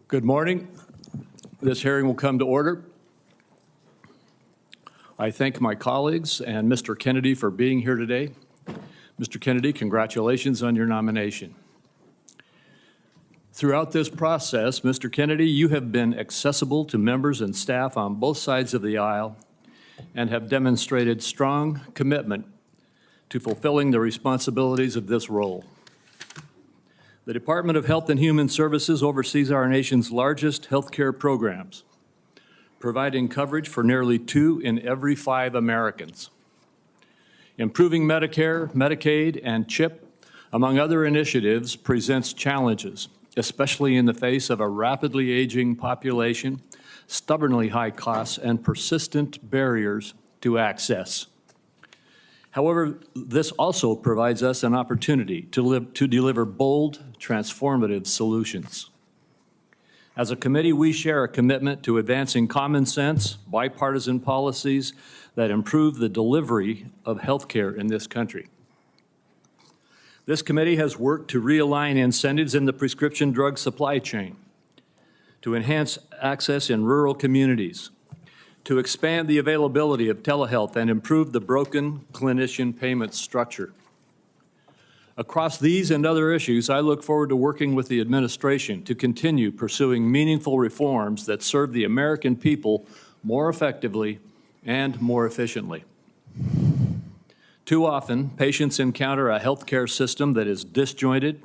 Good morning. This hearing will come to order. I thank my colleagues and Mr. Kennedy for being here today. Mr. Kennedy, congratulations on your nomination. Throughout this process, Mr. Kennedy, you have been accessible to members and staff on both sides of the aisle and have demonstrated strong commitment to fulfilling the responsibilities of this role. The Department of Health and Human Services oversees our nation's largest healthcare programs, providing coverage for nearly 2 in every 5 Americans. Improving Medicare, Medicaid, and CHIP, among other initiatives, presents challenges, especially in the face of a rapidly aging population, stubbornly high costs, and persistent barriers to access. However, this also provides us an opportunity to deliver bold, transformative solutions. As a committee, we share a commitment to advancing common sense, bipartisan policies that improve the delivery of health care in this country. This committee has worked to realign incentives in the prescription drug supply chain, to enhance access in rural communities, to expand the availability of telehealth and improve the broken clinician payment structure. Across these and other issues, I look forward to working with the administration to continue pursuing meaningful reforms that serve the American people more effectively and more efficiently. Too often, patients encounter a healthcare system that is disjointed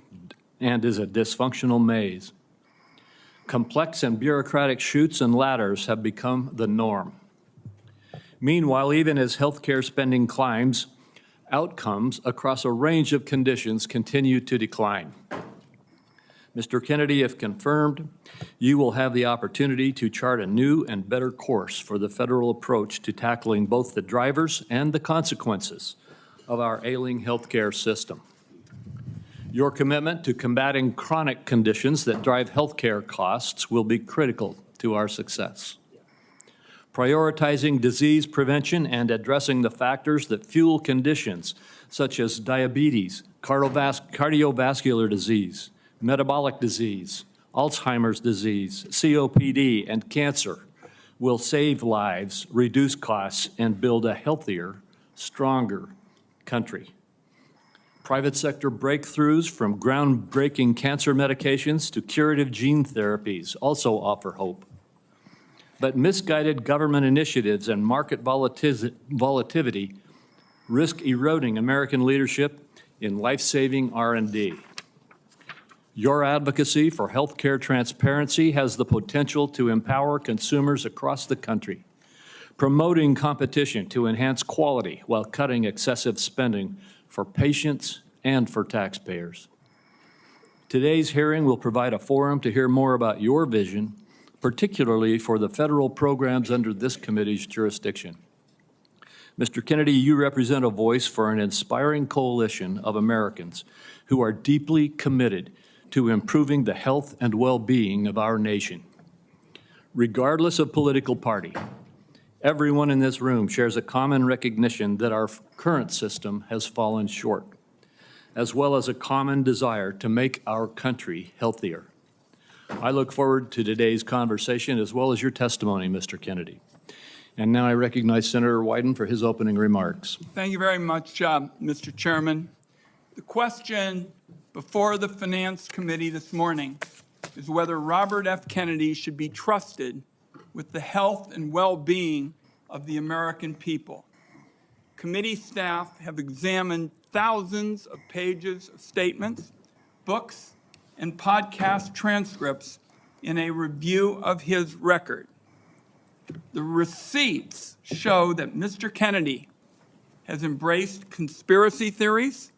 and is a dysfunctional maze. Complex and bureaucratic chutes and ladders have become the norm. Meanwhile, even as healthcare spending climbs, outcomes across a range of conditions continue to decline. Mr. Kennedy, if confirmed, you will have the opportunity to chart a new and better course for the federal approach to tackling both the drivers and the consequences of our ailing healthcare system. Your commitment to combating chronic conditions that drive healthcare costs will be critical to our success. Prioritizing disease prevention and addressing the factors that fuel conditions such as diabetes, cardiovascular disease, metabolic disease, Alzheimer's disease, COPD, and cancer will save lives, reduce costs, and build a healthier, stronger country. Private sector breakthroughs from groundbreaking cancer medications to curative gene therapies also offer hope. But misguided government initiatives and market volatility risk eroding American leadership in life-saving R&D. Your advocacy for healthcare transparency has the potential to empower consumers across the country, promoting competition to enhance quality while cutting excessive spending for patients and for taxpayers. Today's hearing will provide a forum to hear more about your vision, particularly for the federal programs under this committee's jurisdiction. Mr. Kennedy, you represent a voice for an inspiring coalition of Americans who are deeply committed to improving the health and well-being of our nation. Regardless of political party, everyone in this room shares a common recognition that our current system has fallen short, as well as a common desire to make our country healthier. I look forward to today's conversation as well as your testimony, Mr. Kennedy. And now I recognize Senator Wyden for his opening remarks. Thank you very much, Mr. Chairman. The question before the Finance Committee this morning is whether Robert F. Kennedy should be trusted with the health and well-being of the American people. Committee staff have examined thousands of pages of statements, books, and podcast transcripts in a review of his record. The receipts show that Mr. Kennedy has embraced conspiracy theories,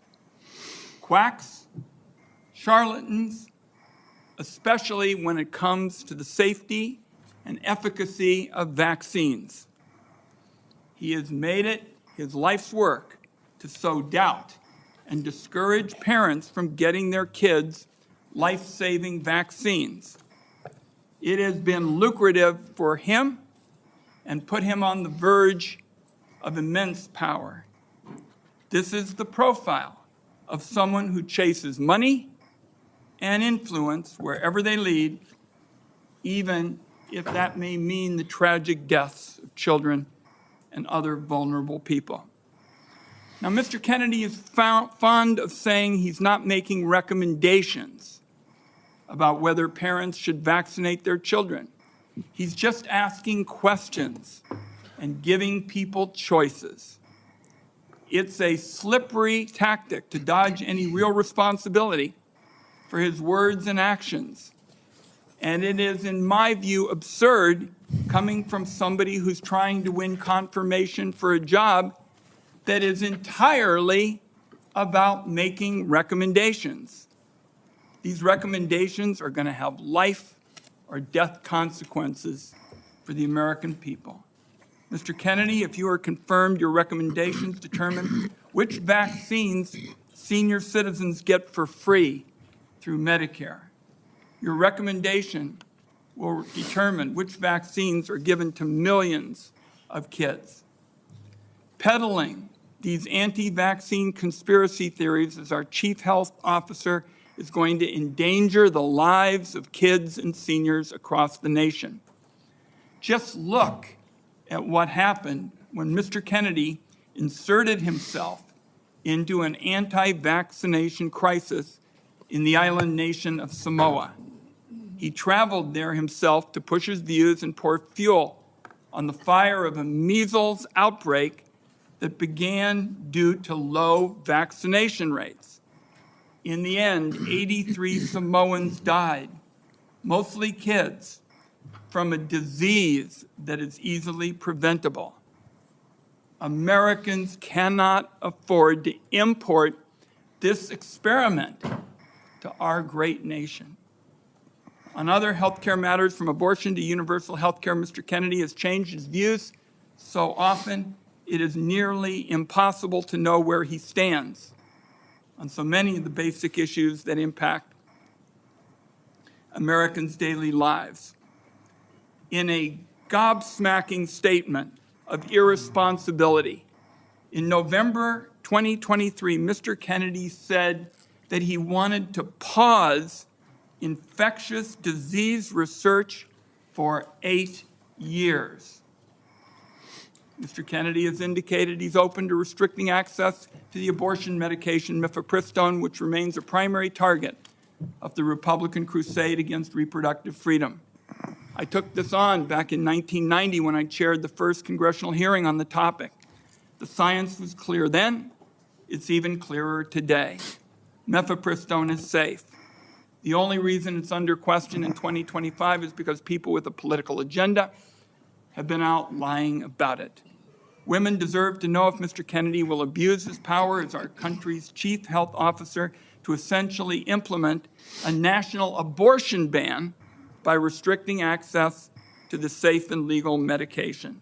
quacks, charlatans, especially when it comes to the safety and efficacy of vaccines. He has made it his life's work to sow doubt and discourage parents from getting their kids life-saving vaccines. It has been lucrative for him and put him on the verge of immense power. This is the profile of someone who chases money and influence wherever they lead even if that may mean the tragic deaths of children and other vulnerable people. Now, Mr. Kennedy is fond of saying he's not making recommendations about whether parents should vaccinate their children. He's just asking questions and giving people choices. It's a slippery tactic to dodge any real responsibility for his words and actions. And it is, in my view, absurd coming from somebody who's trying to win confirmation for a job that is entirely about making recommendations. These recommendations are going to have life or death consequences for the American people. Mr. Kennedy, if you are confirmed, your recommendations determine which vaccines senior citizens get for free through Medicare. Your recommendation will determine which vaccines are given to millions of kids. Peddling these anti-vaccine conspiracy theories as our chief health officer is going to endanger the lives of kids and seniors across the nation. Just look at what happened when Mr. Kennedy inserted himself into an anti-vaccination crisis in the island nation of Samoa. He traveled there himself to push his views and pour fuel on the fire of a measles outbreak that began due to low vaccination rates. In the end, 83 Samoans died, mostly kids, from a disease that is easily preventable. Americans cannot afford to import this experiment to our great nation. On other healthcare matters, from abortion to universal healthcare, Mr. Kennedy has changed his views so often it is nearly impossible to know where he stands on so many of the basic issues that impact Americans' daily lives. In a gobsmacking statement of irresponsibility, in November 2023, Mr. Kennedy said that he wanted to pause infectious disease research for 8 years. Mr. Kennedy has indicated he's open to restricting access to the abortion medication mifepristone, which remains a primary target of the Republican crusade against reproductive freedom. I took this on back in 1990 when I chaired the first congressional hearing on the topic. The science was clear then. It's even clearer today. Mifepristone is safe. The only reason it's under question in 2025 is because people with a political agenda have been out lying about it. Women deserve to know if Mr. Kennedy will abuse his power as our country's chief health officer to essentially implement a national abortion ban by restricting access to the safe and legal medication.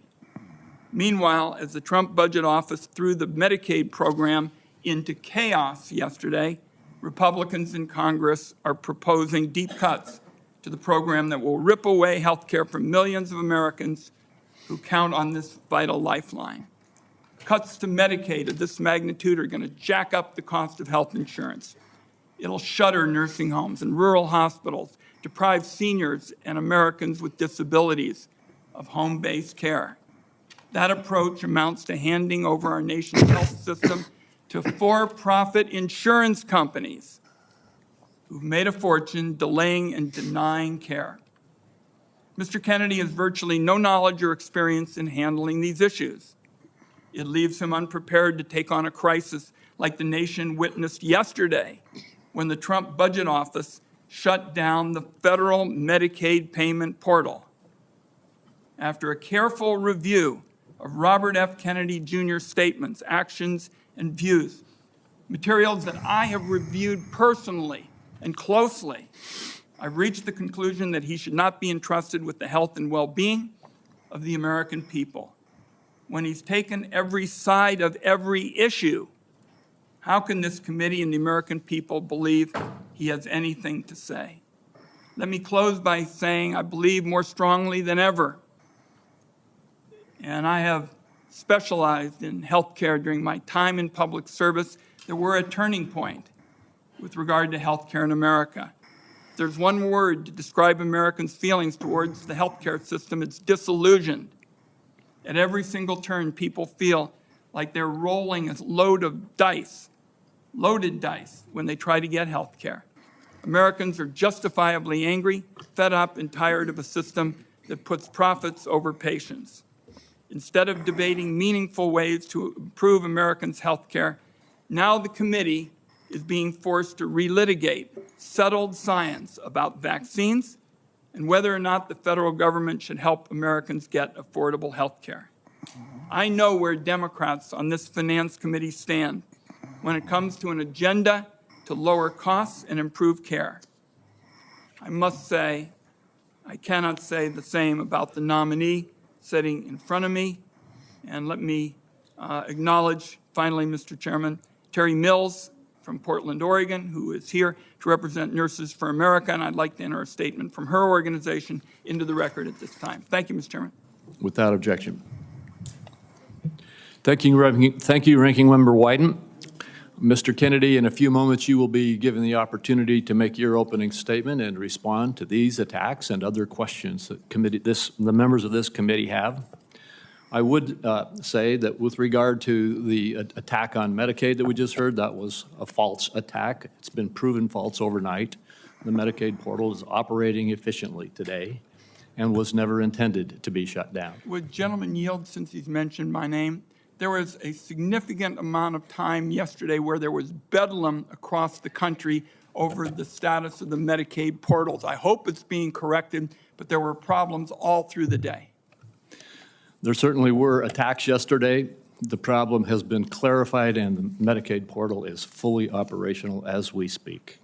Meanwhile, as the Trump budget office threw the Medicaid program into chaos yesterday, Republicans in Congress are proposing deep cuts to the program that will rip away health care from millions of Americans who count on this vital lifeline. Cuts to Medicaid of this magnitude are going to jack up the cost of health insurance. It'll shutter nursing homes and rural hospitals, deprive seniors and Americans with disabilities of home-based care. That approach amounts to handing over our nation's health system to for-profit insurance companies who've made a fortune delaying and denying care. Mr. Kennedy has virtually no knowledge or experience in handling these issues. It leaves him unprepared to take on a crisis like the nation witnessed yesterday when the Trump budget office shut down the federal Medicaid payment portal. After a careful review of Robert F. Kennedy Jr.'s statements, actions, and views, materials that I have reviewed personally and closely, I've reached the conclusion that he should not be entrusted with the health and well-being of the American people. When he's taken every side of every issue, how can this committee and the American people believe he has anything to say? Let me close by saying I believe more strongly than ever, and I have specialized in healthcare during my time in public service, that we're at a turning point with regard to healthcare in America. If there's one word to describe Americans' feelings towards the healthcare system, it's disillusioned. At every single turn, people feel like they're rolling a load of dice, loaded dice, when they try to get health care. Americans are justifiably angry, fed up, and tired of a system that puts profits over patients. Instead of debating meaningful ways to improve Americans' health care, now the committee is being forced to relitigate settled science about vaccines and whether or not the federal government should help Americans get affordable health care. I know where Democrats on this Finance Committee stand when it comes to an agenda to lower costs and improve care. I must say, I cannot say the same about the nominee sitting in front of me. And let me acknowledge, finally, Mr. Chairman, Terry Mills from Portland, Oregon, who is here to represent Nurses for America, and I'd like to enter a statement from her organization into the record at this time. Thank you, Mr. Chairman. Without objection. Thank you, Ranking Member Wyden. Mr. Kennedy, in a few moments you will be given the opportunity to make your opening statement and respond to these attacks and other questions that the members of this committee have. I would say that with regard to the attack on Medicaid that we just heard, that was a false attack. It's been proven false overnight. The Medicaid portal is operating efficiently today and was never intended to be shut down. Would gentleman yield, since he's mentioned my name? There was a significant amount of time yesterday where there was bedlam across the country over the status of the Medicaid portals. I hope it's being corrected, but there were problems all through the day. There certainly were attacks yesterday. The problem has been clarified and the Medicaid portal is fully operational as we speak.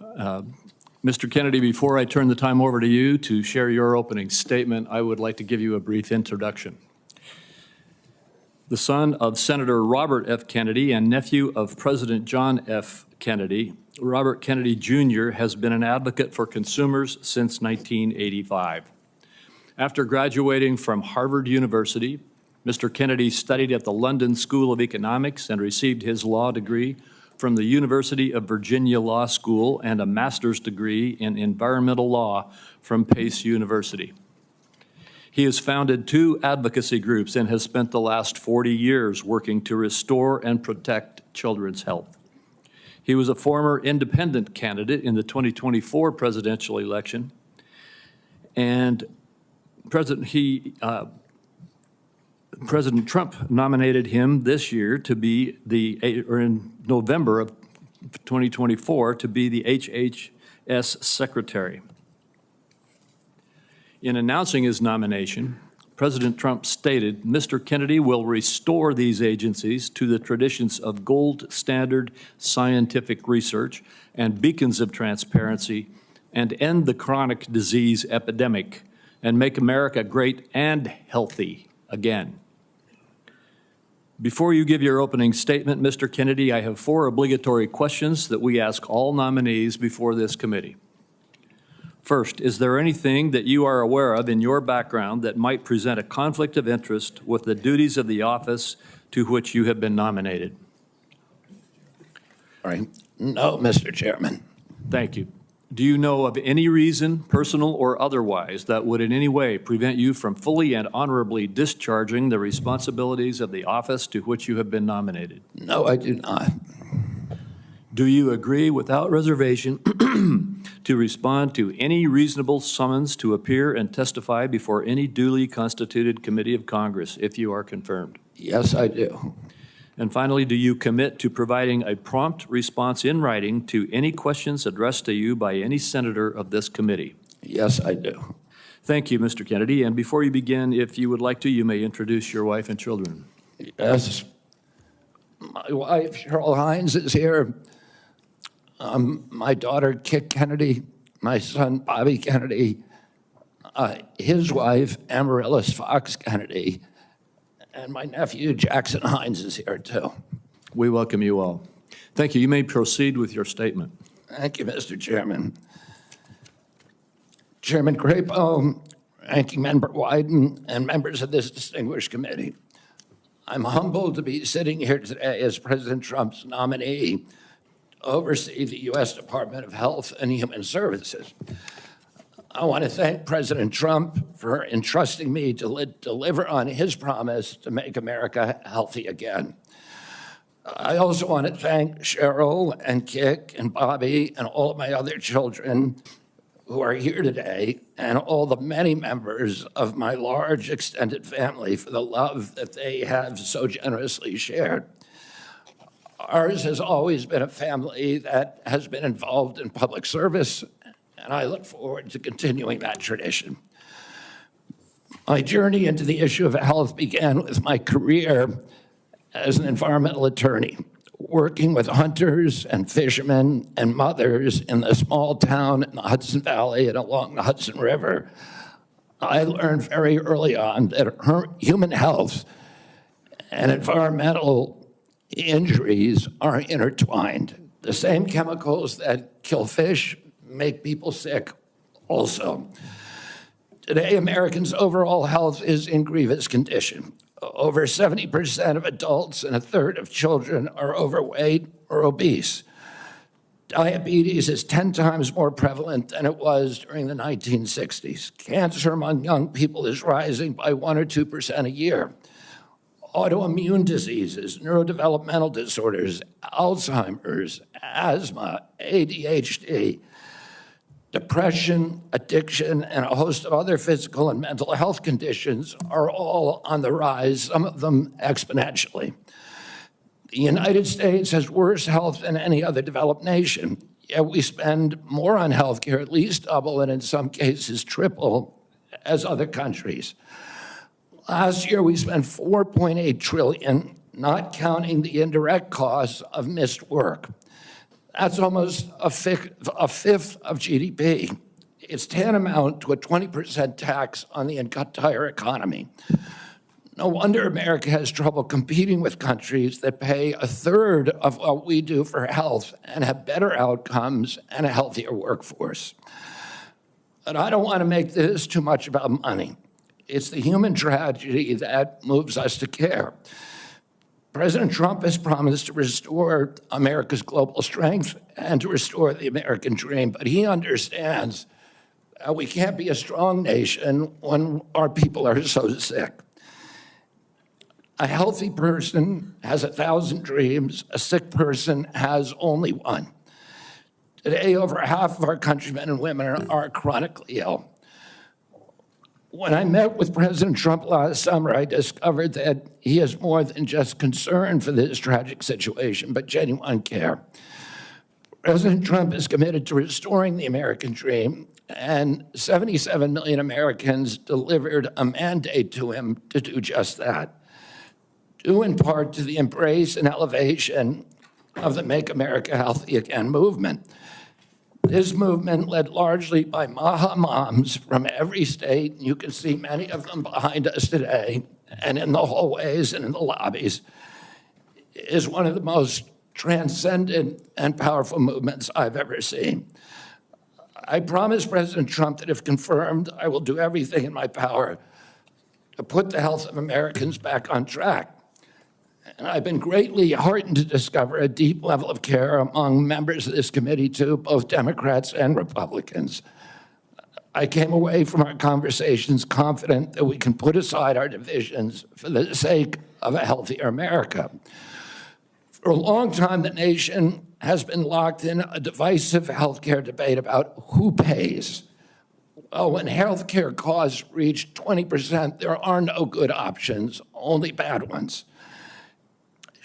Mr. Kennedy, before I turn the time over to you to share your opening statement, I would like to give you a brief introduction. The son of Senator Robert F. Kennedy and nephew of President John F. Kennedy, Robert Kennedy Jr. has been an advocate for consumers since 1985. After graduating from Harvard University, Mr. Kennedy studied at the London School of Economics and received his law degree from the University of Virginia Law School and a master's degree in environmental law from Pace University. He has founded 2 advocacy groups and has spent the last 40 years working to restore and protect children's health. He was a former independent candidate in the 2024 presidential election, and President Trump nominated him this year to be in November of 2024 to be the HHS secretary. In announcing his nomination, President Trump stated, "Mr. Kennedy will restore these agencies to the traditions of gold standard scientific research and beacons of transparency and end the chronic disease epidemic and make America great and healthy again." Before you give your opening statement, Mr. Kennedy, I have 4 obligatory questions that we ask all nominees before this committee. First, is there anything that you are aware of in your background that might present a conflict of interest with the duties of the office to which you have been nominated? All right. No, Mr. Chairman. Thank you. Do you know of any reason, personal or otherwise, that would in any way prevent you from fully and honorably discharging the responsibilities of the office to which you have been nominated? No, I do not. Do you agree without reservation to respond to any reasonable summons to appear and testify before any duly constituted committee of Congress if you are confirmed? Yes, I do. And finally, do you commit to providing a prompt response in writing to any questions addressed to you by any senator of this committee? Yes, I do. Thank you, Mr. Kennedy. And before you begin, if you would like to, you may introduce your wife and children. Yes. My wife, Cheryl Hines, is here. My daughter, Kit Kennedy, my son, Bobby Kennedy, his wife, Amaryllis Fox Kennedy, and my nephew, Jackson Hines, is here, too. We welcome you all. Thank you. You may proceed with your statement. Thank you, Mr. Chairman. Chairman Crapo, Ranking Member Wyden, and members of this distinguished committee, I'm humbled to be sitting here today as President Trump's nominee oversee the U.S. Department of Health and Human Services. I want to thank President Trump for entrusting me to deliver on his promise to make America healthy again. I also want to thank Cheryl and Kik and Bobby and all of my other children who are here today, and all the many members of my large extended family for the love that they have so generously shared. Ours has always been a family that has been involved in public service, and I look forward to continuing that tradition. My journey into the issue of health began with my career as an environmental attorney, working with hunters and fishermen and mothers in a small town in the Hudson Valley and along the Hudson River. I learned very early on that human health and environmental injuries are intertwined. The same chemicals that kill fish make people sick also. Today, Americans' overall health is in grievous condition. Over 70% of adults and a third of children are overweight or obese. Diabetes is 10 times more prevalent than it was during the 1960s. Cancer among young people is rising by 1 or 2% a year. Autoimmune diseases, neurodevelopmental disorders, Alzheimer's, asthma, ADHD, depression, addiction, and a host of other physical and mental health conditions are all on the rise, some of them exponentially. The United States has worse health than any other developed nation, yet we spend more on health care, at least double, and in some cases triple, as other countries. Last year, we spent $4.8 trillion, not counting the indirect costs of missed work. That's almost a fifth of GDP. It's tantamount to a 20% tax on the entire economy. No wonder America has trouble competing with countries that pay a third of what we do for health and have better outcomes and a healthier workforce. But I don't want to make this too much about money. It's the human tragedy that moves us to care. President Trump has promised to restore America's global strength and to restore the American dream, but he understands we can't be a strong nation when our people are so sick. A healthy person has 1,000 dreams. A sick person has only one. Today, over half of our countrymen and women are chronically ill. When I met with President Trump last summer, I discovered that he is more than just concern for this tragic situation, but genuine care. President Trump is committed to restoring the American dream, and 77 million Americans delivered a mandate to him to do just that, due in part to the embrace and elevation of the Make America Healthy Again movement. This movement, led largely by Maha moms from every state, you can see many of them behind us today, and in the hallways and in the lobbies, is one of the most transcendent and powerful movements I've ever seen. I promise President Trump that if confirmed, I will do everything in my power to put the health of Americans back on track. And I've been greatly heartened to discover a deep level of care among members of this committee, too, both Democrats and Republicans. I came away from our conversations confident that we can put aside our divisions for the sake of a healthier America. For a long time, the nation has been locked in a divisive healthcare debate about who pays. Well, when healthcare costs reach 20%, there are no good options, only bad ones.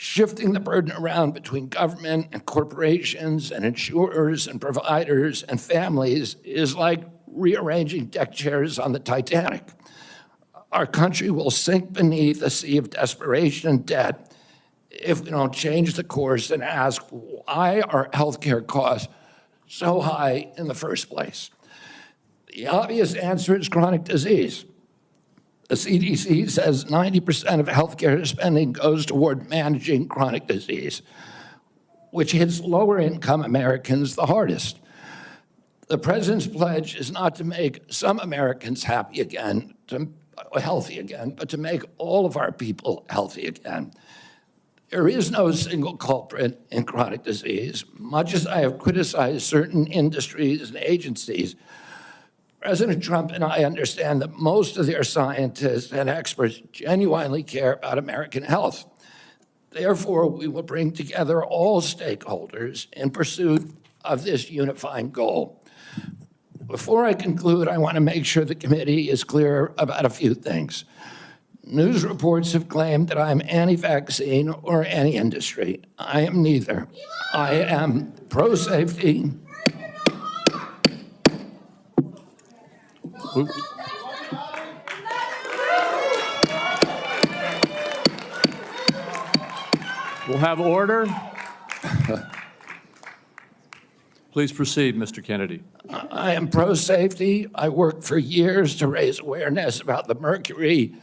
Shifting the burden around between government and corporations and insurers and providers and families is like rearranging deck chairs on the Titanic. Our country will sink beneath a sea of desperation and debt if we don't change the course and ask why are healthcare costs so high in the first place. The obvious answer is chronic disease. The CDC says 90% of healthcare spending goes toward managing chronic disease, which hits lower-income Americans the hardest. The president's pledge is not to make some Americans healthy again, but to make all of our people healthy again. There is no single culprit in chronic disease. Much as I have criticized certain industries and agencies, President Trump and I understand that most of their scientists and experts genuinely care about American health. Therefore, we will bring together all stakeholders in pursuit of this unifying goal. Before I conclude, I want to make sure the committee is clear about a few things. News reports have claimed that I'm anti-vaccine or anti-industry. I am neither. I am pro-safety. We'll have order. Please proceed, Mr. Kennedy. I am pro-safety. I worked for years to raise awareness about the mercury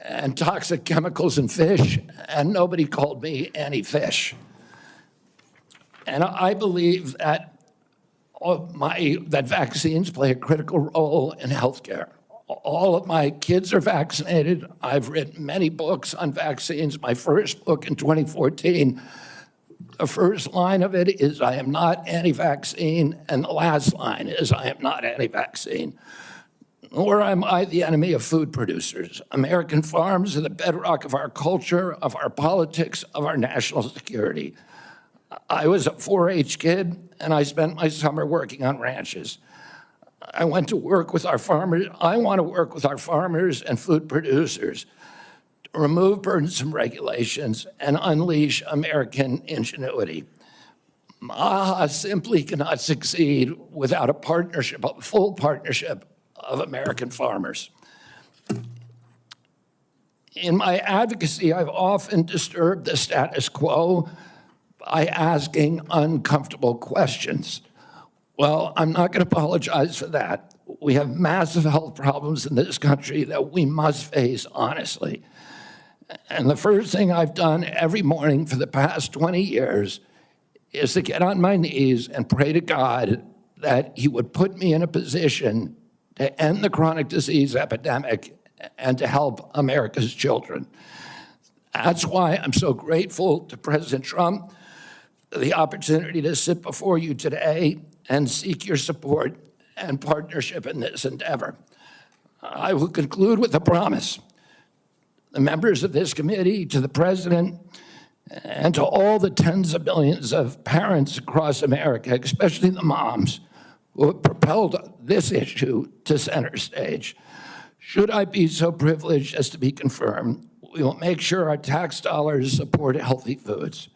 and toxic chemicals in fish, and nobody called me anti-fish. And I believe that that vaccines play a critical role in healthcare. All of my kids are vaccinated. I've written many books on vaccines. My first book in 2014, the first line of it is, I am not anti-vaccine, and the last line is, I am not anti-vaccine. Nor am I the enemy of food producers. American farms are the bedrock of our culture, of our politics, of our national security. I was a 4-H kid, and I spent my summer working on ranches. I went to work with our farmers. I want to work with our farmers and food producers to remove burdensome regulations and unleash American ingenuity. AHA simply cannot succeed without a partnership, a full partnership of American farmers. In my advocacy, I've often disturbed the status quo by asking uncomfortable questions. Well, I'm not going to apologize for that. We have massive health problems in this country that we must face honestly. And the first thing I've done every morning for the past 20 years is to get on my knees and pray to God that he would put me in a position to end the chronic disease epidemic and to help America's children. That's why I'm so grateful to President Trump for the opportunity to sit before you today and seek your support and partnership in this endeavor. I will conclude with a promise. The members of this committee, to the President, and to all the tens of millions of parents across America, especially the moms, who have propelled this issue to center stage. Should I be so privileged as to be confirmed, we will make sure our tax dollars support healthy foods.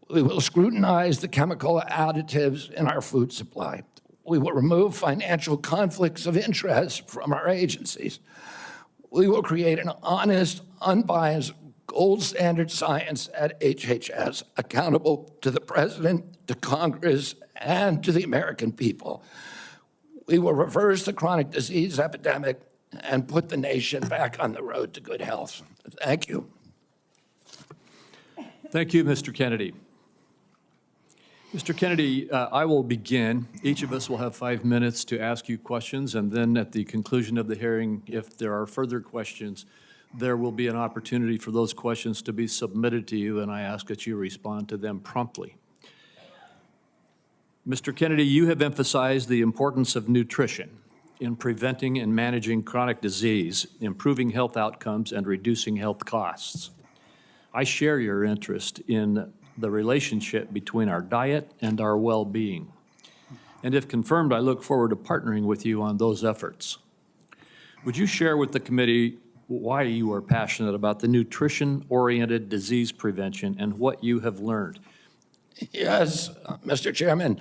We will scrutinize the chemical additives in our food supply. We will remove financial conflicts of interest from our agencies. We will create an honest, unbiased, gold standard science at HHS, accountable to the President, to Congress, and to the American people. We will reverse the chronic disease epidemic and put the nation back on the road to good health. Thank you. Thank you, Mr. Kennedy. Mr. Kennedy, I will begin. Each of us will have 5 minutes to ask you questions, and then at the conclusion of the hearing, if there are further questions, there will be an opportunity for those questions to be submitted to you, and I ask that you respond to them promptly. Mr. Kennedy, you have emphasized the importance of nutrition in preventing and managing chronic disease, improving health outcomes, and reducing health costs. I share your interest in the relationship between our diet and our well-being. And if confirmed, I look forward to partnering with you on those efforts. Would you share with the committee why you are passionate about the nutrition-oriented disease prevention and what you have learned? Yes, Mr. Chairman.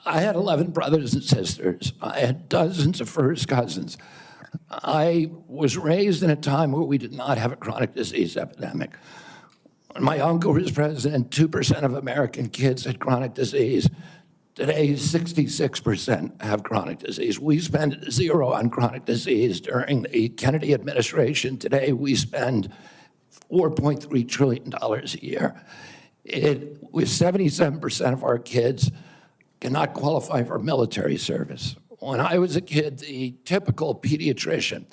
I had 11 brothers and sisters. I had dozens of first cousins. I was raised in a time where we did not have a chronic disease epidemic. When my uncle was president, 2% of American kids had chronic disease. Today, 66% have chronic disease. We spend zero on chronic disease during the Kennedy administration. Today, we spend $4.3 trillion a year. With 77% of our kids cannot qualify for military service. When I was a kid, the typical pediatrician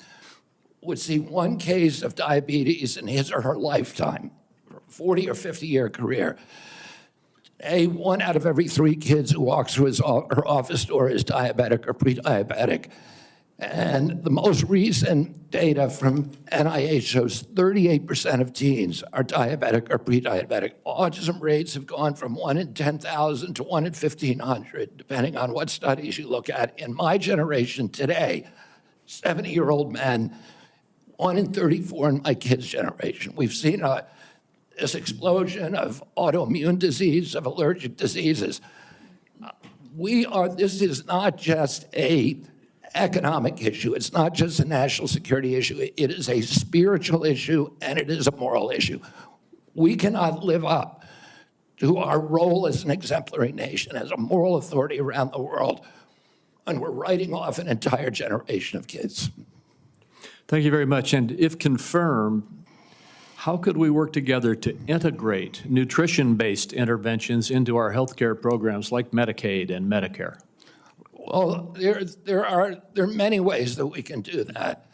would see one case of diabetes in his or her lifetime. 40 or 50-year career. Today, 1 out of every 3 kids who walks through her office door is diabetic or pre-diabetic. And the most recent data from NIH shows 38% of teens are diabetic or pre-diabetic. Autism rates have gone from 1 in 10,000 to 1 in 1,500, depending on what studies you look at. In my generation today, 70-year-old men, 1 in 34 in my kids' generation. We've seen this explosion of autoimmune disease, of allergic diseases. This is not just an economic issue. It's not just a national security issue. It is a spiritual issue, and it is a moral issue. We cannot live up to our role as an exemplary nation, as a moral authority around the world, and we're writing off an entire generation of kids. Thank you very much. And if confirmed, how could we work together to integrate nutrition-based interventions into our healthcare programs like Medicaid and Medicare? Well, there are many ways that we can do that.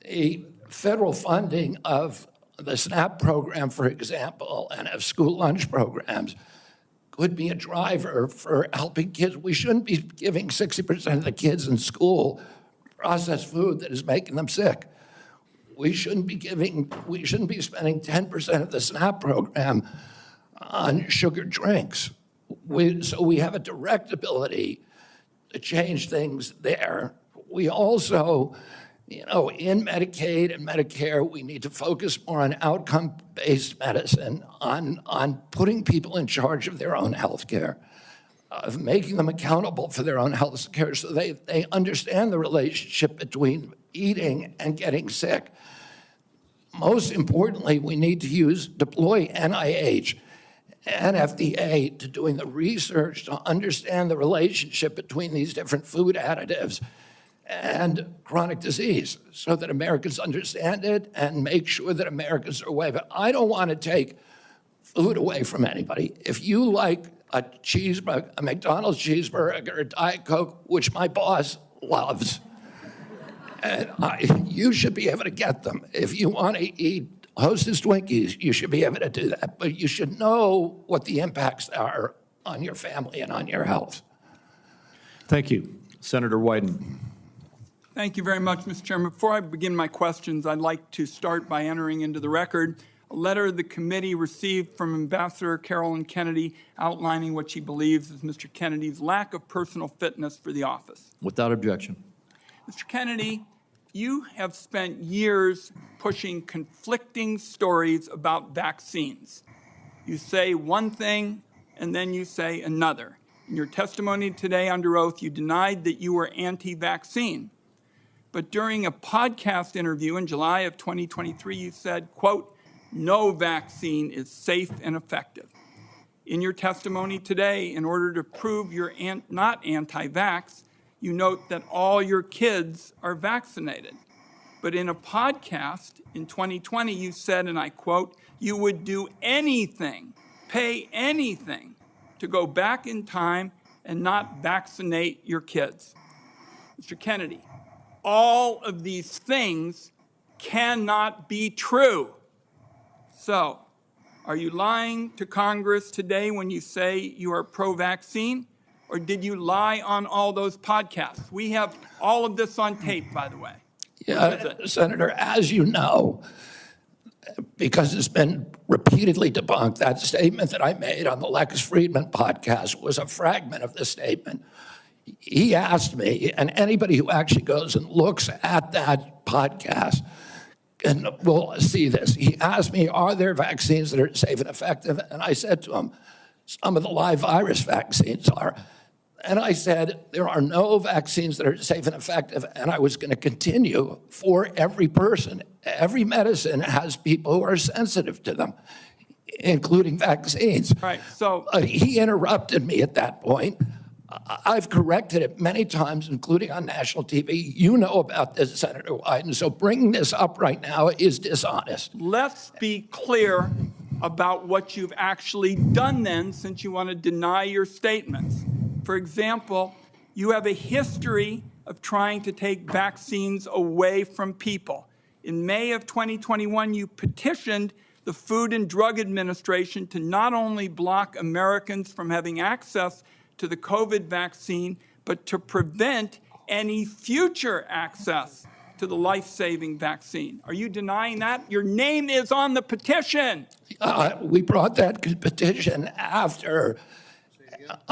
The federal funding of the SNAP program, for example, and of school lunch programs could be a driver for helping kids. We shouldn't be giving 60% of the kids in school processed food that is making them sick. We shouldn't be spending 10% of the SNAP program on sugared drinks. So we have a direct ability to change things there. We also, in Medicaid and Medicare, we need to focus more on outcome-based medicine, on putting people in charge of their own health care, of making them accountable for their own health care so they understand the relationship between eating and getting sick. Most importantly, we need to deploy NIH and FDA to doing the research to understand the relationship between these different food additives and chronic disease so that Americans understand it and make sure that Americans are aware. But I don't want to take food away from anybody. If you like a cheeseburger, a McDonald's cheeseburger, or a Diet Coke, which my boss loves, and you should be able to get them. If you want to eat Hostess Twinkies, you should be able to do that. But you should know what the impacts are on your family and on your health. Thank you. Senator Wyden. Thank you very much, Mr. Chairman. Before I begin my questions, I'd like to start by entering into the record a letter the committee received from Ambassador Carolyn Kennedy outlining what she believes is Mr. Kennedy's lack of personal fitness for the office. Without objection. Mr. Kennedy, you have spent years pushing conflicting stories about vaccines. You say one thing, and then you say another. In your testimony today under oath, you denied that you were anti-vaccine. But during a podcast interview in July of 2023, you said, quote, "No vaccine is safe and effective." In your testimony today, in order to prove you're not anti-vax, you note that all your kids are vaccinated. But in a podcast in 2020, you said, and I quote, "You would do anything, pay anything to go back in time and not vaccinate your kids." Mr. Kennedy, all of these things cannot be true. So, are you lying to Congress today when you say you are pro-vaccine? Or did you lie on all those podcasts? We have all of this on tape, by the way. Yeah, Senator, as you know, because it's been repeatedly debunked, that statement that I made on the Lex Friedman podcast was a fragment of the statement. He asked me, and anybody who actually goes and looks at that podcast and will see this. He asked me, are there vaccines that are safe and effective? And I said to him, some of the live virus vaccines are. And I said, there are no vaccines that are safe and effective, and I was going to continue for every person. Every medicine has people who are sensitive to them, including vaccines. Right, so he interrupted me at that point. I've corrected it many times, including on national TV. You know about this, Senator Wyden, so bringing this up right now is dishonest. let's be clear about what you've actually done then, since you want to deny your statements. For example, you have a history of trying to take vaccines away from people. In May of 2021, you petitioned the Food and Drug Administration to not only block Americans from having access to the COVID vaccine, but to prevent any future access to the life-saving vaccine. Are you denying that? Your name is on the petition. We brought that petition after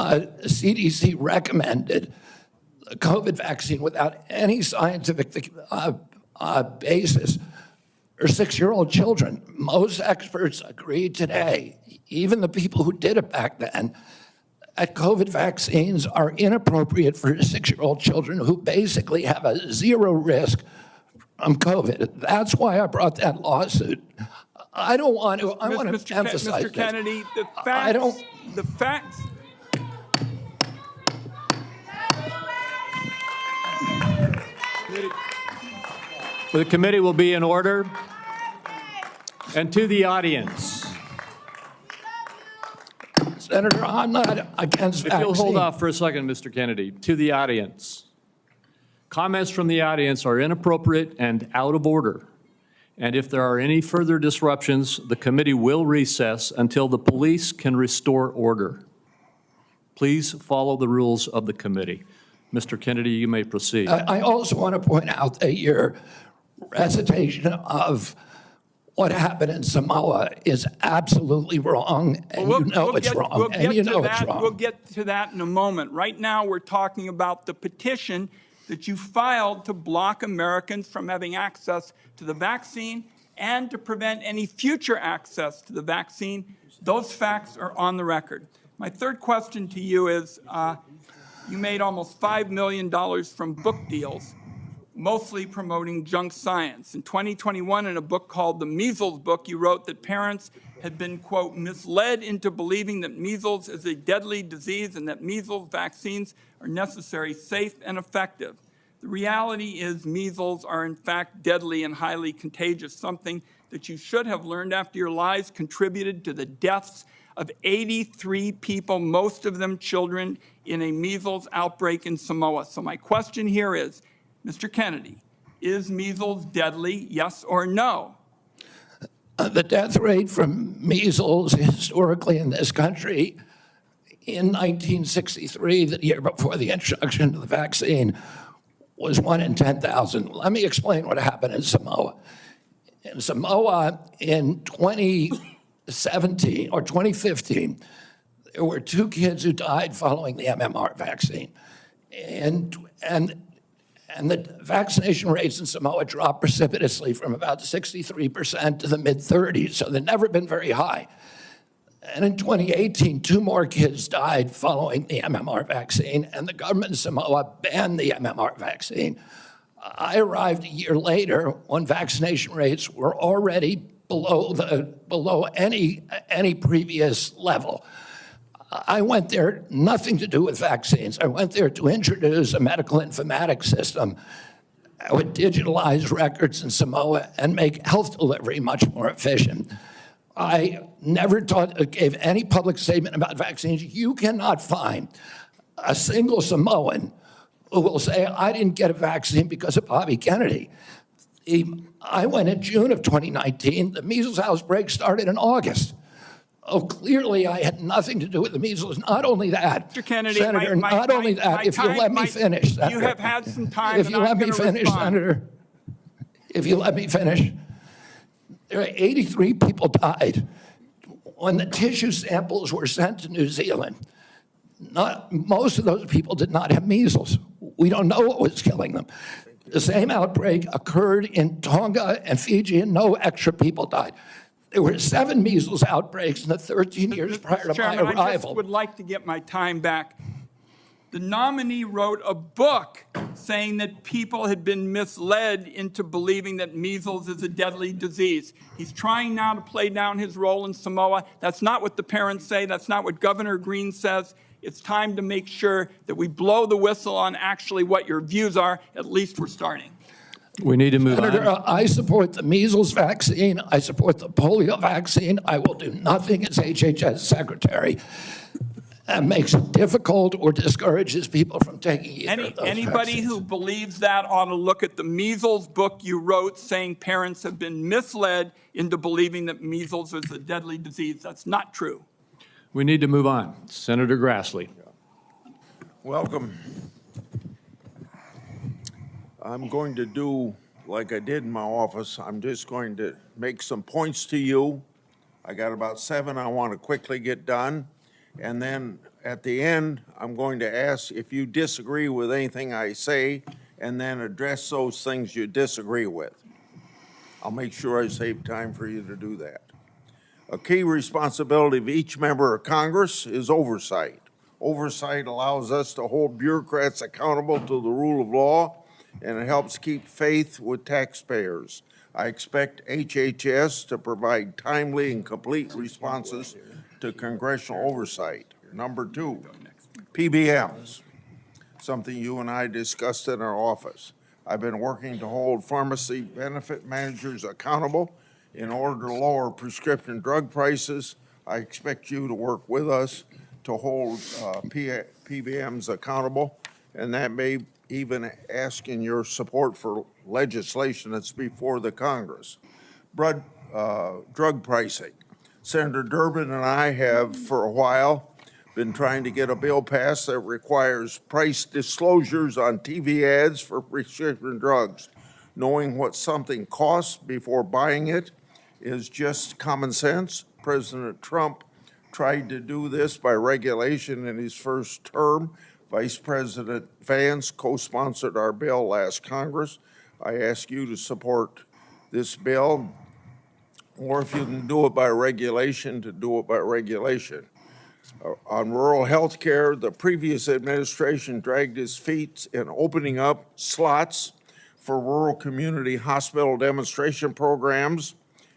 CDC recommended the COVID vaccine without any scientific basis for 6-year-old children. Most experts agree today, even the people who did it back then, that COVID vaccines are inappropriate for 6-year-old children who basically have a zero risk from COVID. That's why I brought that lawsuit. I don't want to, I want to emphasize Mr. Kennedy, this. the facts. The committee will be in order. And to the audience, Senator, I'm not against if vaccine. you'll hold off for a second, Mr. Kennedy, to the audience. Comments from the audience are inappropriate and out of order. And if there are any further disruptions, the committee will recess until the police can restore order. Please follow the rules of the committee. Mr. Kennedy, you may proceed. I also want to point out that your recitation of what happened in Samoa is absolutely wrong, and you know it's wrong. We'll get to that in a moment. Right now, we're talking about the petition that you filed to block Americans from having access to the vaccine and to prevent any future access to the vaccine. Those facts are on the record. My third question to you is, you made almost $5 million from book deals, mostly promoting junk science. In 2021, in a book called The Measles Book, you wrote that parents had been, quote, misled into believing that measles is a deadly disease and that measles vaccines are necessary, safe, and effective. The reality is measles are, in fact, deadly and highly contagious, something that you should have learned after your lies contributed to the deaths of 83 people, most of them children, in a measles outbreak in Samoa. So my question here is, Mr. Kennedy, is measles deadly, yes or no? The death rate from measles historically in this country in 1963, the year before the introduction of the vaccine, was 1 in 10,000. Let me explain what happened in Samoa. In Samoa, in 2017 or 2015, there were 2 kids who died following the MMR vaccine. And the vaccination rates in Samoa dropped precipitously from about 63% to the mid-30s, so they've never been very high. And in 2018, 2 more kids died following the MMR vaccine, and the government of Samoa banned the MMR vaccine. I arrived a year later when vaccination rates were already below any previous level. I went there, nothing to do with vaccines. I went there to introduce a medical informatics system that would digitalize records in Samoa and make health delivery much more efficient. I never gave any public statement about vaccines. You cannot find a single Samoan who will say, I didn't get a vaccine because of Bobby Kennedy. I went in June of 2019. The measles outbreak started in August. Oh, clearly I had nothing to do with the measles. Not only that, Mr. Kennedy, Senator, not only that, if you let me finish, Senator. You have had some time. If you let me finish, Senator, if you let me finish, there are 83 people died when the tissue samples were sent to New Zealand. Most of those people did not have measles. We don't know what was killing them. The same outbreak occurred in Tonga and Fiji, and no extra people died. There were 7 measles outbreaks in the 13 years prior to my arrival. I just would like to get my time back. The nominee wrote a book saying that people had been misled into believing that measles is a deadly disease. He's trying now to play down his role in Samoa. That's not what the parents say. That's not what Governor Green says. It's time to make sure that we blow the whistle on actually what your views are. At least we're starting. We need to move Senator, on. I support the measles vaccine. I support the polio vaccine. I will do nothing as HHS secretary makes it difficult or discourages people from taking either of those Anybody vaccines. who believes that ought to look at the measles book you wrote saying parents have been misled into believing that measles is a deadly disease. That's not true. We need to move on. Senator Grassley. Welcome. I'm going to do like I did in my office. I'm just going to make some points to you. I got about 7 I want to quickly get done. And then at the end, I'm going to ask if you disagree with anything I say and then address those things you disagree with. I'll make sure I save time for you to do that. A key responsibility of each member of Congress is oversight. Oversight allows us to hold bureaucrats accountable to the rule of law, and it helps keep faith with taxpayers. I expect HHS to provide timely and complete responses to congressional oversight. Number 2, PBMs, something you and I discussed in our office. I've been working to hold pharmacy benefit managers accountable in order to lower prescription drug prices. I expect you to work with us to hold PBMs accountable, and that may even ask in your support for legislation that's before the Congress. Drug pricing. Senator Durbin and I have, for a while, been trying to get a bill passed that requires price disclosures on TV ads for prescription drugs. Knowing what something costs before buying it is just common sense. President Trump tried to do this by regulation in his first term. Vice President Vance co-sponsored our bill last Congress. I ask you to support this bill, or if you can do it by regulation, to do it by regulation. On rural health care, the previous administration dragged its feet in opening up slots for rural community hospital demonstration programs.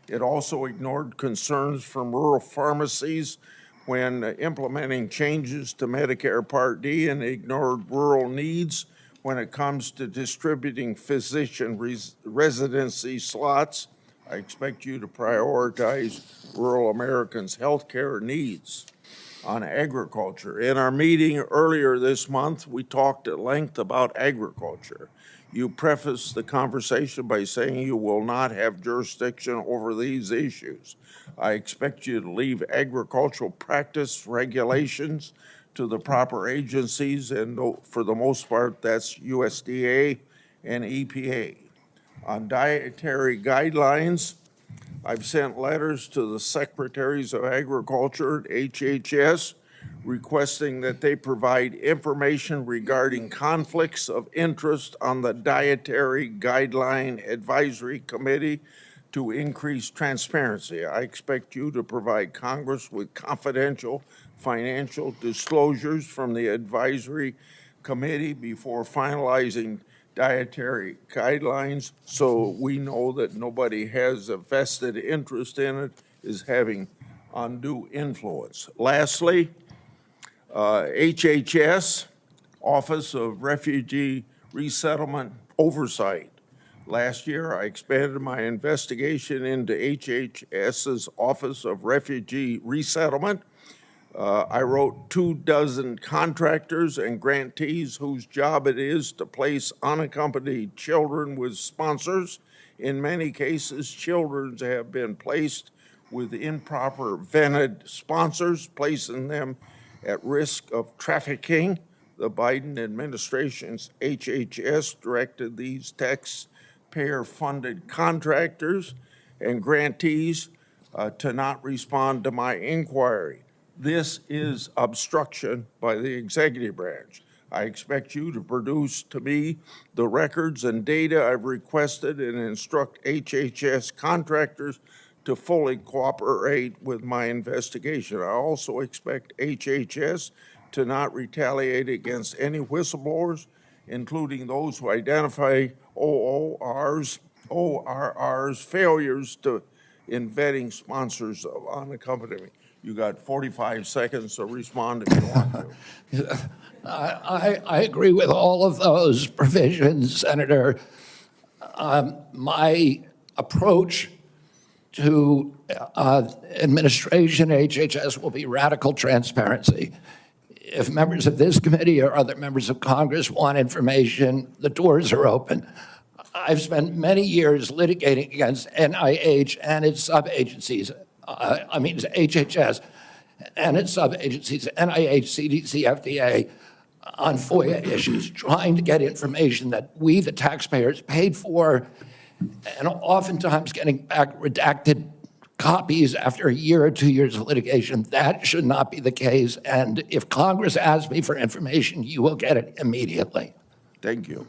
It also ignored concerns from rural pharmacies when implementing changes to Medicare Part D, and ignored rural needs when it comes to distributing physician residency slots. I expect you to prioritize rural Americans' health care needs. On agriculture, in our meeting earlier this month, we talked at length about agriculture. You prefaced the conversation by saying you will not have jurisdiction over these issues. I expect you to leave agricultural practice regulations to the proper agencies, and for the most part, that's USDA and EPA. On dietary guidelines, I've sent letters to the Secretaries of Agriculture at HHS requesting that they provide information regarding conflicts of interest on the Dietary Guideline Advisory Committee to increase transparency. I expect you to provide Congress with confidential financial disclosures from the advisory committee before finalizing dietary guidelines, so we know that nobody has a vested interest in it, is having undue influence. Lastly, HHS, Office of Refugee Resettlement Oversight. Last year, I expanded my investigation into HHS's Office of Refugee Resettlement. I wrote 24 contractors and grantees whose job it is to place unaccompanied children with sponsors. In many cases, children have been placed with improper vetted sponsors, placing them at risk of trafficking. The Biden administration's HHS directed these taxpayer-funded contractors and grantees to not respond to my inquiry. This is obstruction by the executive branch. I expect you to produce to me the records and data I've requested and instruct HHS contractors to fully cooperate with my investigation. I also expect HHS to not retaliate against any whistleblowers, including those who identify ORR's failures in vetting sponsors of unaccompanied. You got 45 seconds to respond if you want to. I agree with all of those provisions, Senator. My approach to administration HHS will be radical transparency. if members of this committee or other members of Congress want information, the doors are open. I've spent many years litigating against NIH and its sub-agencies, HHS and its sub-agencies, NIH, CDC, FDA, on FOIA issues, trying to get information that we, the taxpayers, paid for, and oftentimes getting back redacted copies after a year or 2 years of litigation. That should not be the case. And if Congress asks me for information, you will get it immediately. Thank you.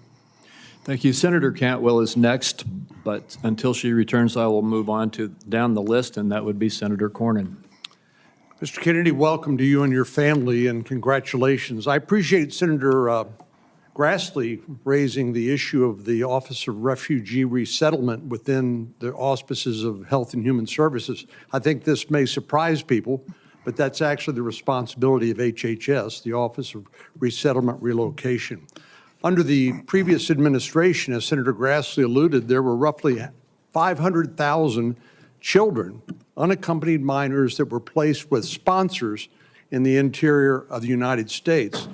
Thank you. Senator Cantwell is next, but until she returns, I will move on to down the list, and that would be Senator Cornyn. Mr. Kennedy, welcome to you and your family, and congratulations. I appreciate Senator Grassley raising the issue of the Office of Refugee Resettlement within the auspices of Health and Human Services. I think this may surprise people, but that's actually the responsibility of HHS, the Office of Resettlement Relocation. Under the previous administration, as Senator Grassley alluded, there were roughly 500,000 children, unaccompanied minors, that were placed with sponsors in the interior of the United States.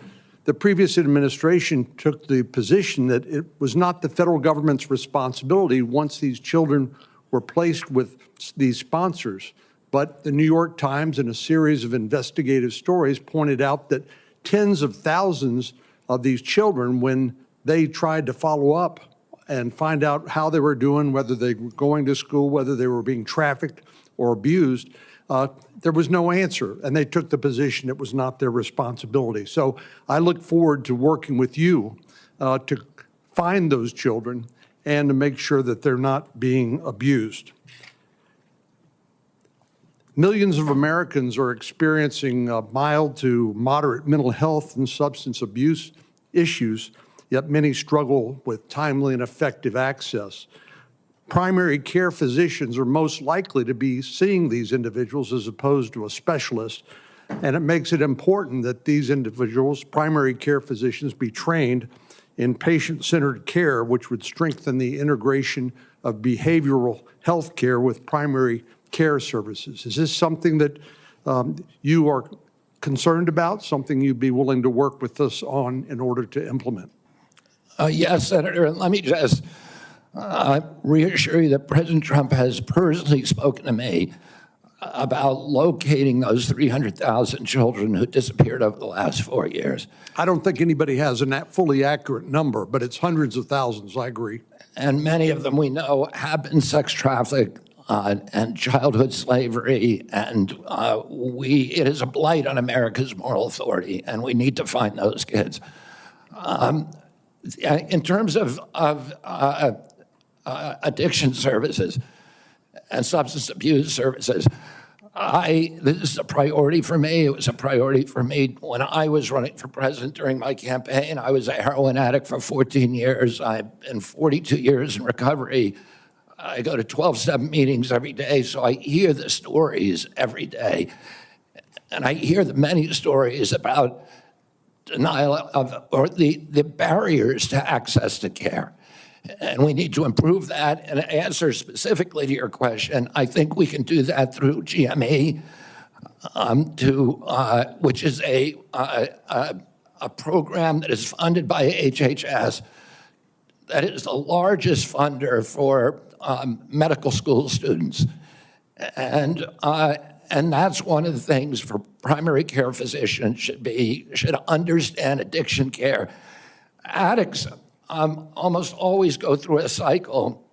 The previous administration took the position that it was not the federal government's responsibility once these children were placed with these sponsors. But the New York Times, in a series of investigative stories, pointed out that tens of thousands of these children, when they tried to follow up and find out how they were doing, whether they were going to school, whether they were being trafficked or abused, there was no answer, and they took the position it was not their responsibility. So I look forward to working with you to find those children and to make sure that they're not being abused. Millions of Americans are experiencing mild to moderate mental health and substance abuse issues, yet many struggle with timely and effective access. Primary care physicians are most likely to be seeing these individuals as opposed to a specialist, and it makes it important that these individuals, primary care physicians, be trained in patient-centered care, which would strengthen the integration of behavioral health care with primary care services. Is this something that you are concerned about, something you'd be willing to work with us on in order to implement? Yes, Senator, and let me just reassure you that President Trump has personally spoken to me about locating those 300,000 children who disappeared over the last 4 years. I don't think anybody has a fully accurate number, but it's hundreds of thousands, I agree. And many of them we know have been sex trafficked and childhood slavery, and it is a blight on America's moral authority, and we need to find those kids. In terms of addiction services and substance abuse services, this is a priority for me. It was a priority for me when I was running for president during my campaign. I was a heroin addict for 14 years. I've been 42 years in recovery. I go to 12-step meetings every day, so I hear the stories every day. And I hear the many stories about denial of, or the barriers to access to care. And we need to improve that. And to answer specifically to your question, I think we can do that through GME, which is a program that is funded by HHS, that is the largest funder for medical school students. And that's one of the things for primary care physicians should understand addiction care. Addicts almost always go through a cycle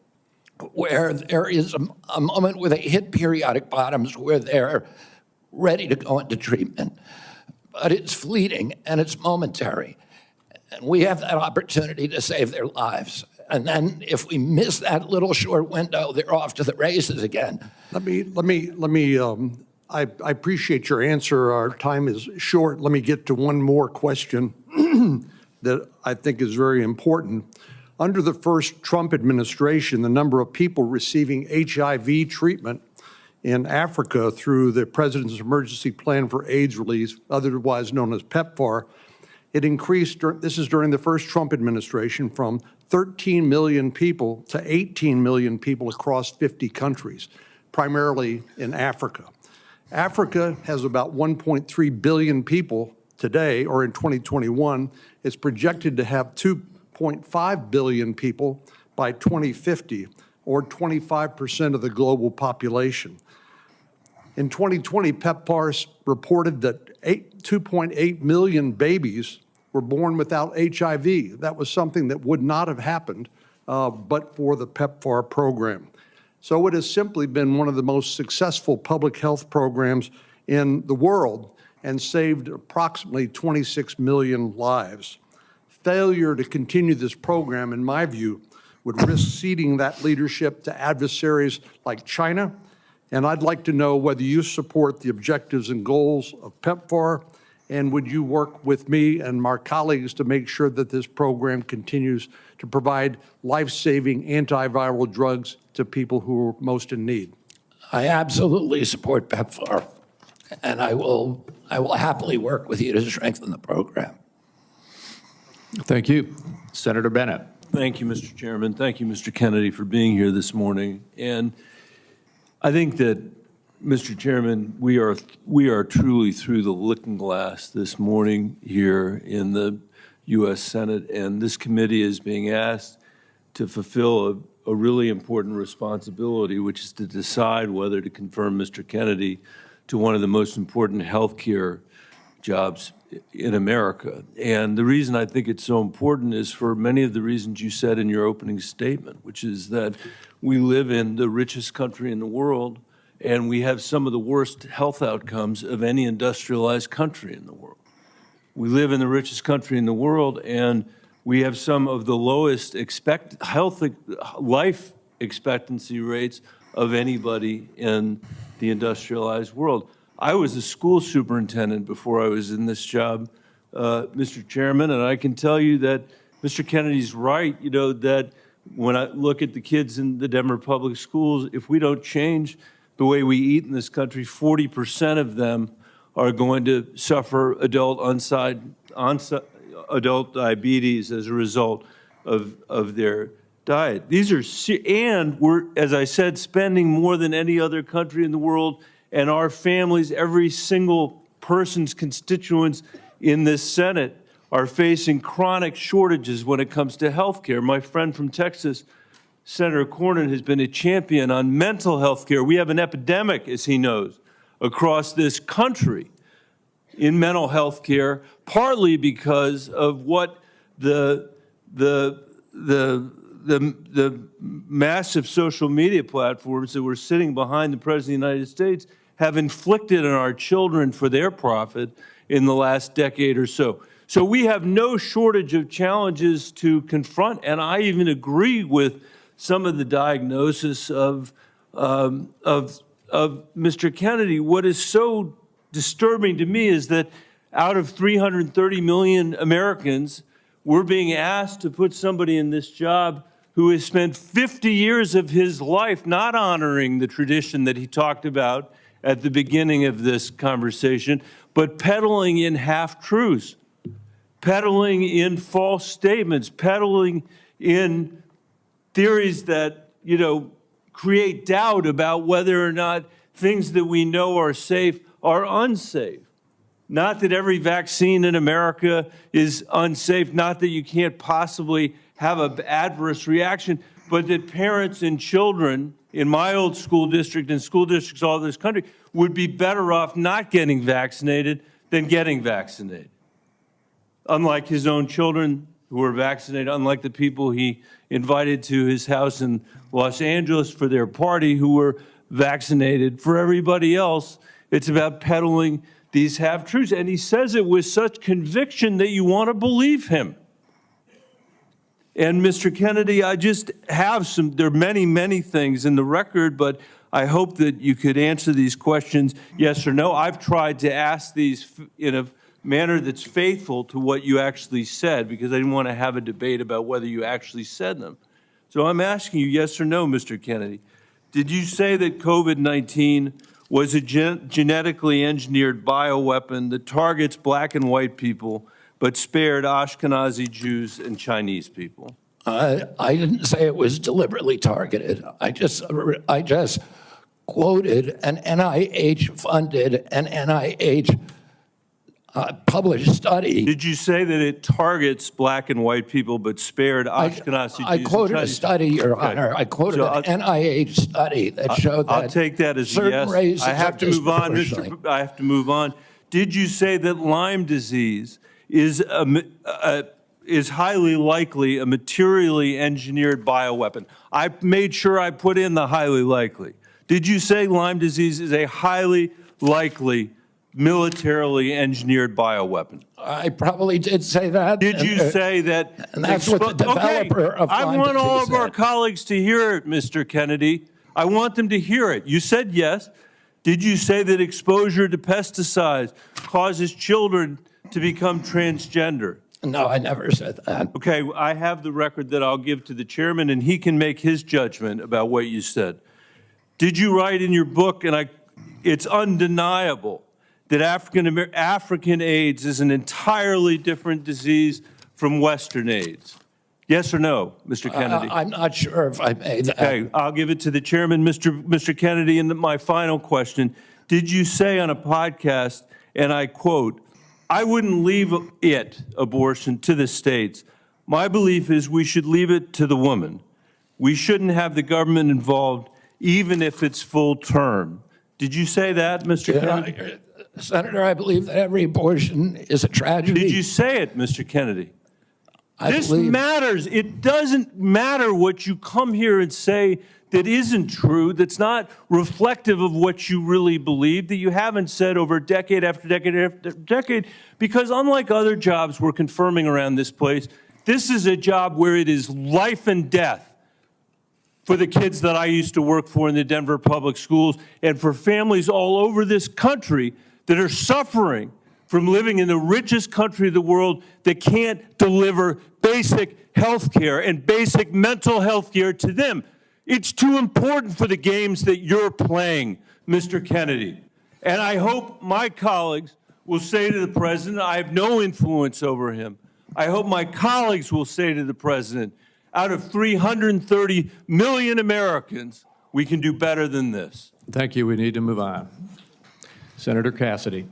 where there is a moment where they hit periodic bottoms where they're ready to go into treatment. But it's fleeting and it's momentary. And we have that opportunity to save their lives. And then if we miss that little short window, they're off to the races again. I appreciate your answer. Our time is short. Let me get to one more question that I think is very important. Under the first Trump administration, the number of people receiving HIV treatment in Africa through the President's Emergency Plan for AIDS Relief, otherwise known as PEPFAR, it increased, this is during the first Trump administration, from 13 million people to 18 million people across 50 countries, primarily in Africa. Africa has about 1.3 billion people today, or in 2021, it's projected to have 2.5 billion people by 2050, or 25% of the global population. In 2020, PEPFAR reported that 2.8 million babies were born without HIV. That was something that would not have happened but for the PEPFAR program. So it has simply been one of the most successful public health programs in the world and saved approximately 26 million lives. Failure to continue this program, in my view, would risk ceding that leadership to adversaries like China. And I'd like to know whether you support the objectives and goals of PEPFAR, and would you work with me and my colleagues to make sure that this program continues to provide life-saving antiviral drugs to people who are most in need? I absolutely support PEPFAR, and I will happily work with you to strengthen the program. Thank you. Senator Bennett. Thank you, Mr. Chairman. Thank you, Mr. Kennedy, for being here this morning. And I think that, Mr. Chairman, we are truly through the looking glass this morning here in the U.S. Senate, and this committee is being asked to fulfill a really important responsibility, which is to decide whether to confirm Mr. Kennedy to one of the most important health care jobs in America. And the reason I think it's so important is for many of the reasons you said in your opening statement, which is that we live in the richest country in the world, and we have some of the worst health outcomes of any industrialized country in the world. We live in the richest country in the world, and we have some of the lowest life expectancy rates of anybody in the industrialized world. I was a school superintendent before I was in this job, Mr. Chairman, and I can tell you that Mr. Kennedy's right, that when I look at the kids in the Denver public schools, if we don't change the way we eat in this country, 40% of them are going to suffer adult diabetes as a result of their diet. And we're, as I said, spending more than any other country in the world, and our families, every single person's constituents in this Senate are facing chronic shortages when it comes to health care. My friend from Texas, Senator Cornyn, has been a champion on mental health care. We have an epidemic, as he knows, across this country in mental health care, partly because of what the massive social media platforms that were sitting behind the President of the United States have inflicted on our children for their profit in the last decade or so. So we have no shortage of challenges to confront, and I even agree with some of the diagnosis of Mr. Kennedy. What is so disturbing to me is that out of 330 million Americans, we're being asked to put somebody in this job who has spent 50 years of his life not honoring the tradition that he talked about at the beginning of this conversation, but peddling in half-truths, peddling in false statements, peddling in theories that, create doubt about whether or not things that we know are safe are unsafe. Not that every vaccine in America is unsafe, not that you can't possibly have an adverse reaction, but that parents and children in my old school district and school districts all over this country would be better off not getting vaccinated than getting vaccinated. Unlike his own children who were vaccinated, unlike the people he invited to his house in Los Angeles for their party who were vaccinated. For everybody else, it's about peddling these half-truths. And he says it with such conviction that you want to believe him. And Mr. Kennedy, I just have there are many, many things in the record, but I hope that you could answer these questions yes or no. I've tried to ask these in a manner that's faithful to what you actually said, because I didn't want to have a debate about whether you actually said them. So I'm asking you yes or no, Mr. Kennedy. Did you say that COVID-19 was a genetically engineered bioweapon that targets black and white people, but spared Ashkenazi Jews and Chinese people? I didn't say it was deliberately targeted. I just quoted an NIH-funded and NIH published study. Did you say that it targets black and white people but spared Ashkenazi Jews? I quoted a Chinese? study, Your Okay. Honor. I quoted So an NIH study that showed that I'll take that as a certain yes. races I have are to move on, disproportionately- I have to move on. Did you say that Lyme disease is highly likely a materially engineered bioweapon? I made sure I put in the highly likely. Did you say Lyme disease is a highly likely militarily engineered bioweapon? I probably did say that. Did you say that? And that's what the developer of I Lyme want all disease of our said. colleagues to hear it, Mr. Kennedy. I want them to hear it. You said yes. Did you say that exposure to pesticides causes children to become transgender? No, I never said that. Okay, I have the record that I'll give to the chairman, and he can make his judgment about what you said. Did you write in your book, and it's undeniable, that African AIDS is an entirely different disease from Western AIDS? Yes or no, Mr. Kennedy? I'm not sure if I made that. Okay, I'll give it to the chairman, Mr. Kennedy. And my final question, did you say on a podcast, and I quote, "I wouldn't leave abortion, to the states. My belief is we should leave it to the woman. We shouldn't have the government involved, even if it's full term." Did you say that, Mr. Kennedy? Senator, I believe that every abortion is a tragedy. Did you say it, Mr. Kennedy? This believe- matters. It doesn't matter what you come here and say that isn't true, that's not reflective of what you really believe, that you haven't said over decade after decade after decade, because unlike other jobs we're confirming around this place, this is a job where it is life and death for the kids that I used to work for in the Denver public schools and for families all over this country that are suffering from living in the richest country of the world that can't deliver basic health care and basic mental health care to them. It's too important for the games that you're playing, Mr. Kennedy. And I hope my colleagues will say to the president, I have no influence over him. I hope my colleagues will say to the president, out of 330 million Americans, we can do better than this. Thank you. We need to move on. Senator Cassidy.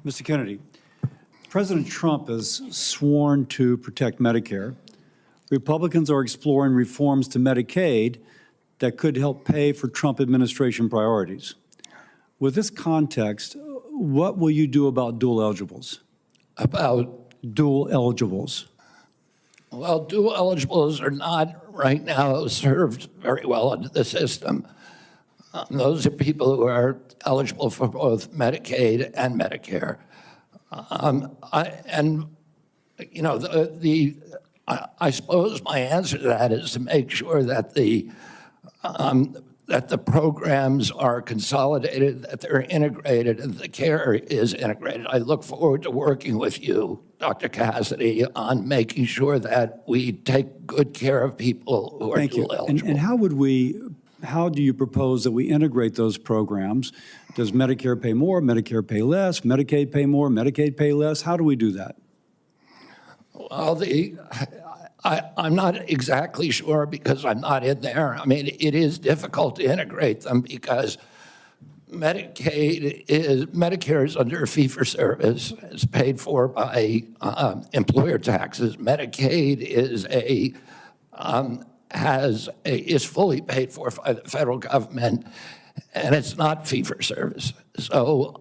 Mr. Kennedy, President Trump has sworn to protect Medicare. Republicans are exploring reforms to Medicaid that could help pay for Trump administration priorities. With this context, what will you do about dual eligibles? About, Dual eligibles. well, dual eligibles are not right now served very well under the system. Those are people who are eligible for both Medicaid and Medicare. I suppose my answer to that is to make sure that the programs are consolidated, that they're integrated, and the care is integrated. I look forward to working with you, Dr. Cassidy, on making sure that we take good care of people who are Thank you. dual eligible. And how do you propose that we integrate those programs? Does Medicare pay more, Medicare pay less, Medicaid pay more, Medicaid pay less? How do we do that? Well, I'm not exactly sure because I'm not in there. I mean, it is difficult to integrate them because Medicare is under fee-for-service. It's paid for by employer taxes. Medicaid is fully paid for by the federal government, and it's not fee-for-service. So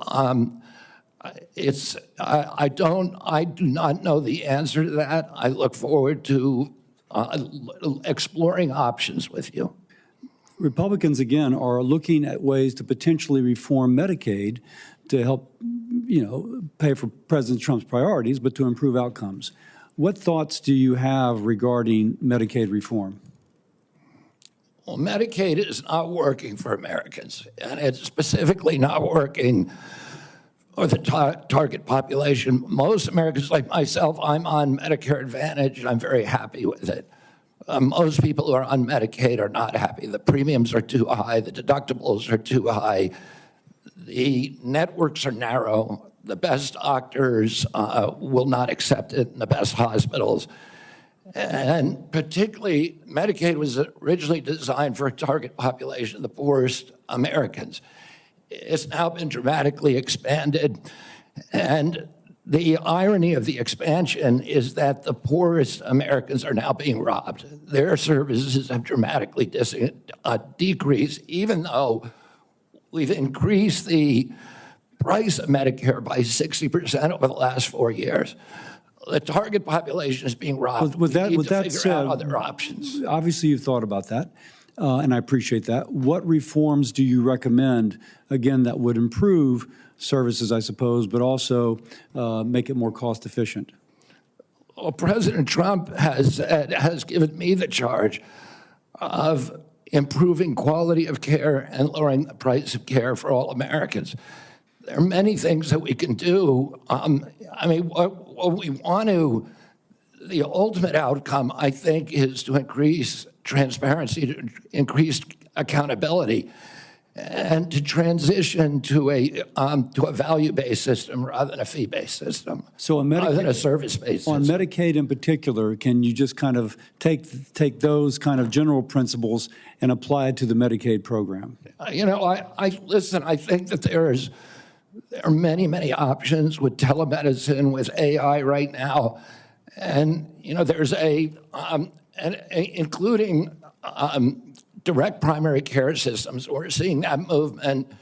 I do not know the answer to that. I look forward to exploring options with you. Republicans, again, are looking at ways to potentially reform Medicaid to help, pay for President Trump's priorities, but to improve outcomes. What thoughts do you have regarding Medicaid reform? Well, Medicaid is not working for Americans, and it's specifically not working for the target population. Most Americans, like myself, I'm on Medicare Advantage, and I'm very happy with it. Most people who are on Medicaid are not happy. The premiums are too high. The deductibles are too high. The networks are narrow. The best doctors will not accept it in the best hospitals. And particularly, Medicaid was originally designed for a target population, the poorest Americans. it's now been dramatically expanded. And the irony of the expansion is that the poorest Americans are now being robbed. Their services have dramatically decreased, even though we've increased the price of Medicare by 60% over the last 4 years. The target population is being robbed. With that figure said, out other options. Obviously, you've thought about that, and I appreciate that. What reforms do you recommend, again, that would improve services, I suppose, but also make it more cost efficient? Well, President Trump has given me the charge of improving quality of care and lowering the price of care for all Americans. There are many things that we can do. I mean, what we want to, the ultimate outcome, I think, is to increase transparency, to increase accountability, and to transition to a value-based system rather than a fee-based system, So on rather than a service-based On system. Medicaid in particular, can you just kind of take those kind of general principles and apply it to the Medicaid program? You know, listen, I think that there are many, many options with telemedicine, with AI right now. And, you know, there's including direct primary care systems. We're seeing that movement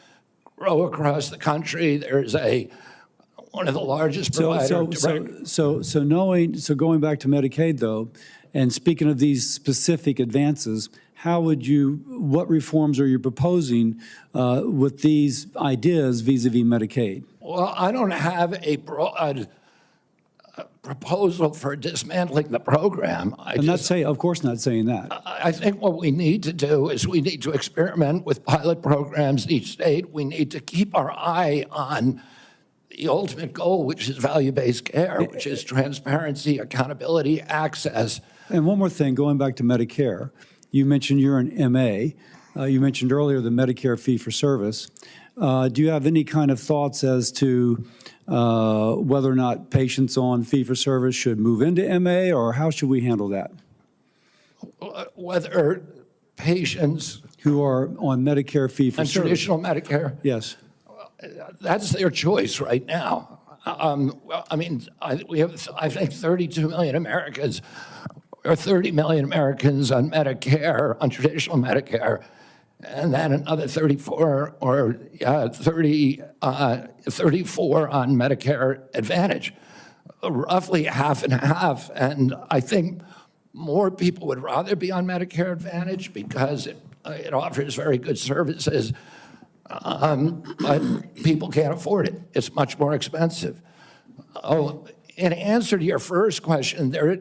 grow across the country. There's one of the largest providers. So going back to Medicaid though, and speaking of these specific advances, what reforms are you proposing with these ideas vis-a-vis Medicaid? Well, I don't have a broad proposal for dismantling the program. Of course not saying that. I think what we need to do is we need to experiment with pilot programs in each state. We need to keep our eye on the ultimate goal, which is value-based care, which is transparency, accountability, access. And one more thing, going back to Medicare, you mentioned you're an MA. You mentioned earlier the Medicare fee-for-service. Do you have any kind of thoughts as to whether or not patients on fee-for-service should move into MA, or how should we handle that? Whether patients who are on Medicare and fee-for-service. traditional Medicare, Yes. that's their choice right now. I mean, we have, I think, 32 million Americans, or 30 million Americans on Medicare, on traditional Medicare, and then another 34 or 34 on Medicare Advantage, roughly half and half. And I think more people would rather be on Medicare Advantage because it offers very good services, but people can't afford it. It's much more expensive. Oh, in answer to your first question, there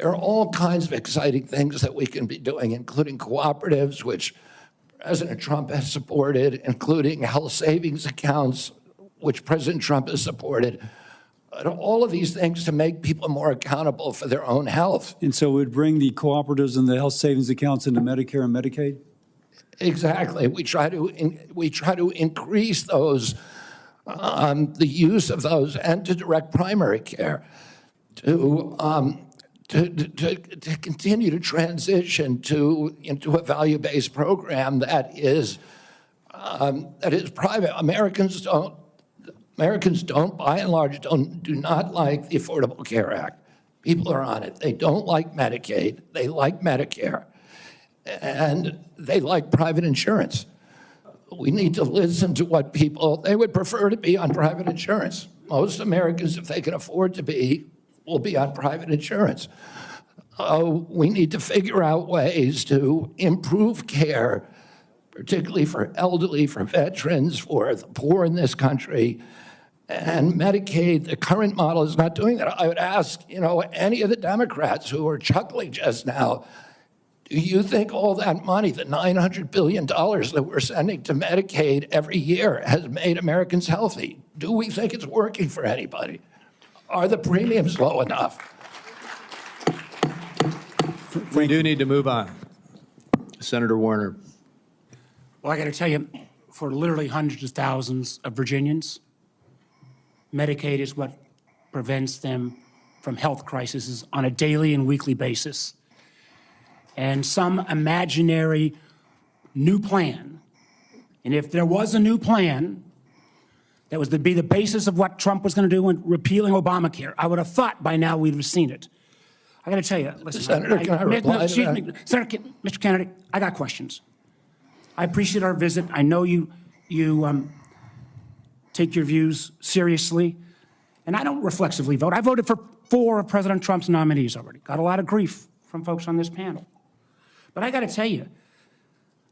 are all kinds of exciting things that we can be doing, including cooperatives, which President Trump has supported, including health savings accounts, which President Trump has supported. All of these things to make people more accountable for their own health. And so we'd bring the cooperatives and the health savings accounts into Medicare and Medicaid? Exactly. We try to increase those, the use of those, and to direct primary care, to continue to transition into a value-based program that is private. Americans don't, by and large, do not like the Affordable Care Act. People are on it. They don't like Medicaid. They like Medicare. And they like private insurance. We need to listen to what they would prefer to be on private insurance. Most Americans, if they can afford to be, will be on private insurance. We need to figure out ways to improve care, particularly for elderly, for veterans, for the poor in this country. And Medicaid, the current model is not doing that. I would ask, any of the Democrats who are chuckling just now, do you think all that money, the $900 billion that we're sending to Medicaid every year, has made Americans healthy? Do we think it's working for anybody? Are the premiums low enough? We do need to move on. Senator Warner. Well, I got to tell you, for literally hundreds of thousands of Virginians, Medicaid is what prevents them from health crises on a daily and weekly basis. And some imaginary new plan And if there was a new plan that was to be the basis of what Trump was going to do in repealing Obamacare, I would have thought by now we'd have seen it. I got to tell you, listen, Senator, can I reply to that? Senator, Mr. Kennedy, I got questions. I appreciate our visit. I know you take your views seriously, and I don't reflexively vote. I voted for 4 of President Trump's nominees already. Got a lot of grief from folks on this panel. But I got to tell you,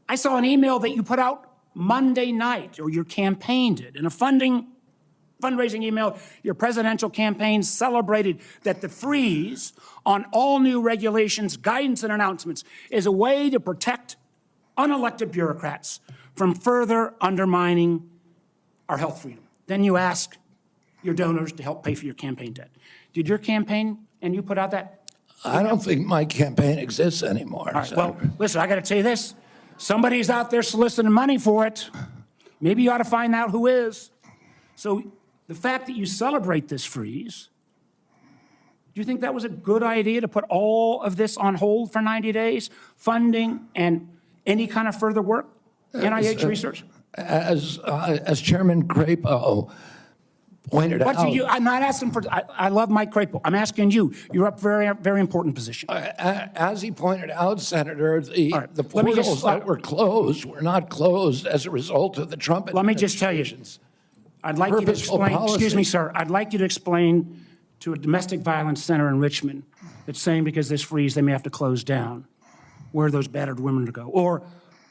I saw an email that you put out Monday night, or your campaign did, in a fundraising email. Your presidential campaign celebrated that the freeze on all new regulations, guidance, and announcements is a way to protect unelected bureaucrats from further undermining our health freedom. Then you ask your donors to help pay for your campaign debt. Did your campaign and you put out that? I don't think my campaign exists anymore. All right, well, listen, I got to tell you this. Somebody's out there soliciting money for it. Maybe you ought to find out who is. So the fact that you celebrate this freeze, do you think that was a good idea to put all of this on hold for 90 days? Funding and any kind of further work? NIH research? As Chairman Crapo pointed out. I'm not asking for, I love Mike Crapo. I'm asking you. You're up for a very important position. As he pointed out, Senator, the portals that were closed were not closed as a result of the Trump Let me just tell you, I'd like you to explain, excuse me, sir, I'd like you to explain to a domestic violence center in Richmond that's saying because of this freeze they may have to close down where those battered women to go. Or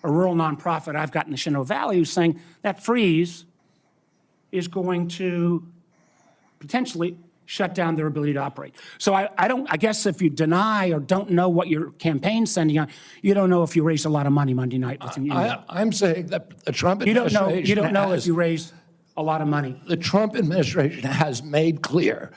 a rural nonprofit I've got in the Shenandoah Valley who's saying that freeze is going to potentially shut down their ability to operate. So I guess if you deny or don't know what your campaign's sending on, you don't know if you raised a lot of money Monday night. I'm saying that the Trump administration you don't know if you raised a lot of money. The Trump administration has made clear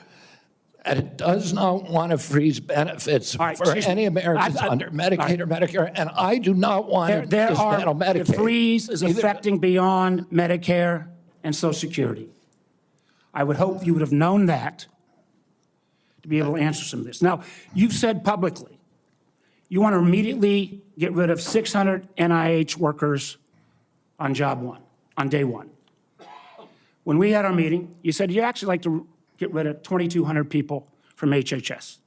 that it does not want to freeze benefits for any Americans under Medicaid or Medicare, and I do not want to dismantle Medicaid. The freeze is affecting beyond Medicare and Social Security. I would hope you would have known that to be able to answer some of this. Now, you've said publicly you want to immediately get rid of 600 NIH workers on job one, on day one. When we had our meeting, you said you'd actually like to get rid of 2,200 people from HHS.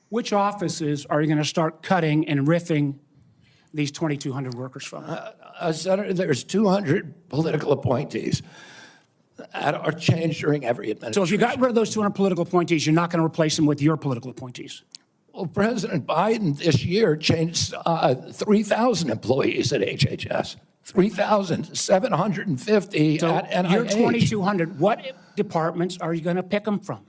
Which offices are you going to start cutting and riffing these 2,200 workers from? Senator, there's 200 political appointees that are changed during every administration. So if you got rid of those 200 political appointees, you're not going to replace them with your political appointees? Well, President Biden this year changed 3,000 employees at HHS, 3,750 at NIH. Your 2,200, what departments are you going to pick them from?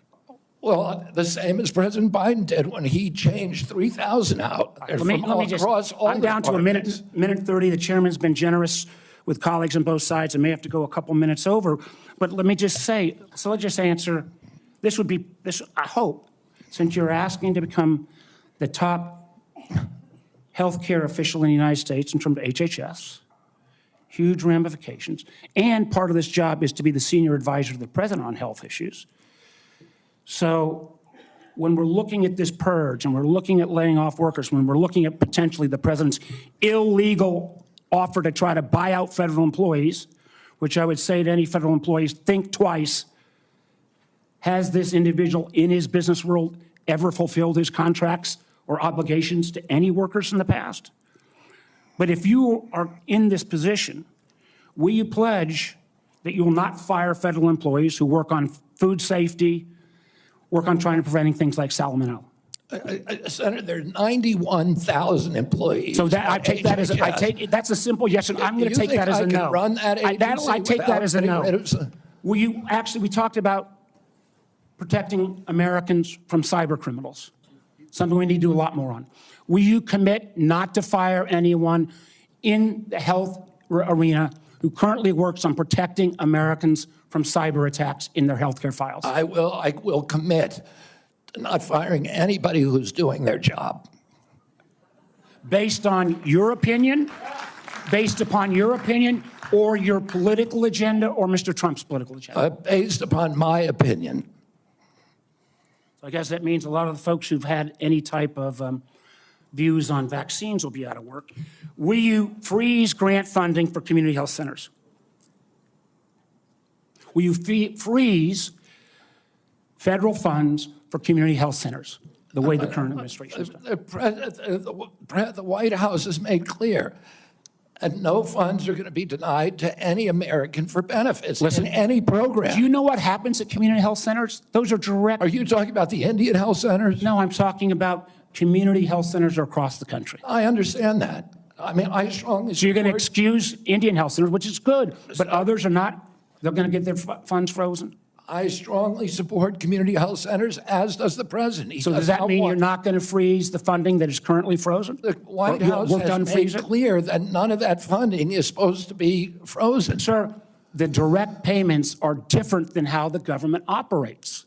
Well, the same as President Biden did when he changed 3,000 out. Let me just, I'm down to a minute 30. The chairman's been generous with colleagues on both sides. I may have to go a couple minutes over. But let me just say, so let's just answer, this would be, I hope, since you're asking to become the top healthcare official in the United States in terms of HHS, huge ramifications, and part of this job is to be the senior advisor to the president on health issues. So when we're looking at this purge and we're looking at laying off workers, when we're looking at potentially the president's illegal offer to try to buy out federal employees, which I would say to any federal employees, think twice. Has this individual in his business world ever fulfilled his contracts or obligations to any workers in the past? But if you are in this position, will you pledge that you will not fire federal employees who work on food safety, work on trying to preventing things like salmonella? Senator, there are 91,000 employees. So that I take that as that's a simple yes. And I'm going to take that as a no. Run that agency I take that as a no. Will you actually? We talked about protecting Americans from cyber criminals. Something we need to do a lot more on. Will you commit not to fire anyone in the health arena who currently works on protecting Americans from cyber attacks in their healthcare files? I will commit to not firing anybody who's doing their job. Based on your opinion, based upon your opinion, or your political agenda, or Mr. Trump's political agenda? Based upon my opinion. So I guess that means a lot of the folks who've had any type of views on vaccines will be out of work. Will you freeze grant funding for community health centers? Will you freeze federal funds for community health centers, the way the current administration has done? The White House has made clear and no funds are going to be denied to any American for benefits in any program. Do you know what happens at community health centers? Those are direct. Are you talking about the Indian health centers? No, I'm talking about community health centers across the country. I understand that. I mean, I strongly So you're going to support- excuse Indian health centers, which is good, but others are not. They're going to get their funds frozen. I strongly support community health centers, as does the president. He So does that mean you're not going to freeze the funding that is currently frozen? The White Or you House worked on has made freeze it? clear that none of that funding is supposed to be frozen. Sir, the direct payments are different than how the government operates.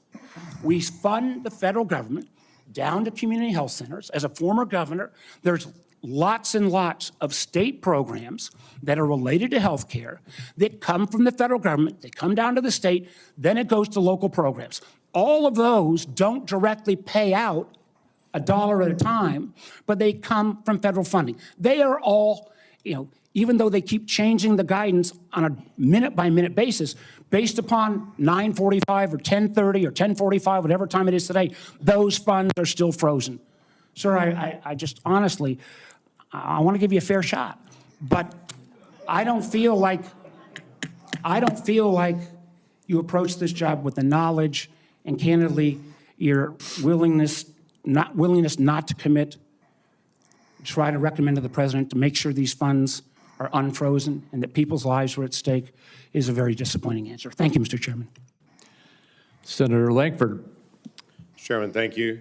We fund the federal government down to community health centers. As a former governor, there's lots and lots of state programs that are related to health care that come from the federal government, they come down to the state, then it goes to local programs. All of those don't directly pay out $1 at a time, but they come from federal funding. They are all, even though they keep changing the guidance on a minute-by-minute basis, based upon 9:45 or 10:30 or 10:45, whatever time it is today, those funds are still frozen. Sir, I just honestly, I want to give you a fair shot, but I don't feel like you approach this job with the knowledge and candidly your willingness not to commit, try to recommend to the president to make sure these funds are unfrozen and that people's lives are at stake is a very disappointing answer. Thank you, Mr. Chairman. Senator Lankford. Chairman, thank you.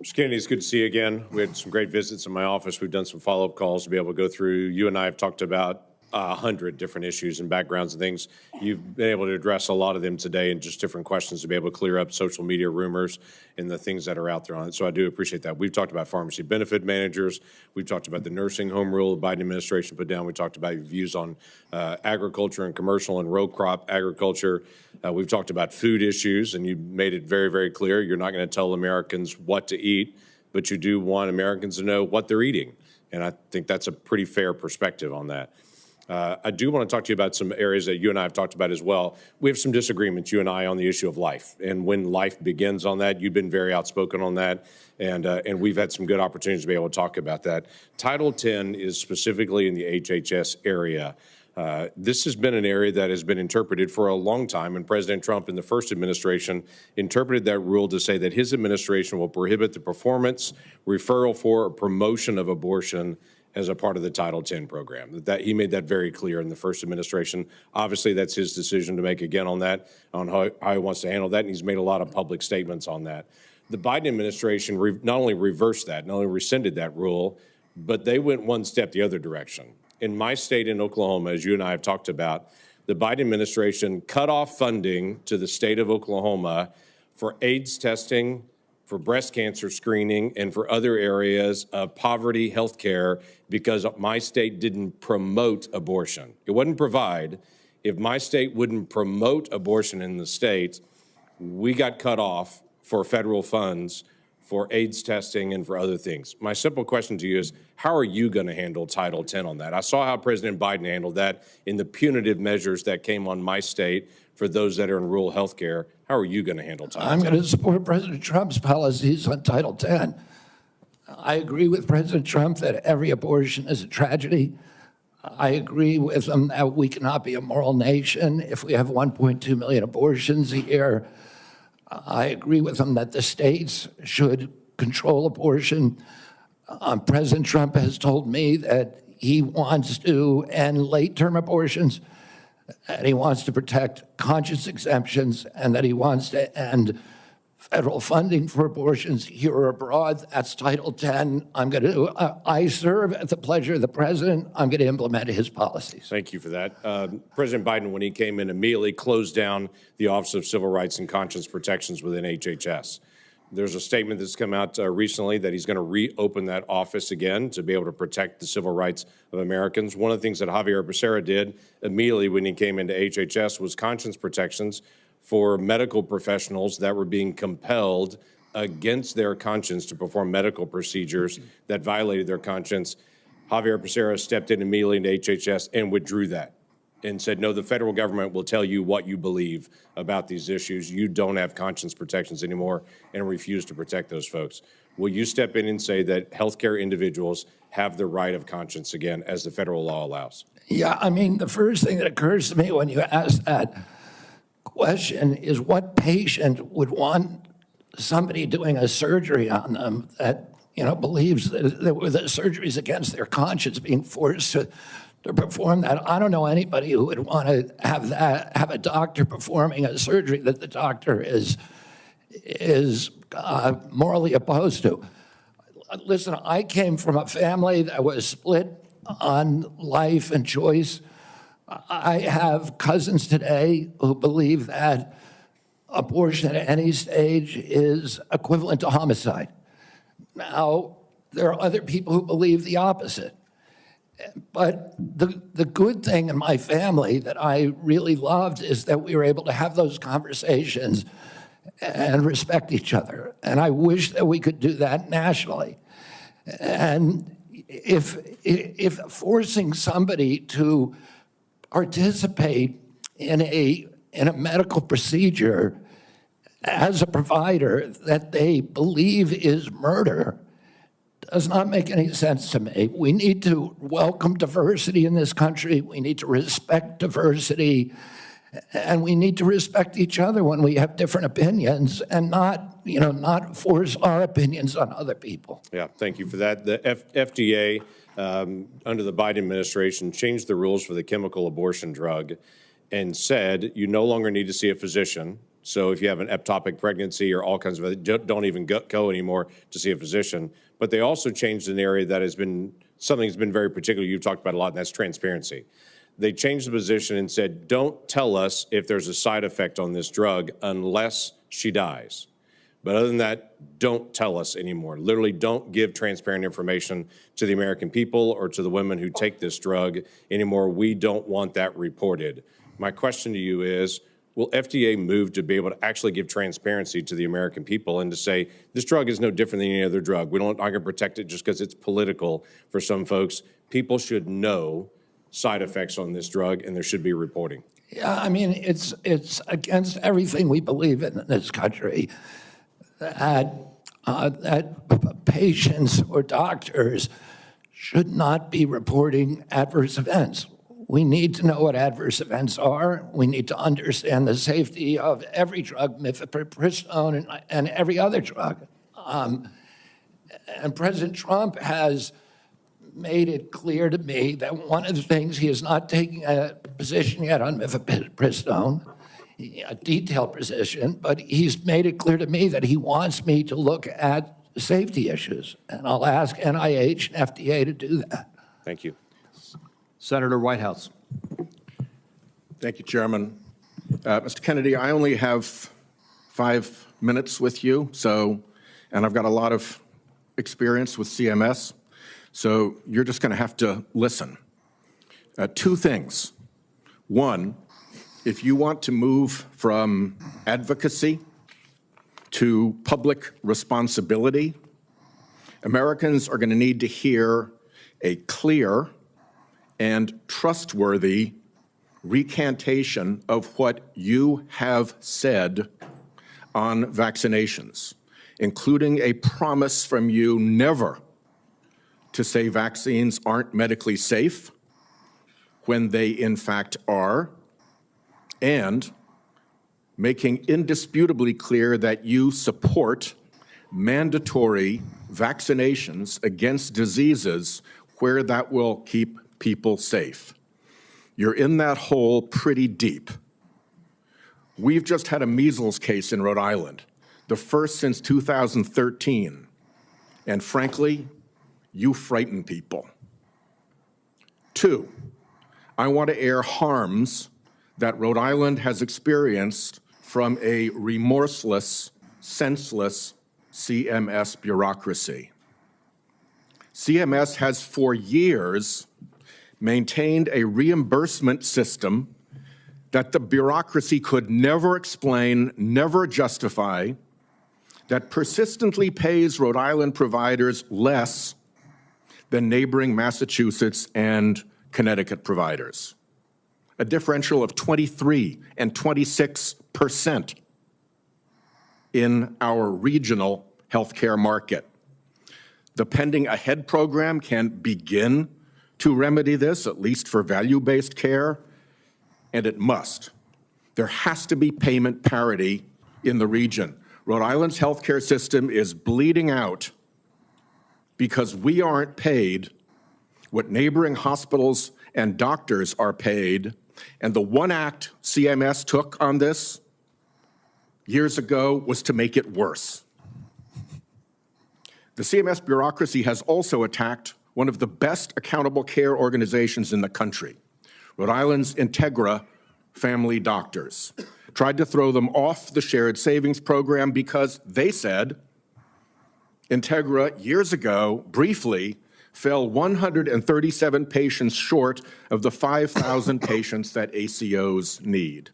Mr. Kennedy, it's good to see you again. We had some great visits in my office. We've done some follow-up calls to be able to go through. You and I have talked about 100 different issues and backgrounds and things. You've been able to address a lot of them today and just different questions to be able to clear up social media rumors and the things that are out there on it. So I do appreciate that. We've talked about pharmacy benefit managers. We've talked about the nursing home rule the Biden administration put down. We talked about your views on agriculture and commercial and row crop agriculture. We've talked about food issues, and you made it very, very clear. You're not going to tell Americans what to eat, but you do want Americans to know what they're eating. And I think that's a pretty fair perspective on that. I do want to talk to you about some areas that you and I have talked about as well. We have some disagreements, you and I, on the issue of life and when life begins on that. You've been very outspoken on that, and we've had some good opportunities to be able to talk about that. Title 10 is specifically in the HHS area. This has been an area that has been interpreted for a long time, and President Trump in the first administration interpreted that rule to say that his administration will prohibit the performance, referral for, or promotion of abortion as a part of the Title 10 program. That he made that very clear in the first administration. Obviously, that's his decision to make again on that, on how he wants to handle that, and he's made a lot of public statements on that. The Biden administration not only reversed that, not only rescinded that rule, but they went one step the other direction. In my state in Oklahoma, as you and I have talked about, the Biden administration cut off funding to the state of Oklahoma for AIDS testing, for breast cancer screening, and for other areas of poverty health care because my state didn't promote abortion. It wouldn't provide. If my state wouldn't promote abortion in the state, we got cut off for federal funds for AIDS testing and for other things. My simple question to you is, how are you going to handle Title 10 on that? I saw how President Biden handled that in the punitive measures that came on my state for those that are in rural health care. How are you going to handle Title 10? I'm going to support President Trump's policies on Title 10. I agree with President Trump that every abortion is a tragedy. I agree with him that we cannot be a moral nation if we have 1.2 million abortions a year. I agree with him that the states should control abortion. President Trump has told me that he wants to end late-term abortions, and he wants to protect conscience exemptions, and that he wants to end federal funding for abortions here or abroad. That's Title 10. I serve at the pleasure of the president. I'm going to implement his policies. Thank you for that. President Biden, when he came in, immediately closed down the Office of Civil Rights and Conscience Protections within HHS. There's a statement that's come out recently that he's going to reopen that office again to be able to protect the civil rights of Americans. One of the things that Javier Becerra did immediately when he came into HHS was conscience protections for medical professionals that were being compelled against their conscience to perform medical procedures that violated their conscience. Javier Becerra stepped in immediately into HHS and withdrew that and said, no, the federal government will tell you what you believe about these issues. You don't have conscience protections anymore, and refused to protect those folks. Will you step in and say that healthcare individuals have the right of conscience again, as the federal law allows? Yeah, I mean, the first thing that occurs to me when you ask that question is what patient would want somebody doing a surgery on them that, believes that the surgery is against their conscience being forced to perform that? I don't know anybody who would want to have a doctor performing a surgery that the doctor is morally opposed to. Listen, I came from a family that was split on life and choice. I have cousins today who believe that abortion at any stage is equivalent to homicide. Now, there are other people who believe the opposite. But the good thing in my family that I really loved is that we were able to have those conversations and respect each other. And I wish that we could do that nationally. And if forcing somebody to participate in a medical procedure as a provider that they believe is murder does not make any sense to me. We need to welcome diversity in this country. We need to respect diversity. And we need to respect each other when we have different opinions and not force our opinions on other people. Yeah, thank you for that. The FDA, under the Biden administration, changed the rules for the chemical abortion drug and said you no longer need to see a physician. So if you have an ectopic pregnancy or all kinds of, don't even go anymore to see a physician. But they also changed an area that has been, something that's been very particular, you've talked about a lot, and that's transparency. They changed the position and said, don't tell us if there's a side effect on this drug unless she dies. But other than that, don't tell us anymore. Literally, don't give transparent information to the American people or to the women who take this drug anymore. We don't want that reported. My question to you is, will FDA move to be able to actually give transparency to the American people and to say, this drug is no different than any other drug. We're not going to protect it just because it's political for some folks. People should know side effects on this drug, and there should be reporting. Yeah, I mean, it's against everything we believe in this country that patients or doctors should not be reporting adverse events. We need to know what adverse events are. We need to understand the safety of every drug, mifepristone and every other drug. And President Trump has made it clear to me that one of the things, he is not taking a position yet on mifepristone, a detailed position, but he's made it clear to me that he wants me to look at safety issues. And I'll ask NIH and FDA to do that. Thank you. Senator Whitehouse. Thank you, Chairman. Mr. Kennedy, I only have 5 minutes with you, and I've got a lot of experience with CMS, so you're just going to have to listen. 2 things. One, if you want to move from advocacy to public responsibility, Americans are going to need to hear a clear and trustworthy recantation of what you have said on vaccinations, including a promise from you never to say vaccines aren't medically safe when they in fact are, and making indisputably clear that you support mandatory vaccinations against diseases where that will keep people safe. You're in that hole pretty deep. We've just had a measles case in Rhode Island, the first since 2013, and frankly, you frighten people. 2, I want to air harms that Rhode Island has experienced from a remorseless, senseless CMS bureaucracy. CMS has for years maintained a reimbursement system that the bureaucracy could never explain, never justify, that persistently pays Rhode Island providers less than neighboring Massachusetts and Connecticut providers, a differential of 23 and 26% in our regional healthcare market. The Pending Ahead program can begin to remedy this, at least for value-based care, and it must. There has to be payment parity in the region. Rhode Island's healthcare system is bleeding out because we aren't paid what neighboring hospitals and doctors are paid. And the one act CMS took on this years ago was to make it worse. The CMS bureaucracy has also attacked one of the best accountable care organizations in the country, Rhode Island's Integra family doctors. Tried to throw them off the shared savings program because they said Integra, years ago, briefly, fell 137 patients short of the 5,000 patients that ACOs need.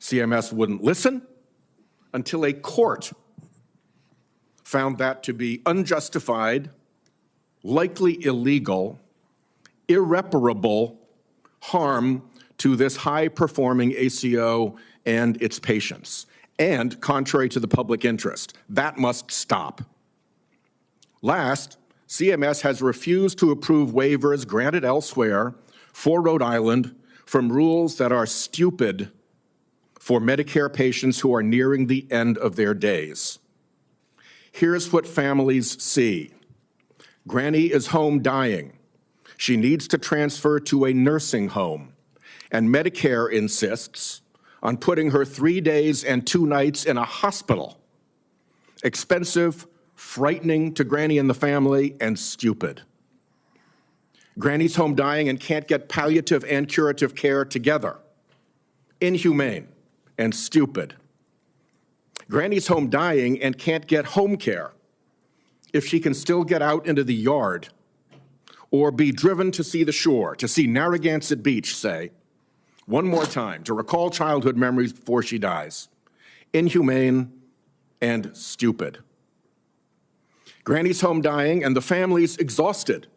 CMS wouldn't listen until a court found that to be unjustified, likely illegal, irreparable harm to this high-performing ACO and its patients, and contrary to the public interest. That must stop. Last, CMS has refused to approve waivers granted elsewhere for Rhode Island from rules that are stupid for Medicare patients who are nearing the end of their days. Here's what families see. Granny is home dying. She needs to transfer to a nursing home, and Medicare insists on putting her 3 days and 2 nights in a hospital. Expensive, frightening to Granny and the family, and stupid. Granny's home dying and can't get palliative and curative care together. Inhumane and stupid. Granny's home dying and can't get home care if she can still get out into the yard or be driven to see the shore, to see Narragansett Beach, say, one more time, to recall childhood memories before she dies. Inhumane and stupid. Granny's home dying and the family's exhausted.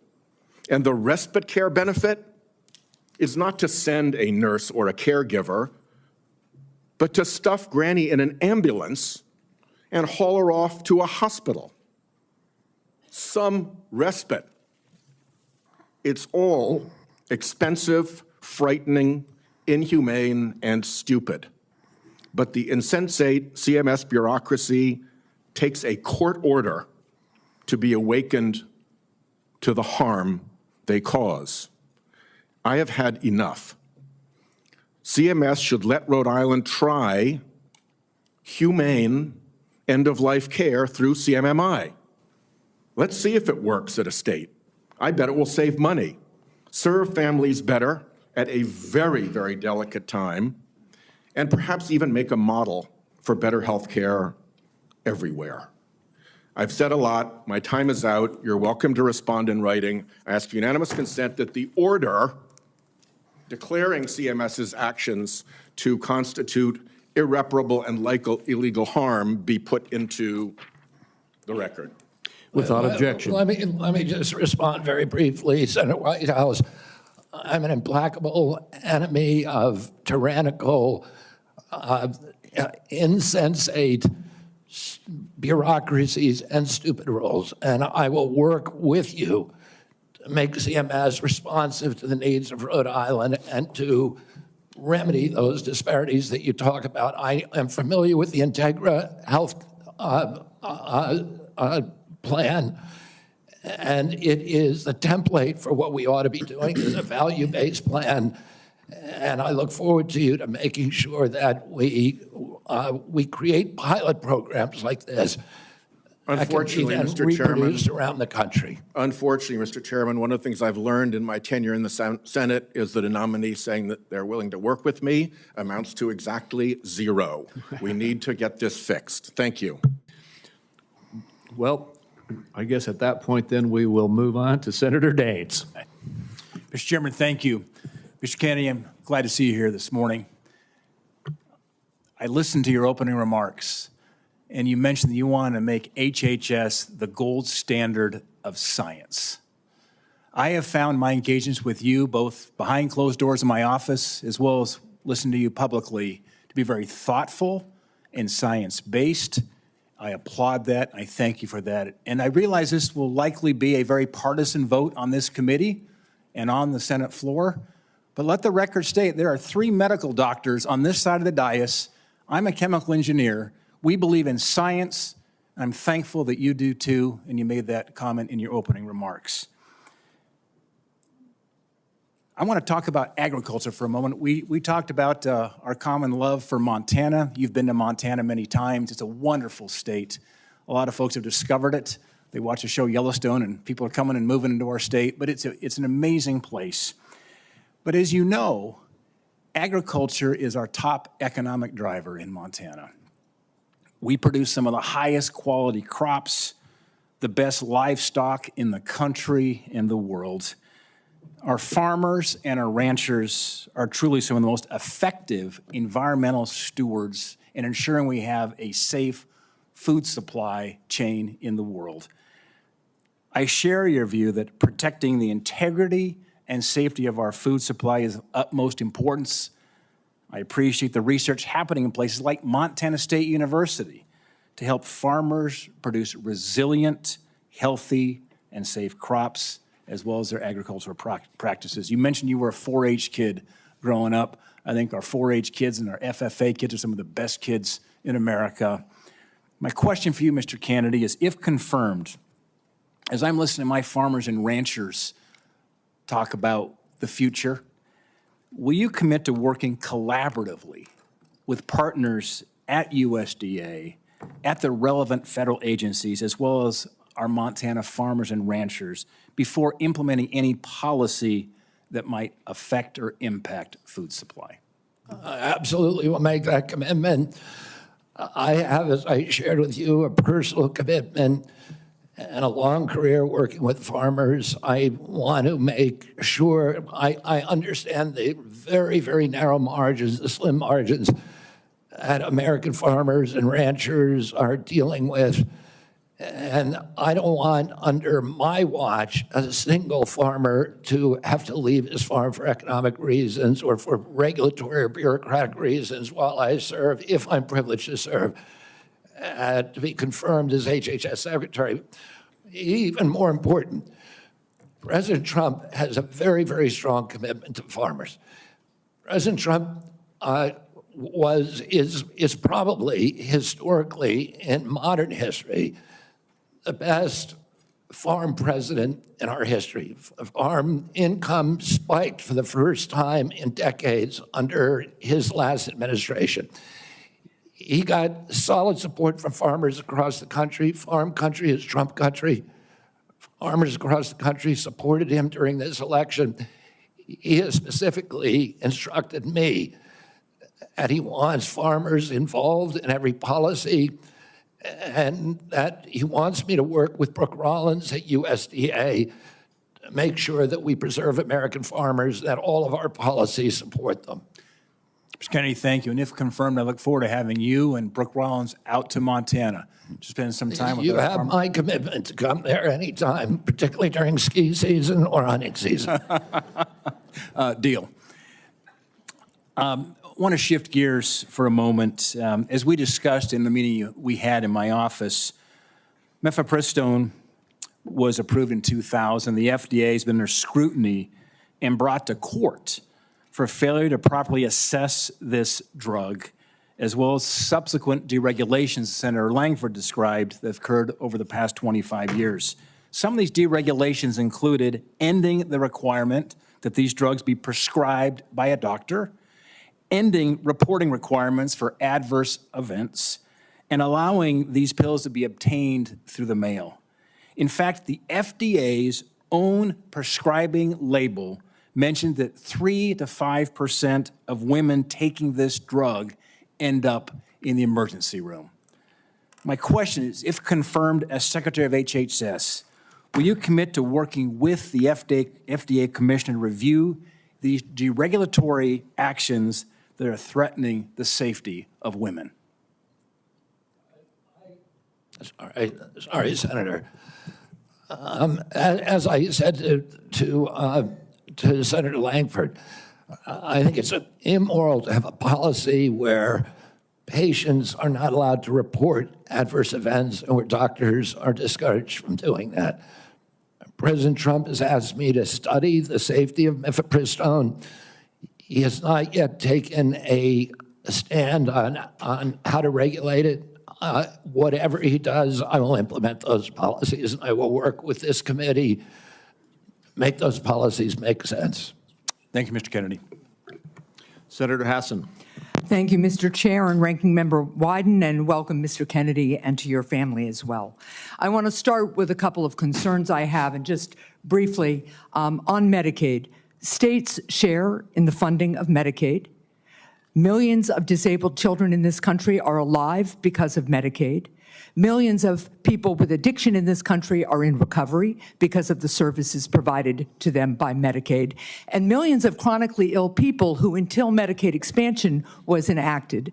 And the respite care benefit is not to send a nurse or a caregiver, but to stuff Granny in an ambulance and haul her off to a hospital. Some respite. It's all expensive, frightening, inhumane, and stupid. But the insensate CMS bureaucracy takes a court order to be awakened to the harm they cause. I have had enough. CMS should let Rhode Island try humane end-of-life care through CMMI. Let's see if it works at a state. I bet it will save money, serve families better at a very, very delicate time, and perhaps even make a model for better health care everywhere. I've said a lot. My time is out. You're welcome to respond in writing. I ask unanimous consent that the order declaring CMS's actions to constitute irreparable and illegal harm be put into the record. Without objection. Let me just respond very briefly, Senator Whitehouse. I'm an implacable enemy of tyrannical, insensate bureaucracies and stupid rules, and I will work with you to make CMS responsive to the needs of Rhode Island and to remedy those disparities that you talk about. I am familiar with the Integra Health plan, and it is the template for what we ought to be doing is a value-based plan. And I look forward to you to making sure that we create pilot programs like this. Unfortunately, that can be Mr. Chairman, reproduced around the country. Unfortunately, Mr. Chairman, one of the things I've learned in my tenure in the Senate is that a nominee saying that they're willing to work with me amounts to exactly 0. We need to get this fixed. Thank you. Well, I guess at that point, then, we will move on to Senator Daines. Mr. Chairman, thank you. Mr. Kennedy, I'm glad to see you here this morning. I listened to your opening remarks, and you mentioned that you want to make HHS the gold standard of science. I have found my engagements with you, both behind closed doors in my office, as well as listening to you publicly, to be very thoughtful and science-based. I applaud that. I thank you for that. And I realize this will likely be a very partisan vote on this committee and on the Senate floor. But let the record state there are 3 medical doctors on this side of the dais. I'm a chemical engineer. We believe in science. I'm thankful that you do too, and you made that comment in your opening remarks. I want to talk about agriculture for a moment. We talked about our common love for Montana. You've been to Montana many times. It's a wonderful state. A lot of folks have discovered it. They watch the show Yellowstone, and people are coming and moving into our state, but it's an amazing place. But as you know, agriculture is our top economic driver in Montana. We produce some of the highest quality crops, the best livestock in the country and the world. Our farmers and our ranchers are truly some of the most effective environmental stewards in ensuring we have a safe food supply chain in the world. I share your view that protecting the integrity and safety of our food supply is of utmost importance. I appreciate the research happening in places like Montana State University to help farmers produce resilient, healthy, and safe crops, as well as their agricultural practices. You mentioned you were a 4-H kid growing up. I think our 4-H kids and our FFA kids are some of the best kids in America. My question for you, Mr. Kennedy, is if confirmed, as I'm listening to my farmers and ranchers talk about the future, will you commit to working collaboratively with partners at USDA, at the relevant federal agencies, as well as our Montana farmers and ranchers before implementing any policy that might affect or impact food supply? Absolutely will make that commitment. I have, as I shared with you, a personal commitment and a long career working with farmers. I want to make sure I understand the very, very narrow margins, the slim margins that American farmers and ranchers are dealing with. And I don't want, under my watch, a single farmer to have to leave his farm for economic reasons or for regulatory or bureaucratic reasons while I serve, if I'm privileged to serve, to be confirmed as HHS Secretary. Even more important, President Trump has a very, very strong commitment to farmers. President Trump is probably historically, in modern history, the best farm president in our history. Farm income spiked for the first time in decades under his last administration. He got solid support from farmers across the country. Farm country is Trump country. Farmers across the country supported him during this election. He has specifically instructed me that he wants farmers involved in every policy, and that he wants me to work with Brooke Rollins at USDA to make sure that we preserve American farmers, that all of our policies support them. Mr. Kennedy, thank you. And if confirmed, I look forward to having you and Brooke Rollins out to Montana to spend some time with you. our You have farmers. my commitment to come there anytime, particularly during ski season or hunting season. Deal. I want to shift gears for a moment. As we discussed in the meeting we had in my office, mifepristone was approved in 2000. The FDA has been under scrutiny and brought to court for failure to properly assess this drug, as well as subsequent deregulations Senator Langford described that have occurred over the past 25 years. Some of these deregulations included ending the requirement that these drugs be prescribed by a doctor, ending reporting requirements for adverse events, and allowing these pills to be obtained through the mail. In fact, the FDA's own prescribing label mentioned that 3 to 5% of women taking this drug end up in the emergency room. My question is, if confirmed as Secretary of HHS, will you commit to working with the FDA Commissioner to review these deregulatory actions that are threatening the safety of women? I All right, sorry, Senator. As I said to Senator Langford, I think it's immoral to have a policy where patients are not allowed to report adverse events and where doctors are discouraged from doing that. President Trump has asked me to study the safety of mifepristone. He has not yet taken a stand on how to regulate it. Whatever he does, I will implement those policies, and I will work with this committee, make those policies make sense. Thank you, Mr. Kennedy. Senator Hassan. Thank you, Mr. Chair and Ranking Member Wyden, and welcome, Mr. Kennedy, and to your family as well. I want to start with a couple of concerns I have, and just briefly on Medicaid. States share in the funding of Medicaid. Millions of disabled children in this country are alive because of Medicaid. Millions of people with addiction in this country are in recovery because of the services provided to them by Medicaid. And millions of chronically ill people who, until Medicaid expansion was enacted,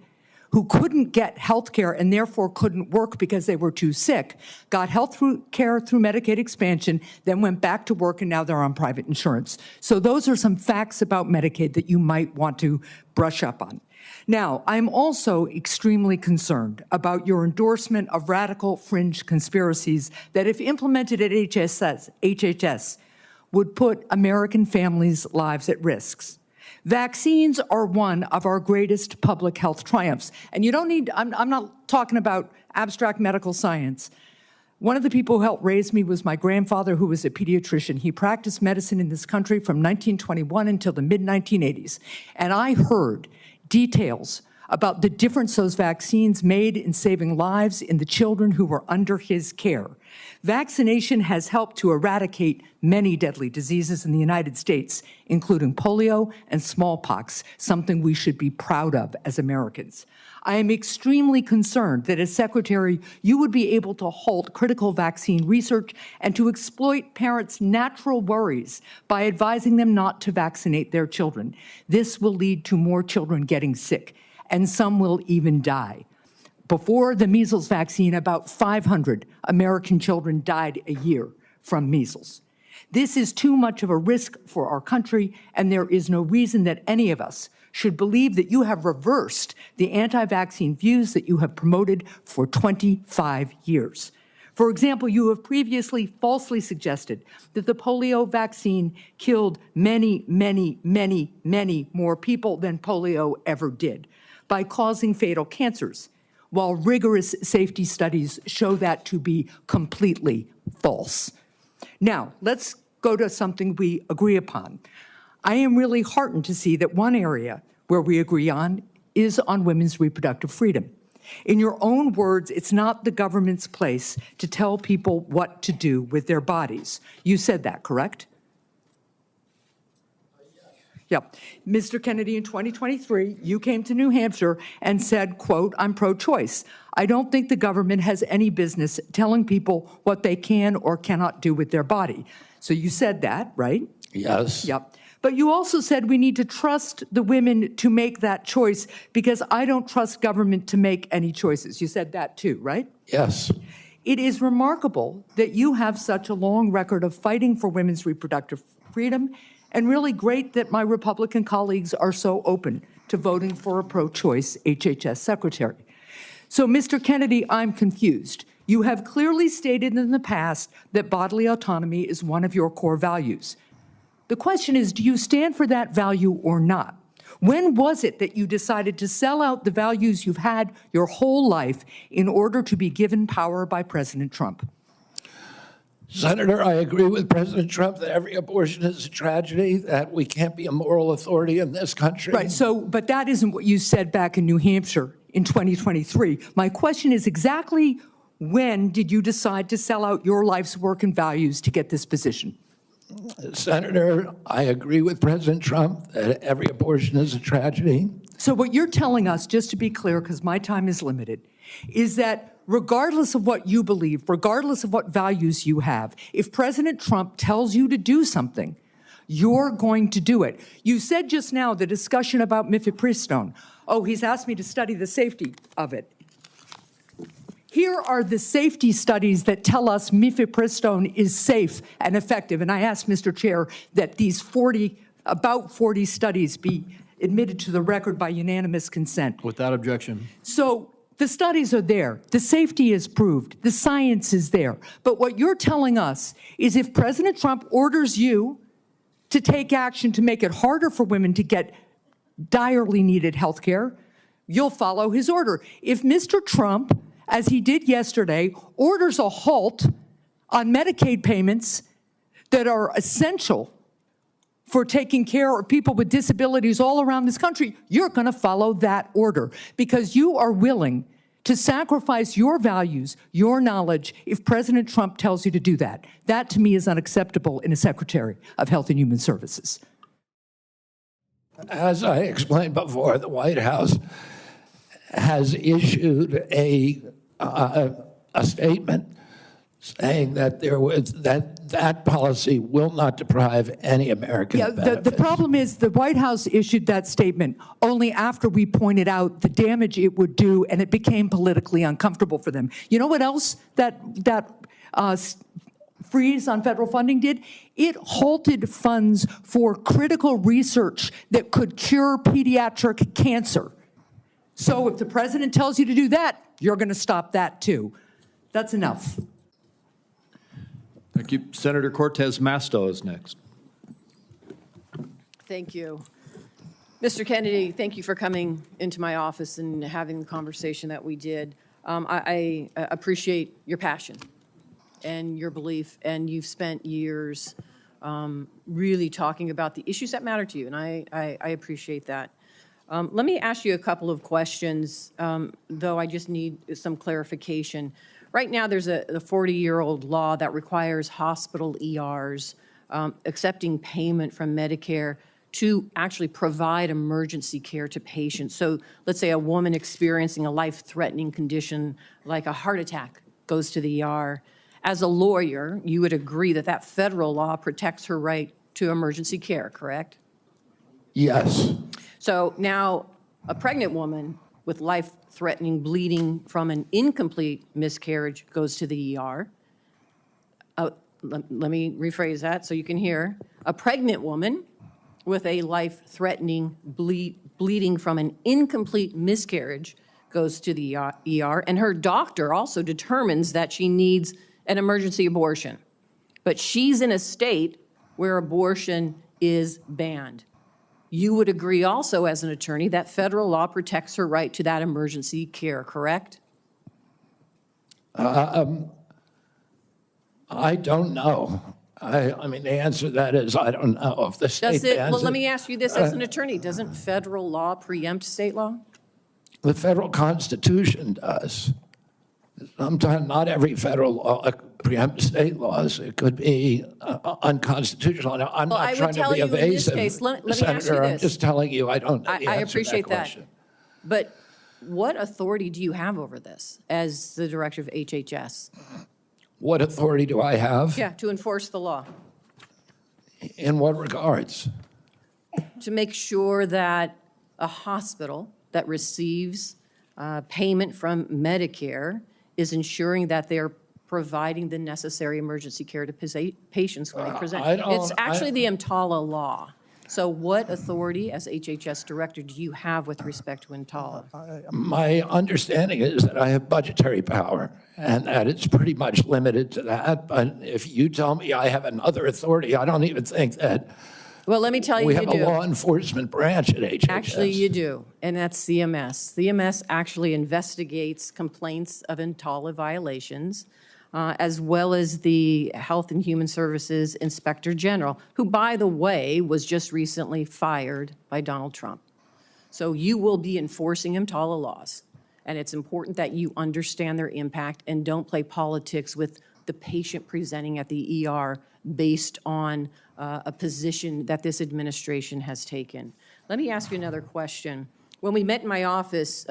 who couldn't get health care and therefore couldn't work because they were too sick, got health care through Medicaid expansion, then went back to work, and now they're on private insurance. So those are some facts about Medicaid that you might want to brush up on. Now, I'm also extremely concerned about your endorsement of radical fringe conspiracies that, if implemented at HHS, would put American families' lives at risk. Vaccines are one of our greatest public health triumphs. And you don't need, I'm not talking about abstract medical science. One of the people who helped raise me was my grandfather, who was a pediatrician. He practiced medicine in this country from 1921 until the mid-1980s. And I heard details about the difference those vaccines made in saving lives in the children who were under his care. Vaccination has helped to eradicate many deadly diseases in the United States, including polio and smallpox, something we should be proud of as Americans. I am extremely concerned that as Secretary, you would be able to halt critical vaccine research and to exploit parents' natural worries by advising them not to vaccinate their children. This will lead to more children getting sick, and some will even die. Before the measles vaccine, about 500 American children died a year from measles. This is too much of a risk for our country, and there is no reason that any of us should believe that you have reversed the anti-vaccine views that you have promoted for 25 years. For example, you have previously falsely suggested that the polio vaccine killed many, many, many, many more people than polio ever did by causing fatal cancers, while rigorous safety studies show that to be completely false. Now, let's go to something we agree upon. I am really heartened to see that one area where we agree on is on women's reproductive freedom. In your own words, it's not the government's place to tell people what to do with their bodies. You said that, correct? Yeah. Mr. Kennedy, in 2023, you came to New Hampshire and said, quote, "I'm pro-choice. I don't think the government has any business telling people what they can or cannot do with their body." So you said that, right? Yes. Yep. But you also said we need to trust the women to make that choice because I don't trust government to make any choices. You said that too, right? Yes. It is remarkable that you have such a long record of fighting for women's reproductive freedom, and really great that my Republican colleagues are so open to voting for a pro-choice HHS secretary. So, Mr. Kennedy, I'm confused. You have clearly stated in the past that bodily autonomy is one of your core values. The question is, do you stand for that value or not? When was it that you decided to sell out the values you've had your whole life in order to be given power by President Trump? Senator, I agree with President Trump that every abortion is a tragedy, that we can't be a moral authority in this country. Right, so, but that isn't what you said back in New Hampshire in 2023. My question is exactly when did you decide to sell out your life's work and values to get this position? Senator, I agree with President Trump that every abortion is a tragedy. So what you're telling us, just to be clear, because my time is limited, is that regardless of what you believe, regardless of what values you have, if President Trump tells you to do something, you're going to do it. You said just now the discussion about mifepristone. Oh, he's asked me to study the safety of it. Here are the safety studies that tell us mifepristone is safe and effective. And I asked Mr. Chair that these about 40 studies be admitted to the record by unanimous consent. Without objection. So the studies are there. The safety is proved. The science is there. But what you're telling us is if President Trump orders you to take action to make it harder for women to get direly needed health care, you'll follow his order. If Mr. Trump, as he did yesterday, orders a halt on Medicaid payments that are essential for taking care of people with disabilities all around this country, you're going to follow that order because you are willing to sacrifice your values, your knowledge, if President Trump tells you to do that. That, to me, is unacceptable in a Secretary of Health and Human Services. As I explained before, the White House has issued a statement saying that that policy will not deprive any American of benefits. The problem is the White House issued that statement only after we pointed out the damage it would do, and it became politically uncomfortable for them. You know what else that freeze on federal funding did? It halted funds for critical research that could cure pediatric cancer. So if the president tells you to do that, you're going to stop that too. That's enough. Thank you. Senator Cortez Masto is next. Thank you. Mr. Kennedy, thank you for coming into my office and having the conversation that we did. I appreciate your passion and your belief, and you've spent years really talking about the issues that matter to you, and I appreciate that. Let me ask you a couple of questions, though I just need some clarification. Right now, there's a 40-year-old law that requires hospital ERs accepting payment from Medicare to actually provide emergency care to patients. So let's say a woman experiencing a life-threatening condition like a heart attack goes to the ER. As a lawyer, you would agree that that federal law protects her right to emergency care, correct? Yes. So now a pregnant woman with life-threatening bleeding from an incomplete miscarriage goes to the ER. Let me rephrase that so you can hear. A pregnant woman with a life-threatening bleeding from an incomplete miscarriage goes to the ER, and her doctor also determines that she needs an emergency abortion. But she's in a state where abortion is banned. You would agree also as an attorney that federal law protects her right to that emergency care, correct? I don't know. I mean, the answer to that is I don't know if the state bans Well, let me ask you this as an attorney. Doesn't federal law preempt state law? The federal Constitution does. Sometimes not every federal law preempts state laws. It could be unconstitutional. Now, I'm not trying to be evasive, in this case, let me Senator. ask you I'm this. just telling you I don't know the I answer to appreciate that. question. But what authority do you have over this as the director of HHS? What authority do I have? Yeah, to enforce the law. In what regards? To make sure that a hospital that receives payment from Medicare is ensuring that they're providing the necessary emergency care to patients when they present. It's actually the EMTALA law. So what authority as HHS director do you have with respect to EMTALA? My understanding is that I have budgetary power and that it's pretty much limited to that. But if you tell me I have another authority, I don't even think that Well, let me tell you, we you have do. a law enforcement branch at HHS. Actually, you do, and that's CMS. CMS actually investigates complaints of EMTALA violations, as well as the Health and Human Services Inspector General, who, by the way, was just recently fired by Donald Trump. So you will be enforcing EMTALA laws, and it's important that you understand their impact and don't play politics with the patient presenting at the ER based on a position that this administration has taken. Let me ask you another question. When we met in my office,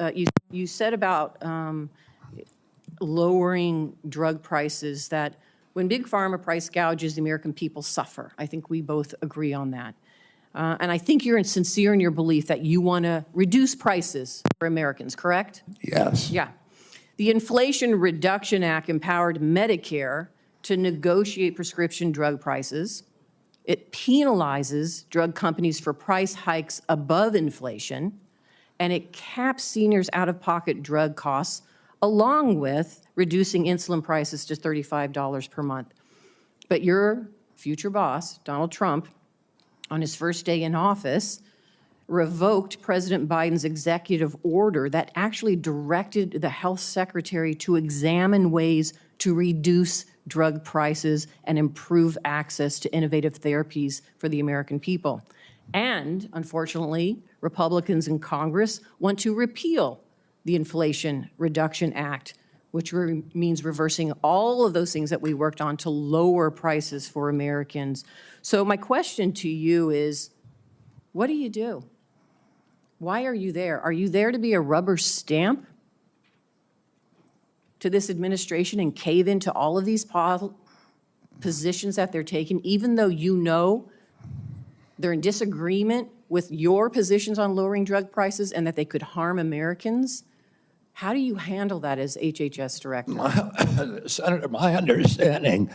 you said about lowering drug prices, that when Big Pharma price gouges, the American people suffer. I think we both agree on that. And I think you're sincere in your belief that you want to reduce prices for Americans, correct? Yes. Yeah. The Inflation Reduction Act empowered Medicare to negotiate prescription drug prices. It penalizes drug companies for price hikes above inflation, and it caps seniors' out-of-pocket drug costs, along with reducing insulin prices to $35 per month. But your future boss, Donald Trump, on his first day in office, revoked President Biden's executive order that actually directed the health secretary to examine ways to reduce drug prices and improve access to innovative therapies for the American people. And unfortunately, Republicans in Congress want to repeal the Inflation Reduction Act, which means reversing all of those things that we worked on to lower prices for Americans. So my question to you is, what do you do? Why are you there? Are you there to be a rubber stamp to this administration and cave into all of these positions that they're taking, even though you know they're in disagreement with your positions on lowering drug prices and that they could harm Americans? How do you handle that as HHS director? Senator, my understanding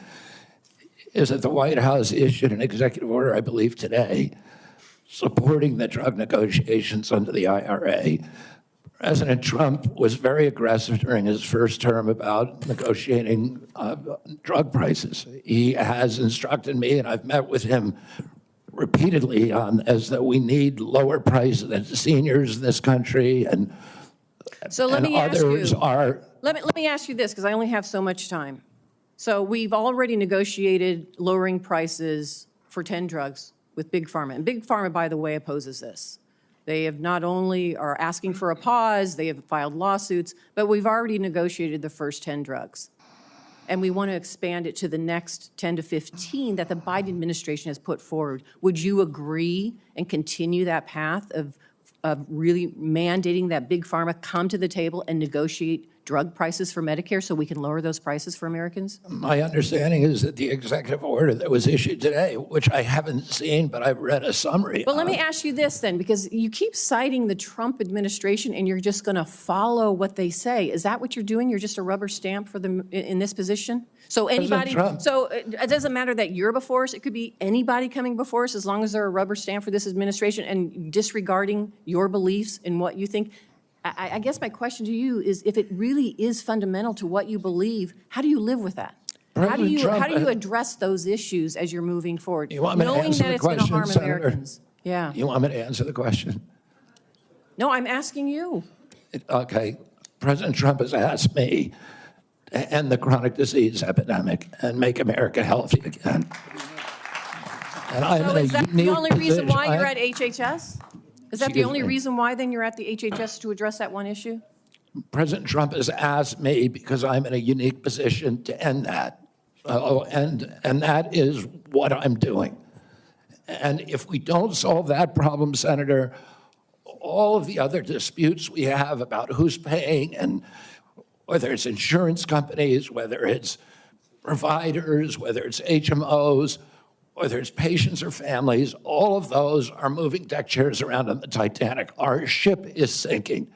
is that the White House issued an executive order, I believe today, supporting the drug negotiations under the IRA. President Trump was very aggressive during his first term about negotiating drug prices. He has instructed me, and I've met with him repeatedly on as that we need lower prices than seniors in this country, and so let me ask others you, are. Let me ask you this, because I only have so much time. So we've already negotiated lowering prices for 10 drugs with Big Pharma. And Big Pharma, by the way, opposes this. They have not only are asking for a pause, they have filed lawsuits, but we've already negotiated the first 10 drugs. And we want to expand it to the next 10 to 15 that the Biden administration has put forward. Would you agree and continue that path of really mandating that Big Pharma come to the table and negotiate drug prices for Medicare so we can lower those prices for Americans? My understanding is that the executive order that was issued today, which I haven't seen, but I've read a summary Well, let me ask you this then, because you keep citing the Trump administration and you're just going to follow what they say. Is that what you're doing? You're just a rubber stamp for them in this position? So anybody, so it doesn't matter that you're before us. It could be anybody coming before us as long as they're a rubber stamp for this administration and disregarding your beliefs and what you think. I guess my question to you is, if it really is fundamental to what you believe, how do you live with that? How do you address those issues as you're moving forward, knowing that it's going to harm Americans? Yeah. You want me to answer the question? No, I'm asking you. Okay. President Trump has asked me to end the chronic disease epidemic and make America healthy again. And I'm So in a is that the unique only reason position. why you're at HHS? Is that the Excuse only me. reason why then you're at the HHS, to address that one issue? President Trump has asked me because I'm in a unique position to end that. And that is what I'm doing. And if we don't solve that problem, Senator, all of the other disputes we have about who's paying, and whether it's insurance companies, whether it's providers, whether it's HMOs, whether it's patients or families, all of those are moving deck chairs around on the Titanic. Our ship is sinking.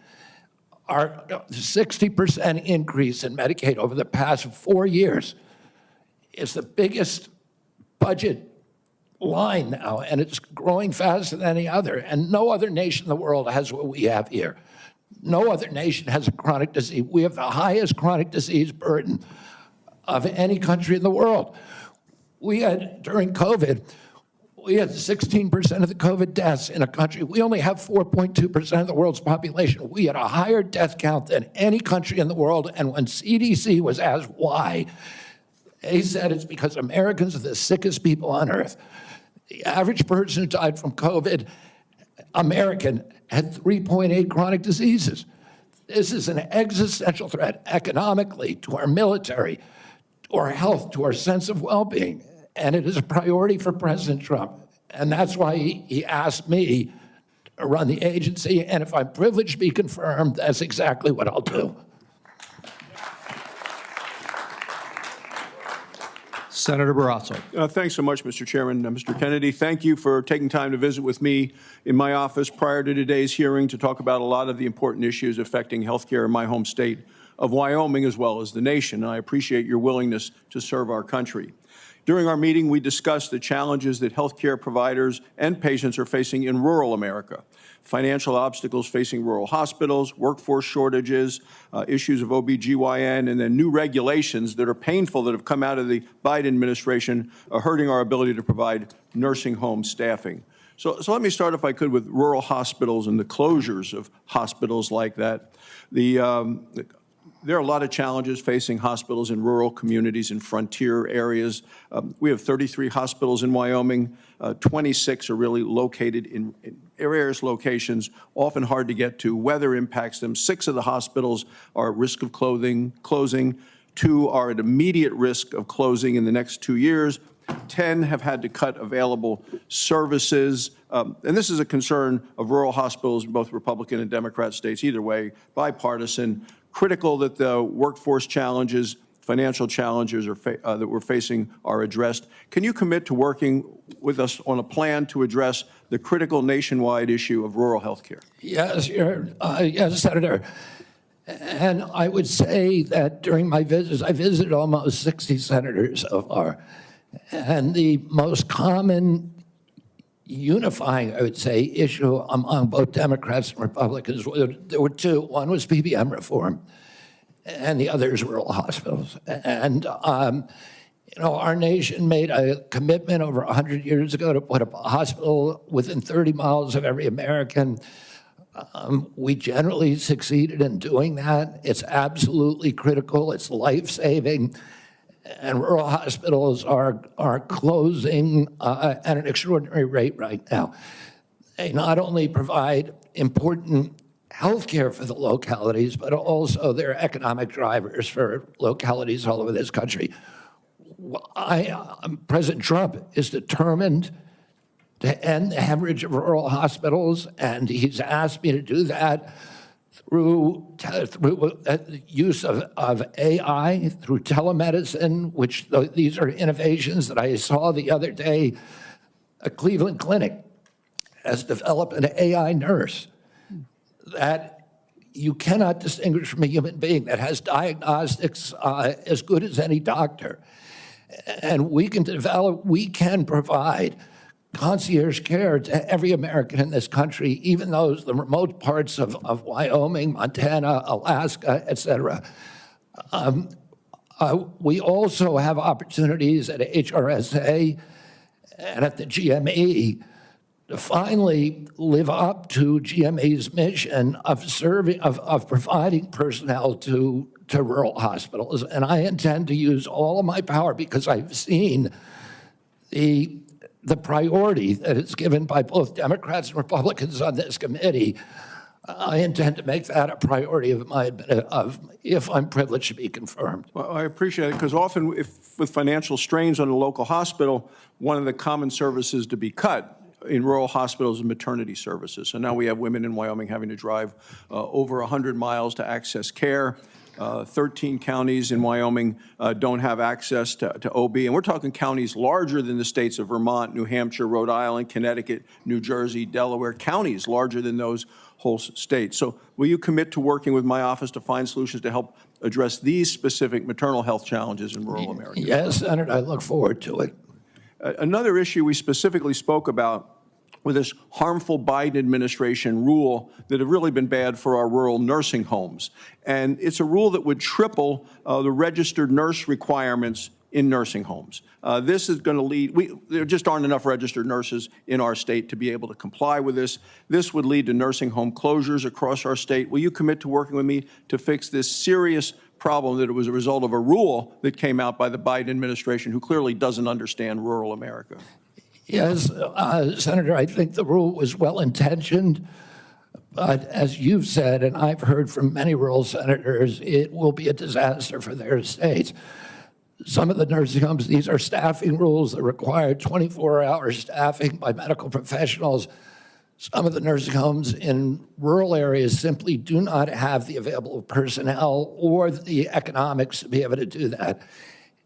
Our 60% increase in Medicaid over the past 4 years is the biggest budget line now, and it's growing faster than any other. And no other nation in the world has what we have here. No other nation has a chronic disease. We have the highest chronic disease burden of any country in the world. We had, during COVID, we had 16% of the COVID deaths in a country. We only have 4.2% of the world's population. We had a higher death count than any country in the world. And when CDC was asked why, they said it's because Americans are the sickest people on earth. The average person who died from COVID, American, had 3.8 chronic diseases. This is an existential threat economically, to our military, to our health, to our sense of well-being. And it is a priority for President Trump. And that's why he asked me to run the agency. And if I'm privileged to be confirmed, that's exactly what I'll do. Senator Barrasso. Thanks so much, Mr. Chairman. Mr. Kennedy, thank you for taking time to visit with me in my office prior to today's hearing to talk about a lot of the important issues affecting health care in my home state of Wyoming as well as the nation. And I appreciate your willingness to serve our country. During our meeting, we discussed the challenges that healthcare providers and patients are facing in rural America. Financial obstacles facing rural hospitals, workforce shortages, issues of OBGYN, and then new regulations that are painful that have come out of the Biden administration are hurting our ability to provide nursing home staffing. So let me start, if I could, with rural hospitals and the closures of hospitals like that. There are a lot of challenges facing hospitals in rural communities and frontier areas. We have 33 hospitals in Wyoming. 26 are really located in various locations, often hard to get to. Weather impacts them. 6 of the hospitals are at risk of closing. 2 are at immediate risk of closing in the next 2 years. 10 have had to cut available services. And this is a concern of rural hospitals in both Republican and Democrat states, either way, bipartisan. Critical that the workforce challenges, financial challenges that we're facing are addressed. Can you commit to working with us on a plan to address the critical nationwide issue of rural health care? Yes, yes, Senator. And I would say that during my visits, I visited almost 60 senators so far. And the most common unifying, I would say, issue among both Democrats and Republicans, there were 2. One was PBM reform, and the other is rural hospitals. And, our nation made a commitment over 100 years ago to put up a hospital within 30 miles of every American. We generally succeeded in doing that. It's absolutely critical. It's life-saving. And rural hospitals are closing at an extraordinary rate right now. They not only provide important health care for the localities, but also they're economic drivers for localities all over this country. President Trump is determined to end the hemorrhage of rural hospitals, and he's asked me to do that through use of AI, through telemedicine, which these are innovations that I saw the other day. A Cleveland clinic has developed an AI nurse that you cannot distinguish from a human being, that has diagnostics as good as any doctor. And we can provide concierge care to every American in this country, even those the remote parts of Wyoming, Montana, Alaska, et cetera. We also have opportunities at HRSA and at the GME to finally live up to GME's mission of providing personnel to rural hospitals. And I intend to use all of my power, because I've seen the priority that is given by both Democrats and Republicans on this committee. I intend to make that a priority if I'm privileged to be confirmed. Well, I appreciate it, because often with financial strains on a local hospital, one of the common services to be cut in rural hospitals is maternity services. So now we have women in Wyoming having to drive over 100 miles to access care. 13 counties in Wyoming don't have access to OB. And we're talking counties larger than the states of Vermont, New Hampshire, Rhode Island, Connecticut, New Jersey, Delaware, counties larger than those whole states. So will you commit to working with my office to find solutions to help address these specific maternal health challenges in rural America? Yes, Senator, I look forward to it. Another issue we specifically spoke about with this harmful Biden administration rule that have really been bad for our rural nursing homes. And it's a rule that would triple the registered nurse requirements in nursing homes. This is going to lead, there just aren't enough registered nurses in our state to be able to comply with this. This would lead to nursing home closures across our state. Will you commit to working with me to fix this serious problem that it was a result of a rule that came out by the Biden administration, who clearly doesn't understand rural America? Yes, Senator, I think the rule was well-intentioned, but as you've said, and I've heard from many rural senators, it will be a disaster for their states. Some of the nursing homes, these are staffing rules that require 24-hour staffing by medical professionals. Some of the nursing homes in rural areas simply do not have the available personnel or the economics to be able to do that.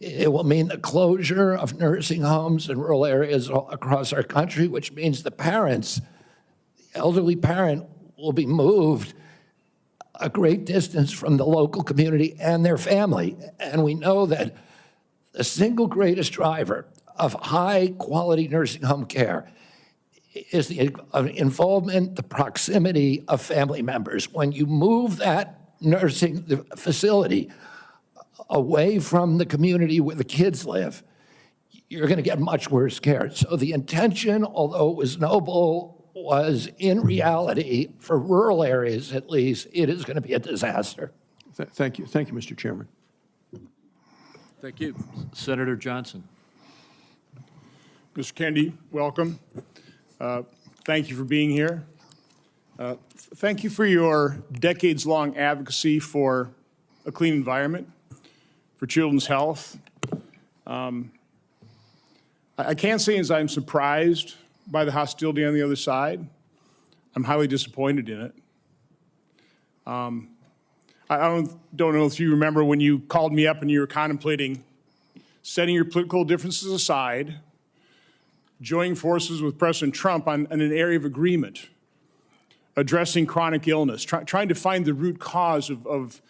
It will mean the closure of nursing homes in rural areas across our country, which means the parents, the elderly parent, will be moved a great distance from the local community and their family. And we know that the single greatest driver of high-quality nursing home care is the involvement, the proximity of family members. When you move that nursing facility away from the community where the kids live, you're going to get much worse care. So the intention, although it was noble, was in reality, for rural areas at least, it is going to be a disaster. Thank you. Thank you, Mr. Chairman. Thank you. Senator Johnson. Mr. Kennedy, welcome. Thank you for being here. Thank you for your decades-long advocacy for a clean environment, for children's health. I can't say as I'm surprised by the hostility on the other side. I'm highly disappointed in it. I don't know if you remember when you called me up and you were contemplating setting your political differences aside, joining forces with President Trump on an area of agreement, addressing chronic illness, trying to find the root cause of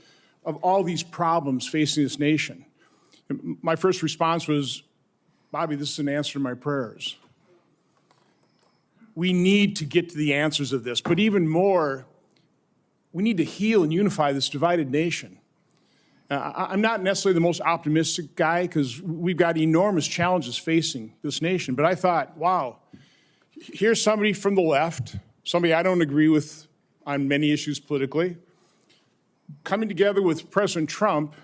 all these problems facing this nation. My first response was, Bobby, this is an answer to my prayers. We need to get to the answers of this, but even more, we need to heal and unify this divided nation. I'm not necessarily the most optimistic guy because we've got enormous challenges facing this nation, but I thought, wow, here's somebody from the left, somebody I don't agree with on many issues politically, coming together with President Trump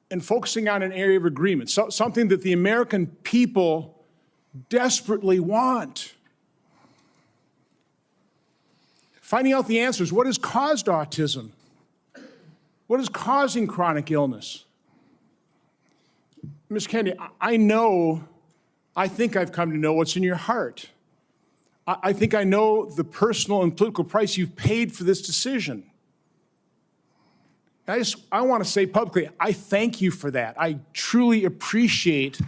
and focusing on an area of agreement, something that the American people desperately want. Finding out the answers. What has caused autism? What is causing chronic illness? Ms. Kennedy, I think I've come to know what's in your heart. I think I know the personal and political price you've paid for this decision. I want to say publicly, I thank you for that. I truly appreciate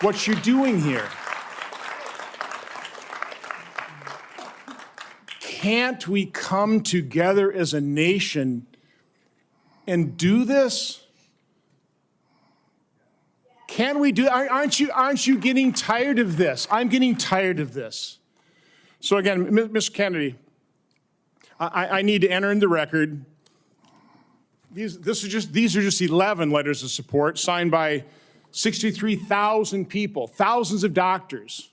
what you're doing here. Can't we come together as a nation and do this? Can we do? Aren't you getting tired of this? I'm getting tired of this. So again, Mr. Kennedy, I need to enter in the record. These are just 11 letters of support signed by 63,000 people, thousands of doctors.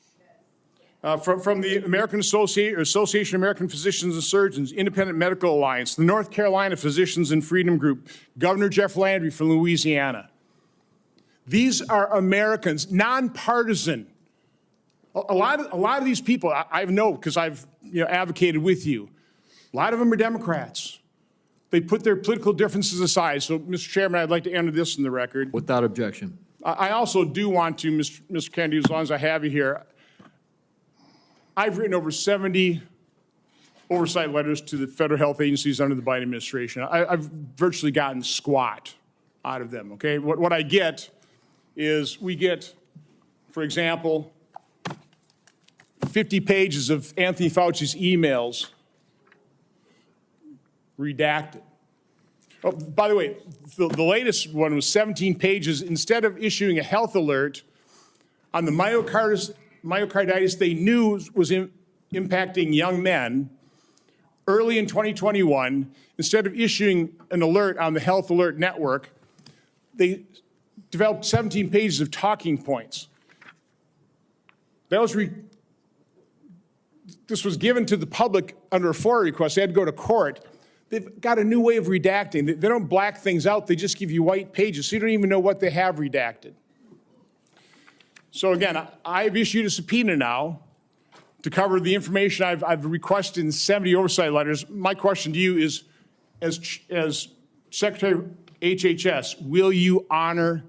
From the American Association of American Physicians and Surgeons, Independent Medical Alliance, the North Carolina Physicians and Freedom Group, Governor Jeff Landry from Louisiana. These are Americans, nonpartisan. A lot of these people, I know because I've advocated with you. A lot of them are Democrats. They put their political differences aside. So, Mr. Chairman, I'd like to enter this in the record. Without objection. I also do want to, Mr. Kennedy, as long as I have you here, I've written over 70 oversight letters to the federal health agencies under the Biden administration. I've virtually gotten squat out of them, okay? What I get is we get, for example, 50 pages of Anthony Fauci's emails redacted. Oh, by the way, the latest one was 17 pages. Instead of issuing a health alert on the myocarditis they knew was impacting young men early in 2021, instead of issuing an alert on the Health Alert Network, they developed 17 pages of talking points. This was given to the public under a FOIA request. They had to go to court. They've got a new way of redacting. They don't black things out. They just give you white pages, so you don't even know what they have redacted. So again, I've issued a subpoena now to cover the information I've requested in 70 oversight letters. My question to you is, as Secretary of HHS, will you honor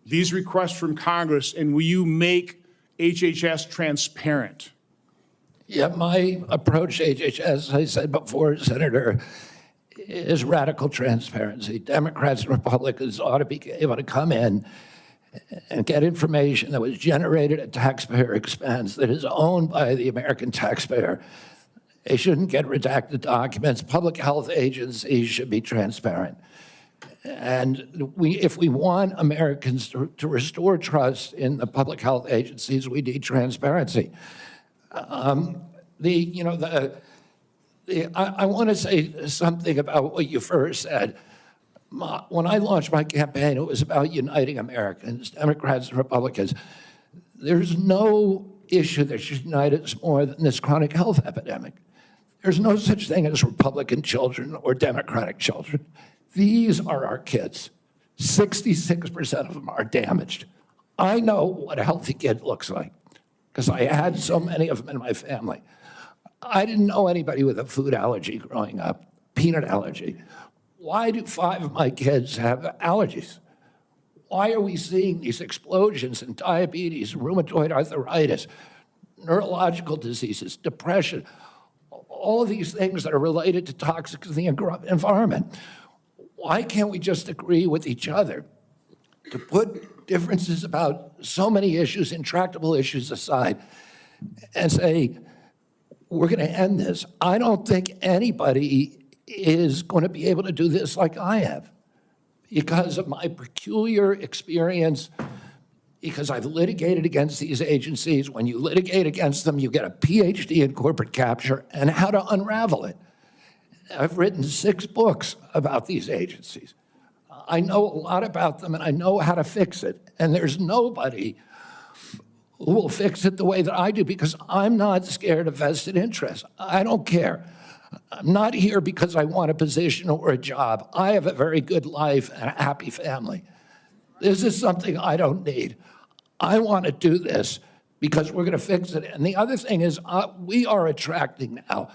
these requests from Congress, and will you make HHS transparent? Yeah, my approach to HHS, as I said before, Senator, is radical transparency. Democrats and Republicans ought to be able to come in and get information that was generated at taxpayer expense, that is owned by the American taxpayer, They shouldn't get redacted documents. Public health agencies should be transparent. And if we want Americans to restore trust in the public health agencies, we need transparency. I want to say something about what you first said. When I launched my campaign, it was about uniting Americans, Democrats and Republicans. There's no issue that should unite us more than this chronic health epidemic. There's no such thing as Republican children or Democratic children. These are our kids. 66% of them are damaged. I know what a healthy kid looks like because I had so many of them in my family. I didn't know anybody with a food allergy growing up, peanut allergy. Why do 5 of my kids have allergies? Why are we seeing these explosions in diabetes, rheumatoid arthritis, neurological diseases, depression, all of these things that are related to toxics in the environment? Why can't we just agree with each other to put differences about so many issues, intractable issues aside, and say, we're going to end this? I don't think anybody is going to be able to do this like I have because of my peculiar experience, because I've litigated against these agencies. When you litigate against them, you get a PhD in corporate capture and how to unravel it. I've written 6 books about these agencies. I know a lot about them and I know how to fix it. And there's nobody who will fix it the way that I do because I'm not scared of vested interests. I don't care. I'm not here because I want a position or a job. I have a very good life and a happy family. This is something I don't need. I want to do this because we're going to fix it. And the other thing is we are attracting now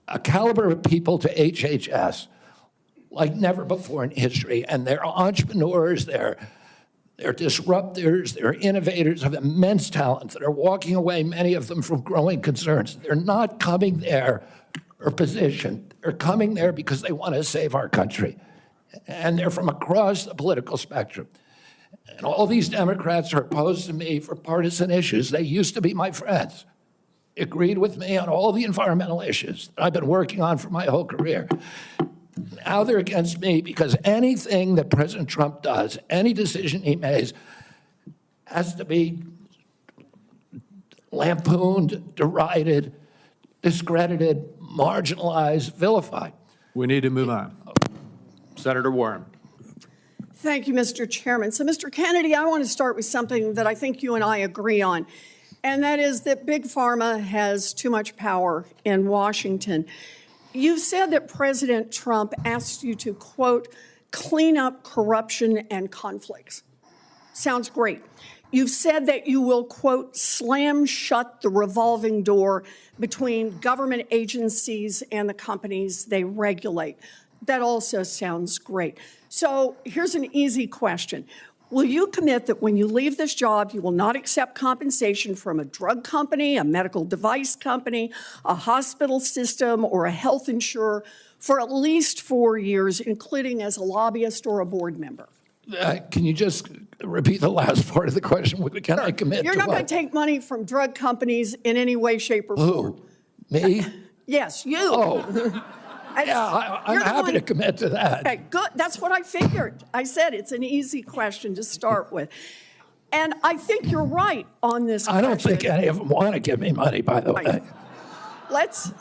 a caliber of people to HHS like never before in history. And they're entrepreneurs, they're disruptors, they're innovators of immense talent that are walking away, many of them from growing concerns. They're not coming there for position. They're coming there because they want to save our country. And they're from across the political spectrum. And all these Democrats are opposed to me for partisan issues. They used to be my friends. Agreed with me on all the environmental issues that I've been working on for my whole career. Now they're against me because anything that President Trump does, any decision he makes, has to be lampooned, derided, discredited, marginalized, vilified. We need to move on. Senator Warren. Thank you, Mr. Chairman. So, Mr. Kennedy, I want to start with something that I think you and I agree on, and that is that Big Pharma has too much power in Washington. You've said that President Trump asked you to, quote, clean up corruption and conflicts. Sounds great. You've said that you will, quote, slam shut the revolving door between government agencies and the companies they regulate. That also sounds great. So here's an easy question. Will you commit that when you leave this job, you will not accept compensation from a drug company, a medical device company, a hospital system, or a health insurer for at least 4 years, including as a lobbyist or a board member? Can you just repeat the last part of the question? Can I commit You're to not what? going to take money from drug companies in any way, shape, or form. Who? Me? Yes, you. Oh. Yeah, I'm happy to commit to that. Okay, good. That's what I figured. I said it's an easy question to start with. And I think you're right on this question. I don't think any of them want to give me money, by the way. Let's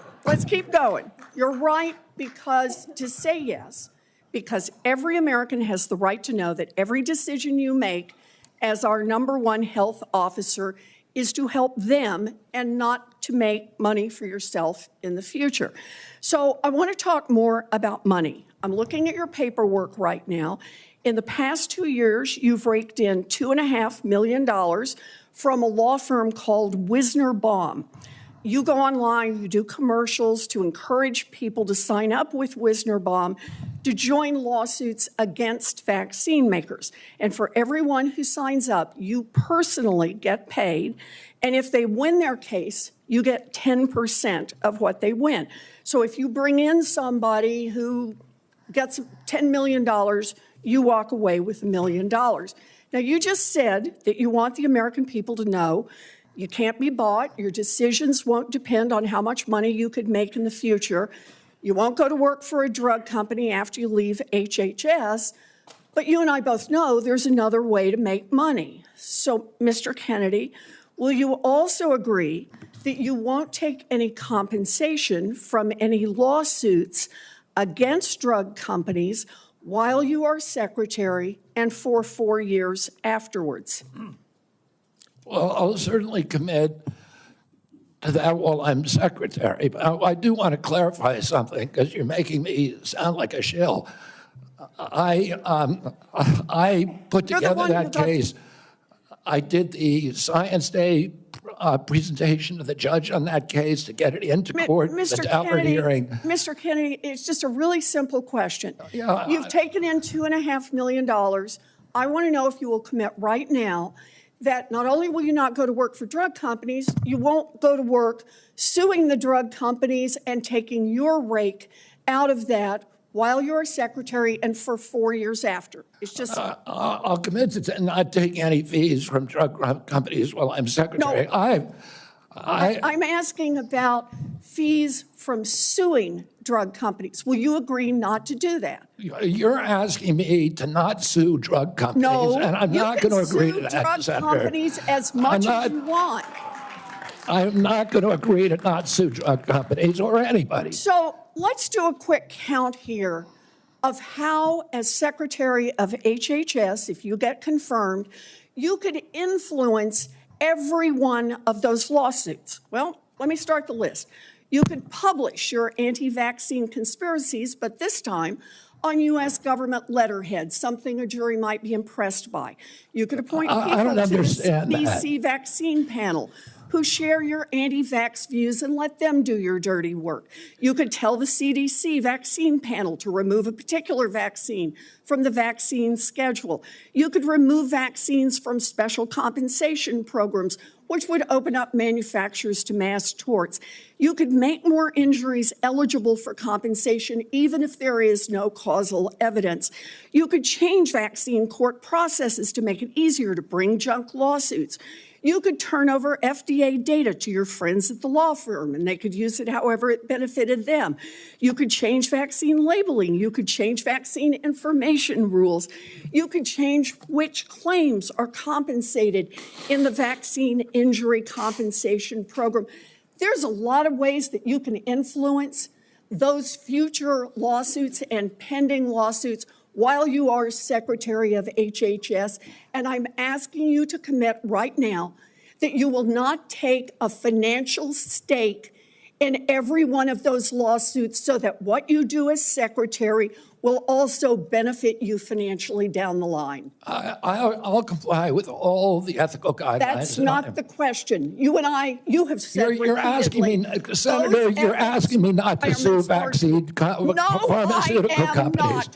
keep going. You're right because to say yes, because every American has the right to know that every decision you make as our #1 health officer is to help them and not to make money for yourself in the future. So I want to talk more about money. I'm looking at your paperwork right now. In the past 2 years, you've raked in $2.5 million from a law firm called Wisner Baum. You go online, you do commercials to encourage people to sign up with Wisner Baum to join lawsuits against vaccine makers. And for everyone who signs up, you personally get paid. And if they win their case, you get 10% of what they win. So if you bring in somebody who gets $10 million, you walk away with $1 million. Now, you just said that you want the American people to know You can't be bought. Your decisions won't depend on how much money you could make in the future. You won't go to work for a drug company after you leave HHS. But you and I both know there's another way to make money. So, Mr. Kennedy, will you also agree that you won't take any compensation from any lawsuits against drug companies while you are secretary and for 4 years afterwards? Well, I'll certainly commit to that while I'm secretary. But I do want to clarify something because you're making me sound like a shill. I put together that case. I did the Science Day presentation to the judge on that case to get it into court, the Daubert hearing. Mr. Kennedy, it's just a really simple question. Yeah, You've taken in $2.5 million. I want to know if you will commit right now that not only will you not go to work for drug companies, you won't go to work suing the drug companies and taking your rake out of that while you're a secretary and for 4 years after. It's just... I'll commit to not taking any fees from drug companies while I'm secretary. No, I'm asking about fees from suing drug companies. Will you agree not to do that? You're asking me to not sue drug companies, no, and I'm not going to agree to that, drug Senator. Companies as much as you want. I'm not going to agree to not sue drug companies or anybody. So let's do a quick count here of how, as Secretary of HHS, if you get confirmed, you could influence every one of those lawsuits. Well, let me start the list. You could publish your anti-vaccine conspiracies, but this time on U.S. government letterhead, something a jury might be impressed by. You could appoint people to the CDC vaccine panel who share your anti-vax views and let them do your dirty work. You could tell the CDC vaccine panel to remove a particular vaccine from the vaccine schedule. You could remove vaccines from special compensation programs, which would open up manufacturers to mass torts. You could make more injuries eligible for compensation even if there is no causal evidence. You could change vaccine court processes to make it easier to bring junk lawsuits. You could turn over FDA data to your friends at the law firm, and they could use it however it benefited them. You could change vaccine labeling. You could change vaccine information rules. You could change which claims are compensated in the vaccine injury compensation program. There's a lot of ways that you can influence those future lawsuits and pending lawsuits while you are Secretary of HHS, and I'm asking you to commit right now that you will not take a financial stake in every one of those lawsuits so that what you do as Secretary will also benefit you financially down the line. I'll comply with all the ethical guidelines. That's not the question. You and I, you have said You're asking me, Senator, you're asking me not to sue vaccine pharmaceutical companies.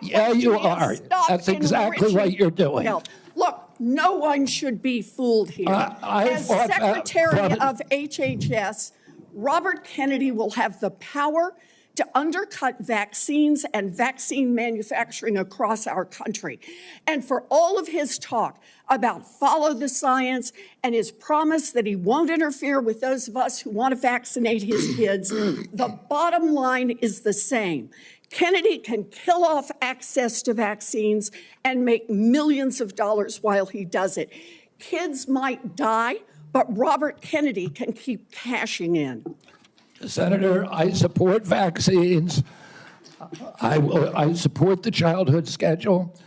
Yeah, you are. That's exactly what you're doing. Look, no one should be fooled here. As Secretary of HHS, Robert Kennedy will have the power to undercut vaccines and vaccine manufacturing across our country. And for all of his talk about follow the science and his promise that he won't interfere with those of us who want to vaccinate his kids, the bottom line is the same. Kennedy can kill off access to vaccines and make millions of dollars while he does it. Kids might die, but Robert Kennedy can keep cashing in. Senator, I support vaccines. I support the childhood schedule.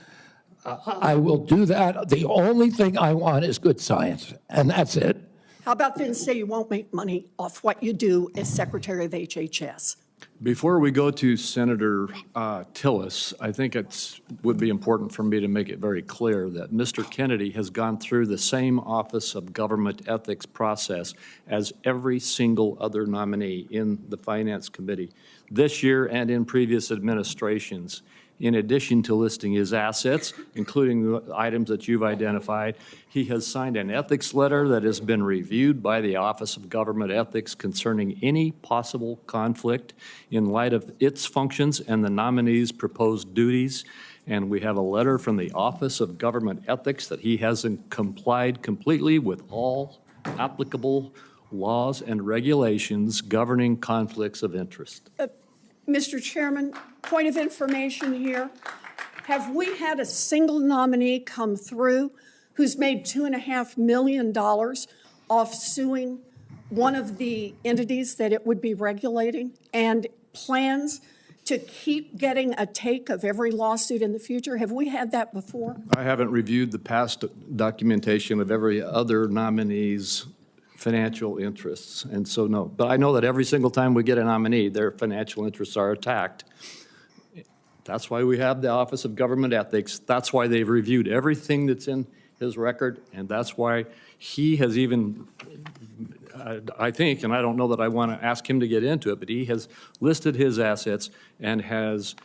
I will do that. The only thing I want is good science, and that's it. How about then say you won't make money off what you do as Secretary of HHS? Before we go to Senator Tillis, I think it would be important for me to make it very clear that Mr. Kennedy has gone through the same Office of Government Ethics process as every single other nominee in the Finance Committee this year and in previous administrations. In addition to listing his assets, including the items that you've identified, he has signed an ethics letter that has been reviewed by the Office of Government Ethics concerning any possible conflict in light of its functions and the nominee's proposed duties. And we have a letter from the Office of Government Ethics that he hasn't complied completely with all applicable laws and regulations governing conflicts of interest. Mr. Chairman, point of information here. Have we had a single nominee come through who's made $2.5 million off suing one of the entities that it would be regulating and plans to keep getting a take of every lawsuit in the future? Have we had that before? I haven't reviewed the past documentation of every other nominee's financial interests, and so no. But I know that every single time we get a nominee, their financial interests are attacked. That's why we have the Office of Government Ethics. That's why they've reviewed everything that's in his record, and that's why he has even, I think, and I don't know that I want to ask him to get into it, but he has listed his assets and has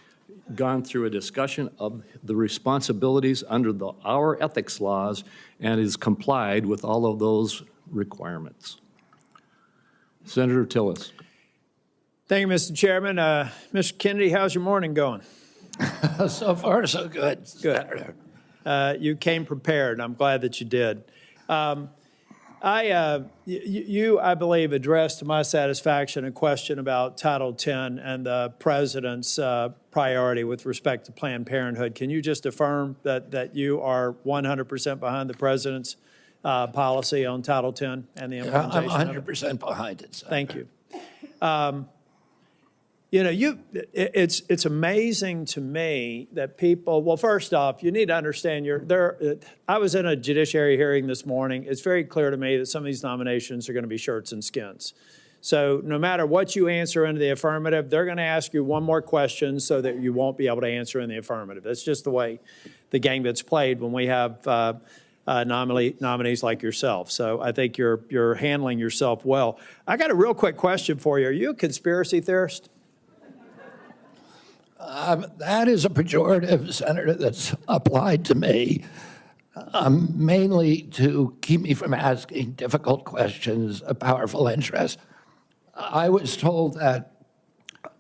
gone through a discussion of the responsibilities under our ethics laws and is complied with all of those requirements. Senator Tillis. Thank you, Mr. Chairman. Mr. Kennedy, how's your morning going? So far, so good. Good. You came prepared. I'm glad that you did. You, I believe, addressed to my satisfaction a question about Title X and the president's priority with respect to Planned Parenthood. Can you just affirm that you are 100% behind the president's policy on Title X and the implementation? I'm 100% behind it, Senator. Thank you. You know, it's amazing to me that people, well, first off, you need to understand I was in a judiciary hearing this morning. It's very clear to me that some of these nominations are going to be shirts and skins. So no matter what you answer in the affirmative, they're going to ask you one more question so that you won't be able to answer in the affirmative. That's just the way the game gets played when we have nominees like yourself. So I think you're handling yourself well. I got a real quick question for you. Are you a conspiracy theorist? That is a pejorative, Senator, that's applied to me, mainly to keep me from asking difficult questions of powerful interests. I was told that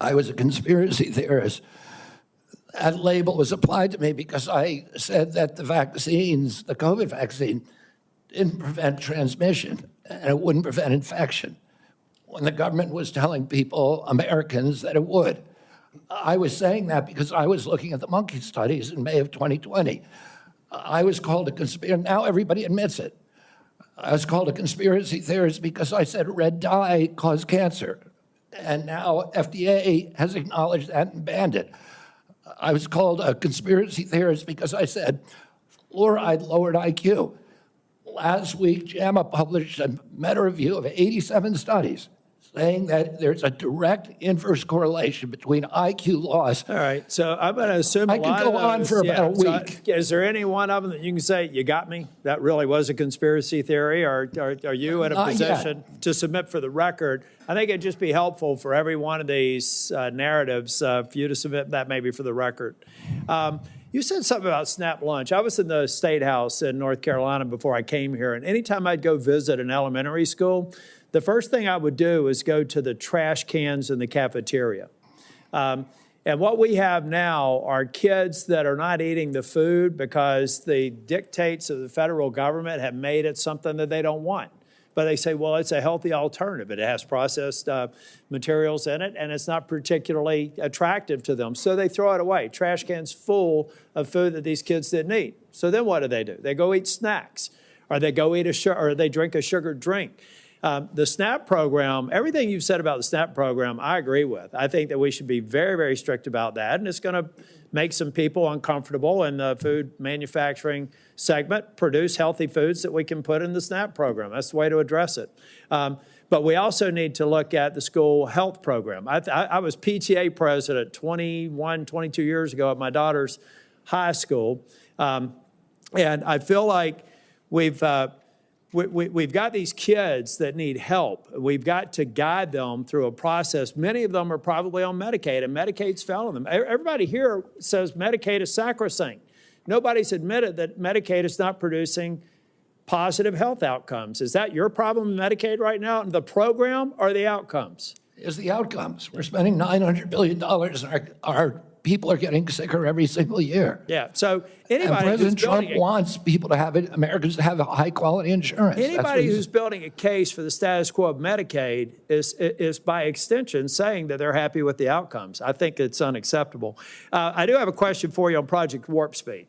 I was a conspiracy theorist. That label was applied to me because I said that the vaccines, the COVID vaccine, didn't prevent transmission and it wouldn't prevent infection, when the government was telling people, Americans, that it would. I was saying that because I was looking at the monkey studies in May of 2020. I was called a conspiracy. Now everybody admits it. I was called a conspiracy theorist because I said red dye caused cancer. And now FDA has acknowledged that and banned it. I was called a conspiracy theorist because I said fluoride lowered IQ. Last week, JAMA published a meta-review of 87 studies saying that there's a direct inverse correlation between IQ loss. All right, so I'm going to assume I could go on for about a week. Is there any one of them that you can say, you got me? That really was a conspiracy theory, or are you in a position to submit for the record? I think it'd just be helpful for every one of these narratives for you to submit that maybe for the record. You said something about SNAP lunch. I was in the State House in North Carolina before I came here, and anytime I'd go visit an elementary school, the first thing I would do is go to the trash cans in the cafeteria. And what we have now are kids that are not eating the food because the dictates of the federal government have made it something that they don't want. But they say, well, it's a healthy alternative. It has processed materials in it, and it's not particularly attractive to them. So they throw it away. Trash cans full of food that these kids didn't eat. So then what do? They go eat snacks, or they go eat or they drink a sugared drink. The SNAP program, everything you've said about the SNAP program, I agree with. I think that we should be very, very strict about that, and it's going to make some people uncomfortable in the food manufacturing segment, produce healthy foods that we can put in the SNAP program. That's the way to address it. But we also need to look at the school health program. I was PTA president 22 years ago at my daughter's high school, and I feel like we've got these kids that need help. We've got to guide them through a process. Many of them are probably on Medicaid, and Medicaid's failing them. Everybody here says Medicaid is sacrosanct. Nobody's admitted that Medicaid is not producing positive health outcomes. Is that your problem in Medicaid right now, the program or the outcomes? Is the outcomes. We're spending $900 billion in our people are getting sicker every single year. Yeah, so And anybody who's President Trump building wants people to have it, Americans to have high-quality insurance. That's what anybody he's- who's building a case for the status quo of Medicaid is by extension saying that they're happy with the outcomes. I think it's unacceptable. I do have a question for you on Project Warp Speed.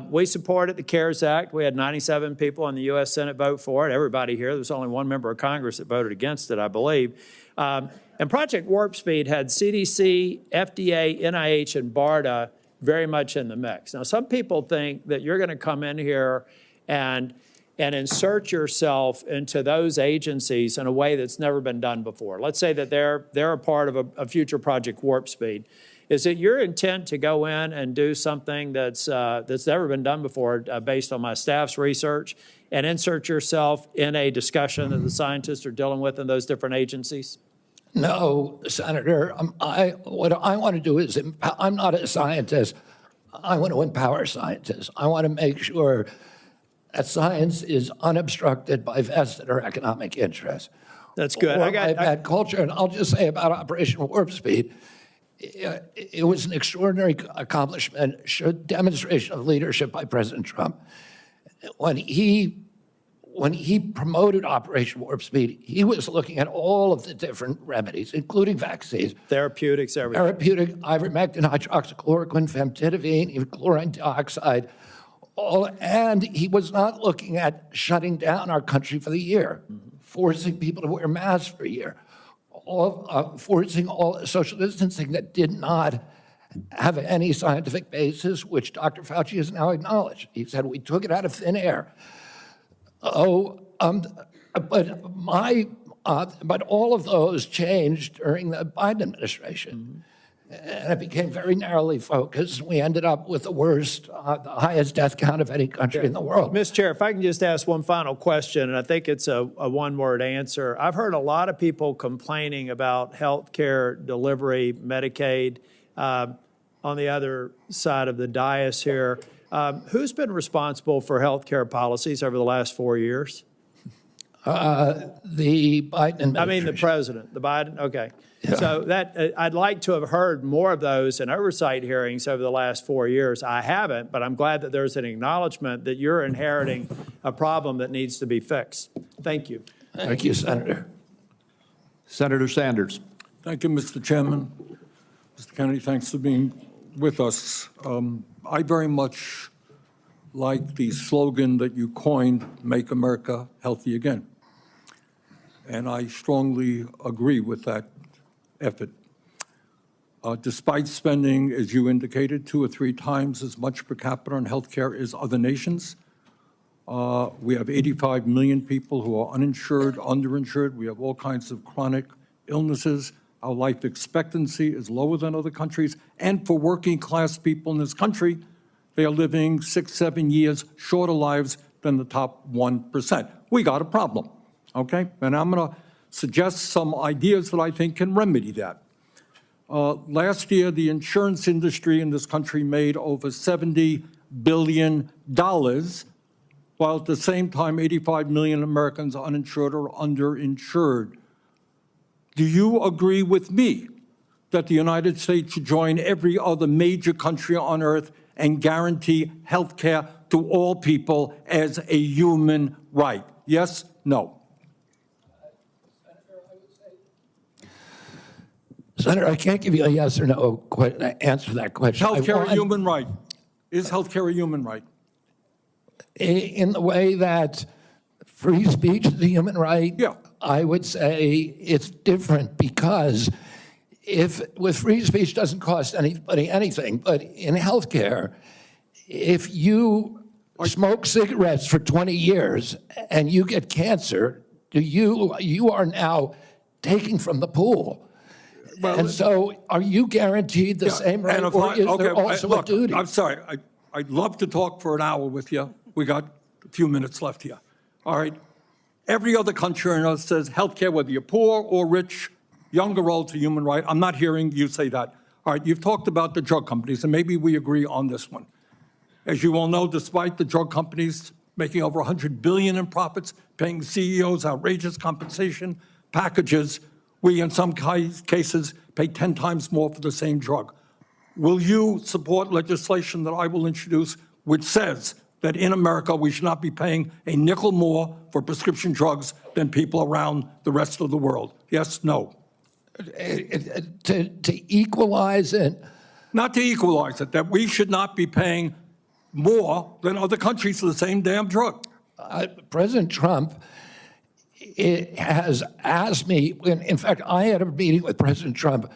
We supported the CARES Act. We had 97 people in the U.S. Senate vote for it. Everybody here. There was only one member of Congress that voted against it, I believe. And Project Warp Speed had CDC, FDA, NIH, and BARDA very much in the mix. Now, some people think that you're going to come in here and insert yourself into those agencies in a way that's never been done before. Let's say that they're a part of a future Project Warp Speed. Is it your intent to go in and do something that's never been done before, based on my staff's research, and insert yourself in a discussion that the scientists are dealing with in those different agencies? No, Senator. What I want to do is, I'm not a scientist. I want to empower scientists. I want to make sure that science is unobstructed by vested or economic interests. That's good. Or by bad culture. And I'll just say about Operation Warp Speed, it was an extraordinary accomplishment, demonstration of leadership by President Trump. When he promoted Operation Warp Speed, he was looking at all of the different remedies, including vaccines. Therapeutics, everything. Therapeutic, ivermectin, hydroxychloroquine, famotidine, even chlorine dioxide. And he was not looking at shutting down our country for the year, forcing people to wear masks for a year, forcing all social distancing that did not have any scientific basis, which Dr. Fauci has now acknowledged. He said, we took it out of thin air. But all of those changed during the Biden administration. And it became very narrowly focused. We ended up with the worst, the highest death count of any country in the world. Mr. Chair, if I can just ask one final question, and I think it's a one-word answer. I've heard a lot of people complaining about health care delivery, Medicaid. On the other side of the dais here, who's been responsible for health care policies over the last 4 years? The Biden administration. I mean, the president, the Biden, okay. Yeah. So I'd like to have heard more of those in oversight hearings over the last 4 years. I haven't, but I'm glad that there's an acknowledgement that you're inheriting a problem that needs to be fixed. Thank you. Thank you, Senator. Senator Sanders. Thank you, Mr. Chairman. Mr. Kennedy, thanks for being with us. I very much like the slogan that you coined, Make America Healthy Again. And I strongly agree with that effort. Despite spending, as you indicated, 2 or 3 times as much per capita on healthcare as other nations, we have 85 million people who are uninsured, underinsured. We have all kinds of chronic illnesses. Our life expectancy is lower than other countries. And for working class people in this country, they are living 6, 7 years shorter lives than the top 1%. We got a problem, okay? And I'm going to suggest some ideas that I think can remedy that. Last year, the insurance industry in this country made over $70 billion, while at the same time, 85 million Americans are uninsured or underinsured. Do you agree with me that the United States should join every other major country on earth and guarantee health care to all people as a human right? Yes? No? Senator, I can't give you a yes or no answer to that question. Health care a human right? Is health care a human right? In the way that free speech is a human right, yeah. I would say it's different because with free speech doesn't cost anybody anything, but in healthcare, if you smoke cigarettes for 20 years and you get cancer, you are now taking from the pool. Well, and so are you guaranteed the same right, or is there also a duty? I'm sorry. I'd love to talk for an hour with you. We got a few minutes left here. All right. Every other country on earth says healthcare, whether you're poor or rich, young or old, is a human right. I'm not hearing you say that. All right. You've talked about the drug companies, and maybe we agree on this one. As you all know, despite the drug companies making over $100 billion in profits, paying CEOs outrageous compensation packages, we, in some cases, pay 10 times more for the same drug. will you support legislation that I will introduce which says that in America we should not be paying a nickel more for prescription drugs than people around the rest of the world? Yes, no? To equalize it, Not to equalize it, that we should not be paying more than other countries for the same damn drug. President Trump has asked me, in fact, I had a meeting with President Trump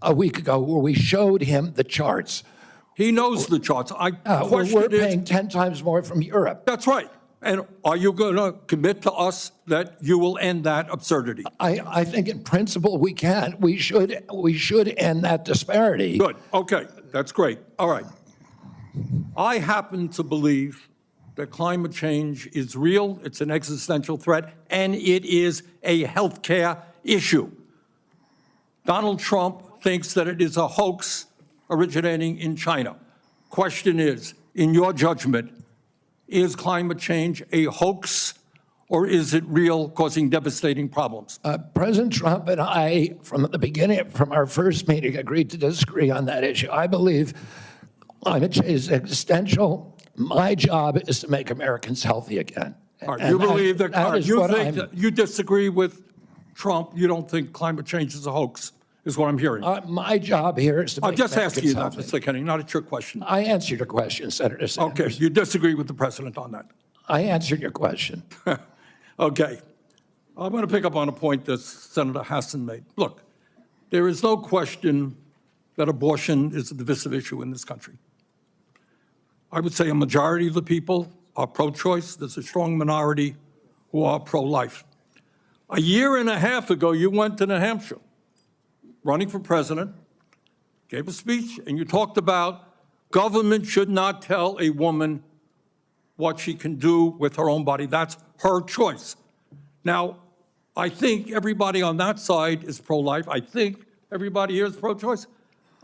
a week ago where we showed him the charts. He knows the charts. We're paying 10 times more from Europe. That's right. And are you going to commit to us that you will end that absurdity? I think in principle we can. We should end that disparity. Good. Okay. That's great. All right. I happen to believe that climate change is real, it's an existential threat, and it is a healthcare issue. Donald Trump thinks that it is a hoax originating in China. Question is, in your judgment, is climate change a hoax or is it real, causing devastating problems? President Trump and I, from the beginning, from our first meeting, agreed to disagree on that issue. I believe climate change is existential. My job is to make Americans healthy again. All right, you believe that, you disagree with Trump, you don't think climate change is a hoax, is what I'm hearing. My job here is to make I'll just ask you that, Americans Mr. Kennedy, not a trick question. I answered your question, Senator Sanders. Okay, you disagree with the president on that. I answered your question. Okay. I'm going to pick up on a point that Senator Hassan made. Look, there is no question that abortion is a divisive issue in this country. I would say a majority of the people are pro-choice. There's a strong minority who are pro-life. A year and a half ago, you went to New Hampshire, running for president, gave a speech, and you talked about government should not tell a woman what she can do with her own body. That's her choice. Now, I think everybody on that side is pro-life. I think everybody here is pro-choice.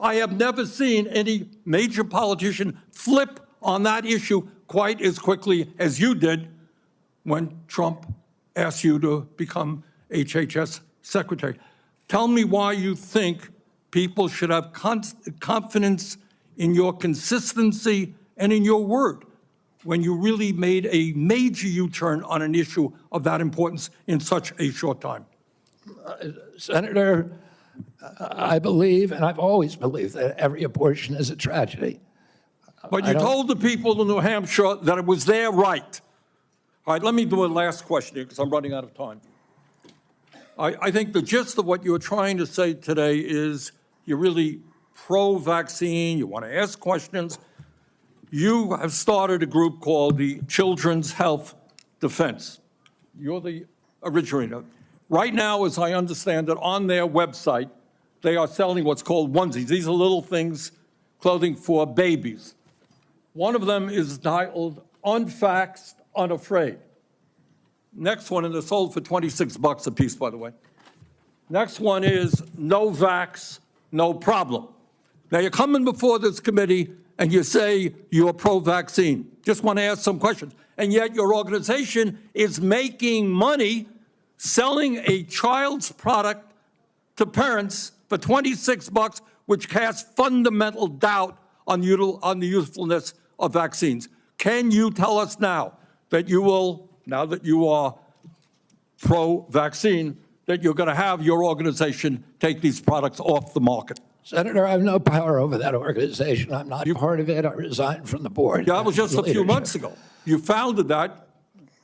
I have never seen any major politician flip on that issue quite as quickly as you did when Trump asked you to become HHS secretary. Tell me why you think people should have confidence in your consistency and in your word when you really made a major U-turn on an issue of that importance in such a short time. Senator, I believe, and I've always believed, that every abortion is a tragedy. But you told the people in New Hampshire that it was their right. All right, let me do a last question here because I'm running out of time. I think the gist of what you're trying to say today is you're really pro-vaccine, you want to ask questions. You have started a group called the Children's Health Defense. You're the originator. Right now, as I understand it, on their website, they are selling what's called onesies. These are little things, clothing for babies. One of them is titled Unvaxxed, Unafraid. Next one, and they're sold for $26 a piece, by the way. Next one is No Vax, No Problem. Now, you're coming before this committee and you say you're pro-vaccine. Just want to ask some questions. And yet your organization is making money selling a child's product to parents for $26, which casts fundamental doubt on the usefulness of vaccines. Can you tell us now that you will, now that you are pro-vaccine, that you're going to have your organization take these products off the market? Senator, I have no power over that organization. I'm not part of it. I resigned from the board. Yeah, that was just a few months ago. You founded that.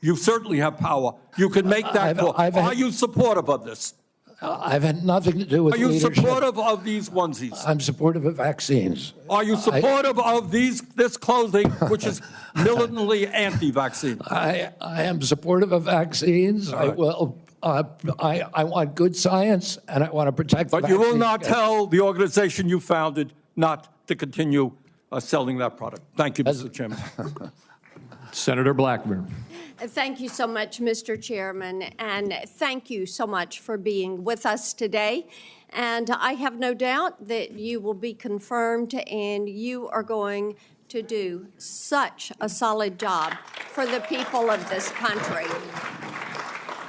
You certainly have power. You can make that call. Are you supportive of this? I've had nothing to do with leadership. Are you leadership. supportive of these onesies? I'm supportive of vaccines. Are you supportive of this clothing, which is militantly anti-vaccine? I am supportive of vaccines. Right. I will. I want good science, and I want to protect. But you will not tell the organization you founded not to continue selling that product. Thank you, Mr. Chairman. Senator Blackburn. Thank you so much, Mr. Chairman, and thank you so much for being with us today. And I have no doubt that you will be confirmed and you are going to do such a solid job for the people of this country.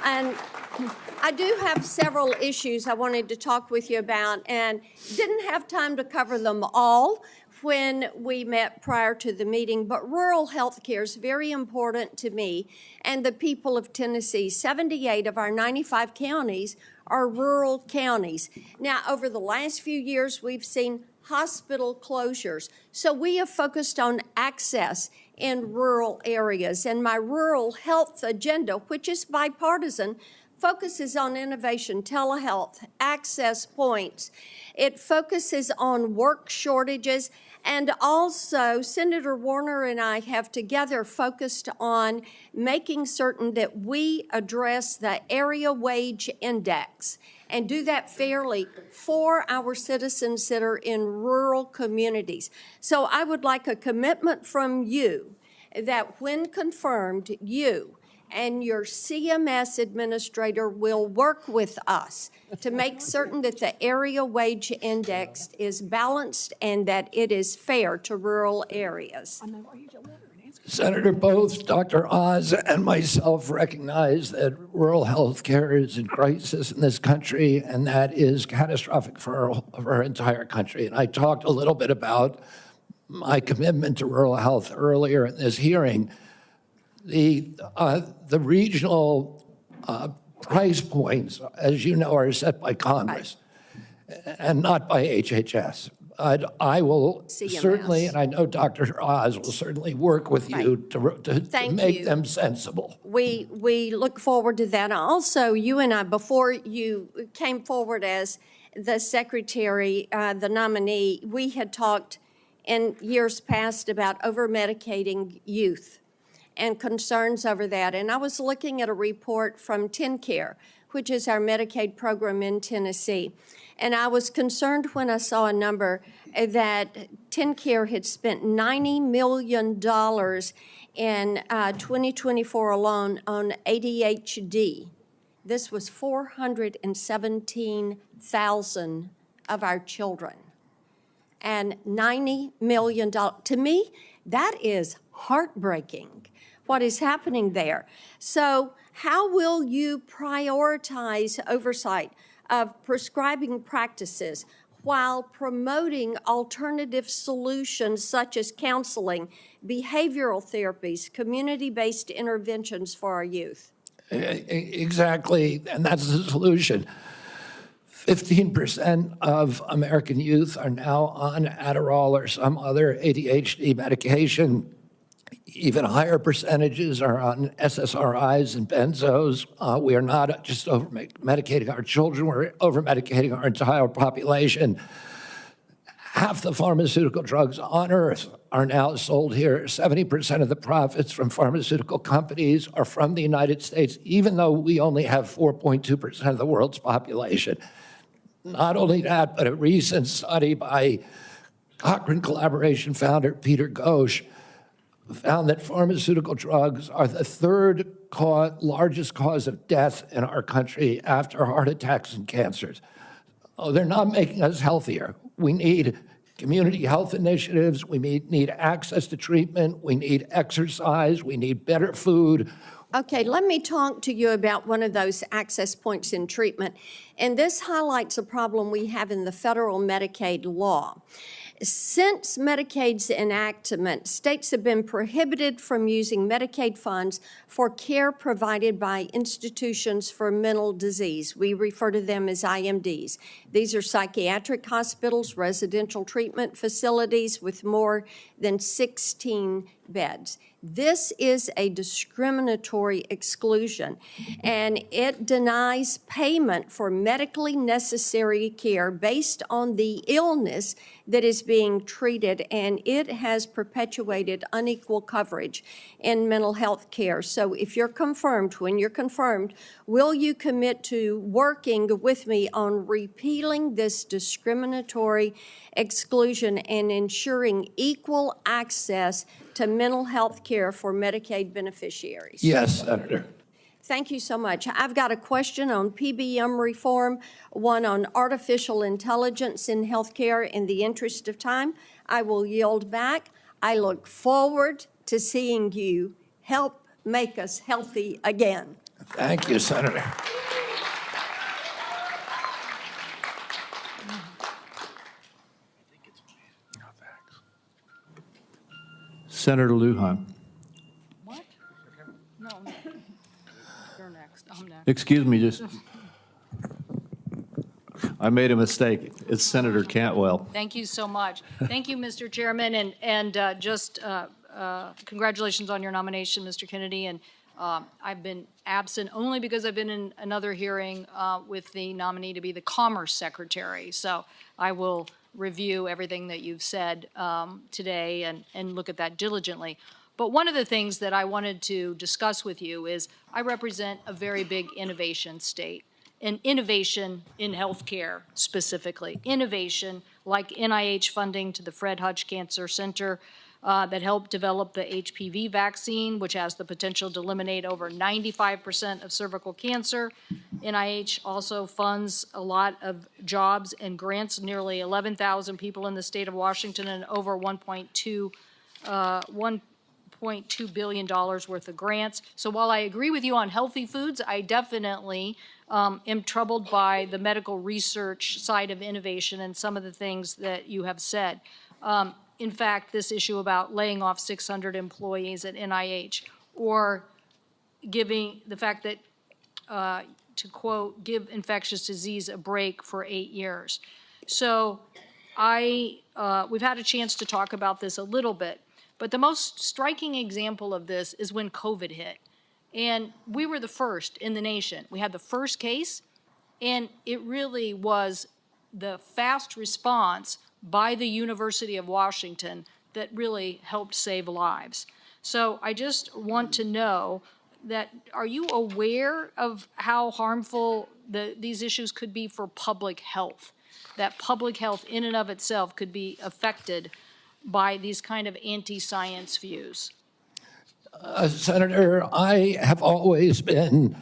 And I do have several issues I wanted to talk with you about, and didn't have time to cover them all when we met prior to the meeting, but rural health care is very important to me and the people of Tennessee. 78 of our 95 counties are rural counties. Now, over the last few years, we've seen hospital closures. So we have focused on access in rural areas. And my rural health agenda, which is bipartisan, focuses on innovation, telehealth, access points. It focuses on work shortages, and also Senator Warner and I have together focused on making certain that we address the area wage index and do that fairly for our citizens that are in rural communities. So I would like a commitment from you that when confirmed, you and your CMS administrator will work with us to make certain that the area wage index is balanced and that it is fair to rural areas. Senator, both Dr. Oz and myself recognize that rural health care is in crisis in this country, and that is catastrophic for our entire country. And I talked a little bit about my commitment to rural health earlier in this hearing. The regional price points, as you know, are set by Congress and not by HHS. I will certainly, and I know Dr. Oz will certainly work with you to make them sensible. We look forward to that. Also, you and I, before you came forward as the secretary, the nominee, we had talked in years past about over-medicating youth and concerns over that. And I was looking at a report from TennCare, which is our Medicaid program in Tennessee. And I was concerned when I saw a number that TennCare had spent $90 million in 2024 alone on ADHD. This was 417,000 of our children. And $90 million, to me, that is heartbreaking, what is happening there. So how will you prioritize oversight of prescribing practices while promoting alternative solutions such as counseling, behavioral therapies, community-based interventions for our youth? Exactly, and that's the solution. 15% of American youth are now on Adderall or some other ADHD medication. Even higher percentages are on SSRIs and benzos. We are not just over-medicating our children, we're over-medicating our entire population. Half the pharmaceutical drugs on earth are now sold here. 70% of the profits from pharmaceutical companies are from the United States, even though we only have 4.2% of the world's population. Not only that, but a recent study by Cochrane Collaboration founder Peter Ghosh found that pharmaceutical drugs are the third largest cause of death in our country after heart attacks and cancers. Oh, they're not making us healthier. We need community health initiatives. We need access to treatment. We need exercise. We need better food. Okay, let me talk to you about one of those access points in treatment. And this highlights a problem we have in the federal Medicaid law. Since Medicaid's enactment, states have been prohibited from using Medicaid funds for care provided by institutions for mental disease. We refer to them as IMDs. These are psychiatric hospitals, residential treatment facilities with more than 16 beds. This is a discriminatory exclusion, and it denies payment for medically necessary care based on the illness that is being treated, and it has perpetuated unequal coverage in mental health care. So if you're confirmed, when you're confirmed, will you commit to working with me on repealing this discriminatory exclusion and ensuring equal access to mental health care for Medicaid beneficiaries? Yes, Senator. Thank you so much. I've got a question on PBM reform, one on artificial intelligence in healthcare. In the interest of time, I will yield back. I look forward to seeing you help make us healthy again. Thank you, Senator. Senator Lujan. What? No, you're next. I'm next. Excuse me, just, I made a mistake. It's Senator Cantwell. Thank you so much. Thank you, Mr. Chairman, and just congratulations on your nomination, Mr. Kennedy. And I've been absent only because I've been in another hearing with the nominee to be the Commerce Secretary. So I will review everything that you've said today and look at that diligently. But one of the things that I wanted to discuss with you is I represent a very big innovation state, and innovation in healthcare specifically. Innovation like NIH funding to the Fred Hutch Cancer Center that helped develop the HPV vaccine, which has the potential to eliminate over 95% of cervical cancer. NIH also funds a lot of jobs and grants, nearly 11,000 people in the state of Washington, and over $1.2 billion worth of grants. So while I agree with you on healthy foods, I definitely am troubled by the medical research side of innovation and some of the things that you have said. In fact, this issue about laying off 600 employees at NIH, or giving the fact that, to quote, give infectious disease a break for 8 years. So we've had a chance to talk about this a little bit, but the most striking example of this is when COVID hit. And we were the first in the nation. We had the first case, and it really was the fast response by the University of Washington that really helped save lives. So I just want to know that, are you aware of how harmful these issues could be for public health? That public health in and of itself could be affected by these kind of anti-science views? Senator, I have always been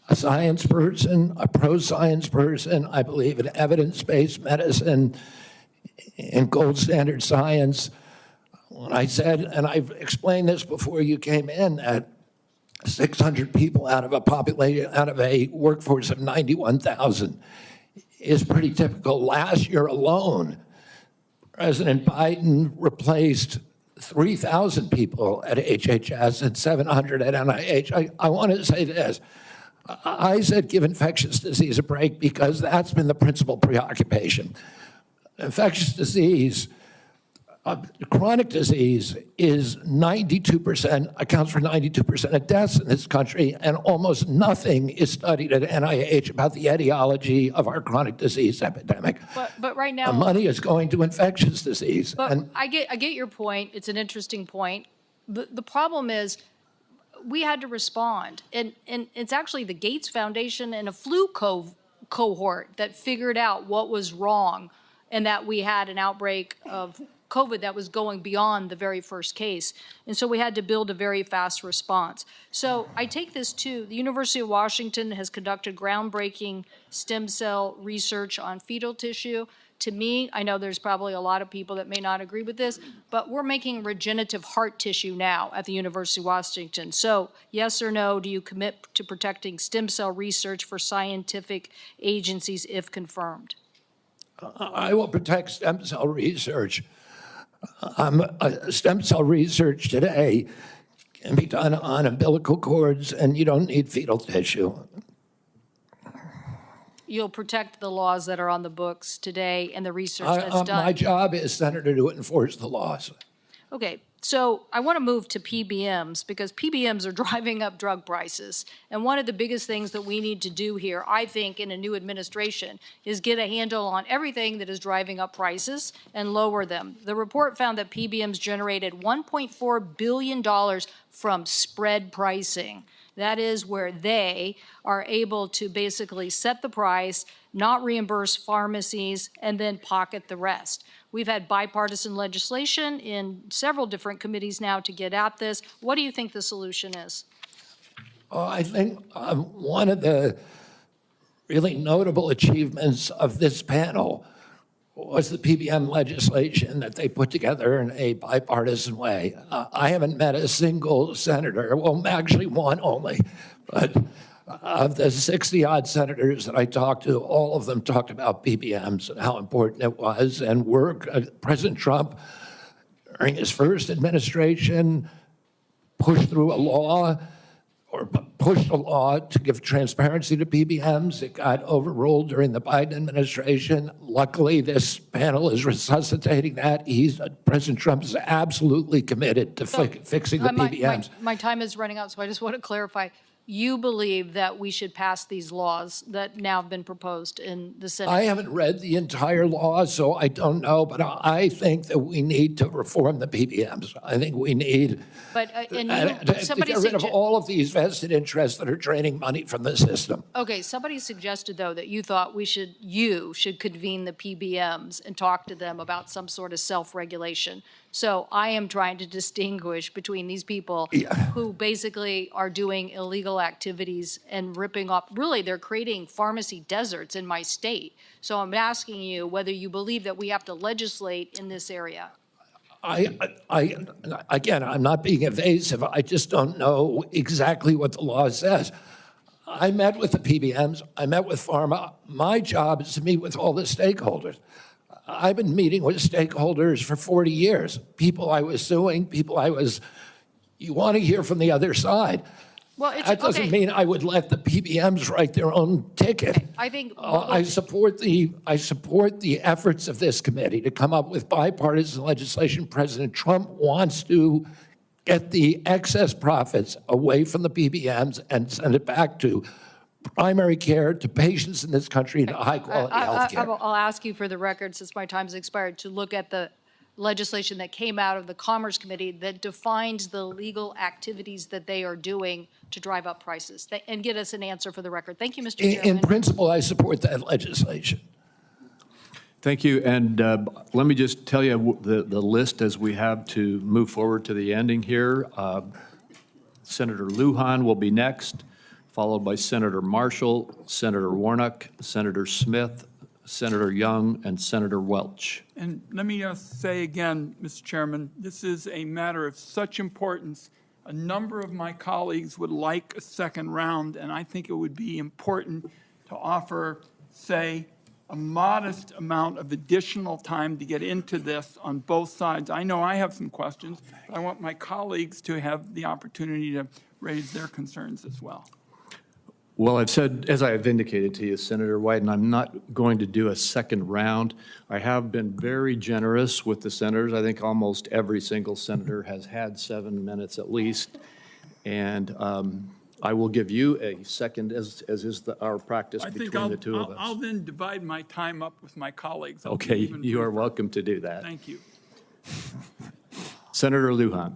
a science person, a pro-science person. I believe in evidence-based medicine, in gold standard science. When I said, and I've explained this before you came in, that 600 people out of a workforce of 91,000 is pretty typical. Last year alone, President Biden replaced 3,000 people at HHS and 700 at NIH. I want to say this. I said give infectious disease a break because that's been the principal preoccupation. Infectious disease, chronic disease is 92%, accounts for 92% of deaths in this country, and almost nothing is studied at NIH about the etiology of our chronic disease epidemic. But right now, the money is going to infectious disease. But I get your point. It's an interesting point. The problem is we had to respond, and it's actually the Gates Foundation and a flu cohort that figured out what was wrong, and that we had an outbreak of COVID that was going beyond the very first case. And so we had to build a very fast response. So I take this too. The University of Washington has conducted groundbreaking stem cell research on fetal tissue. To me, I know there's probably a lot of people that may not agree with this, but we're making regenerative heart tissue now at the University of Washington. So yes or no, do you commit to protecting stem cell research for scientific agencies if confirmed? I will protect stem cell research. Stem cell research today can be done on umbilical cords, and you don't need fetal tissue. You'll protect the laws that are on the books today and the research that's done. My job is, Senator, to enforce the laws. Okay, so I want to move to PBMs because PBMs are driving up drug prices. And one of the biggest things that we need to do here, I think, in a new administration is get a handle on everything that is driving up prices and lower them. The report found that PBMs generated $1.4 billion from spread pricing. That is where they are able to basically set the price, not reimburse pharmacies, and then pocket the rest. We've had bipartisan legislation in several different committees now to get at this. What do you think the solution is? I think one of the really notable achievements of this panel was the PBM legislation that they put together in a bipartisan way. I haven't met a single senator, well, actually one only, but of the 60-odd senators that I talked to, all of them talked about PBMs and how important it was, and President Trump during his first administration, pushed through a law or pushed a law to give transparency to PBMs. It got overruled during the Biden administration. Luckily, this panel is resuscitating that. President Trump is absolutely committed to fixing the PBMs. My time is running out, so I just want to clarify. You believe that we should pass these laws that now have been proposed in the Senate? I haven't read the entire law, so I don't know, but I think that we need to reform the PBMs. I think we need to get rid of all of these vested interests that are draining money from the system. Okay, somebody suggested, though, that you thought you should convene the PBMs and talk to them about some sort of self-regulation. So I am trying to distinguish between these people who basically are doing illegal activities and ripping off, really, they're creating pharmacy deserts in my state. So I'm asking you whether you believe that we have to legislate in this area. Again, I'm not being evasive. I just don't know exactly what the law says. I met with the PBMs. I met with pharma. My job is to meet with all the stakeholders. I've been meeting with stakeholders for 40 years. People I was suing, you want to hear from the other side. Well, that doesn't mean I would let the PBMs write their own ticket. Okay. I think I support the efforts of this committee to come up with bipartisan legislation. President Trump wants to get the excess profits away from the PBMs and send it back to primary care, to patients in this country, to high-quality health care. I'll ask you for the record, since my time's expired, to look at the legislation that came out of the Commerce Committee that defines the legal activities that they are doing to drive up prices, and get us an answer for the record. Thank you, Mr. Chairman. In principle, I support that legislation. Thank you. And let me just tell you the list as we have to move forward to the ending here. Senator Lujan will be next, followed by Senator Marshall, Senator Warnock, Senator Smith, Senator Young, and Senator Welch. And let me say again, Mr. Chairman, this is a matter of such importance. A number of my colleagues would like a second round, and I think it would be important to offer, say, a modest amount of additional time to get into this on both sides. I know I have some questions, but I want my colleagues to have the opportunity to raise their concerns as well. Well, I've said, as I have indicated to you, Senator Wyden, I'm not going to do a second round. I have been very generous with the senators. I think almost every single senator has had 7 minutes at least. And I will give you a second, as is our practice between the two of us. I'll then divide my time up with my colleagues. Okay, you are welcome to do that. Thank you. Senator Lujan.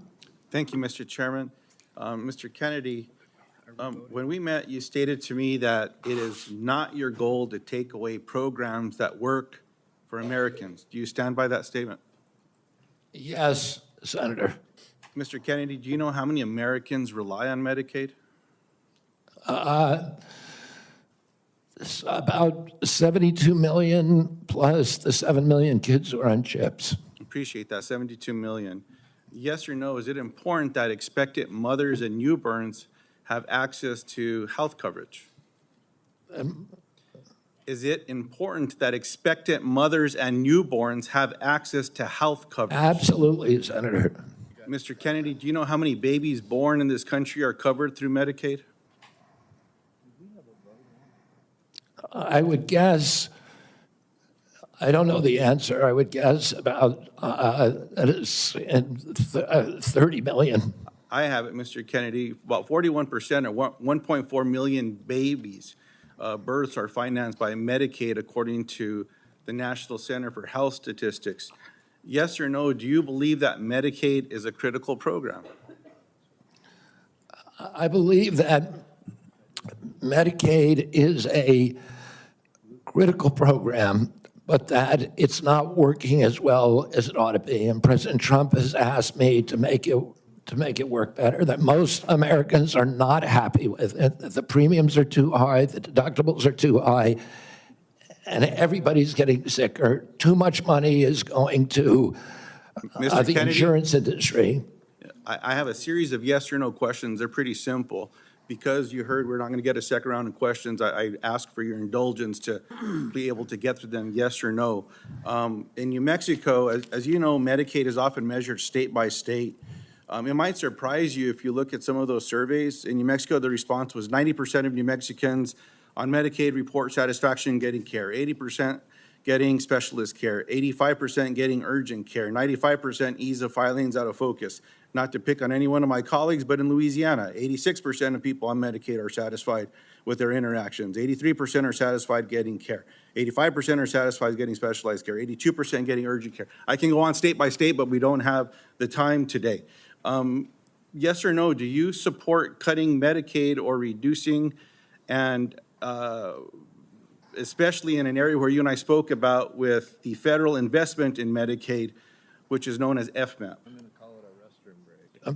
Thank you, Mr. Chairman. Mr. Kennedy, when we met, you stated to me that it is not your goal to take away programs that work for Americans. Do you stand by that statement? Yes, Senator. Mr. Kennedy, do you know how many Americans rely on Medicaid? It's about 72 million plus the 7 million kids who are on chips. Appreciate that, 72 million. Yes or no, is it important that expectant mothers and newborns have access to health coverage? Is it important that expectant mothers and newborns have access to health coverage? Absolutely, Senator. Mr. Kennedy, do you know how many babies born in this country are covered through Medicaid? I would guess, I don't know the answer, I would guess about 30 million. I have it, Mr. Kennedy. About 41% or 1.4 million babies births are financed by Medicaid, according to the National Center for Health Statistics. Yes or no, do you believe that Medicaid is a critical program? I believe that Medicaid is a critical program, but that it's not working as well as it ought to be. And President Trump has asked me to make it work better, that most Americans are not happy with it. The premiums are too high, the deductibles are too high, and everybody's getting sicker. Too much money is going to the Kennedy, insurance industry. I have a series of yes or no questions. They're pretty simple. because you heard we're not going to get a second round of questions, I ask for your indulgence to be able to get through them, yes or no. In New Mexico, as you know, Medicaid is often measured state by state. It might surprise you if you look at some of those surveys. In New Mexico, the response was 90% of New Mexicans on Medicaid report satisfaction getting care, 80% getting specialist care, 85% getting urgent care, 95% ease of filings out of focus. Not to pick on any one of my colleagues, but in Louisiana, 86% of people on Medicaid are satisfied with their interactions. 83% are satisfied getting care. 85% are satisfied getting specialized care. 82% getting urgent care. I can go on state by state, but we don't have the time today. Yes or no, do you support cutting Medicaid or reducing, and especially in an area where you and I spoke about with the federal investment in Medicaid, which is known as FMAP?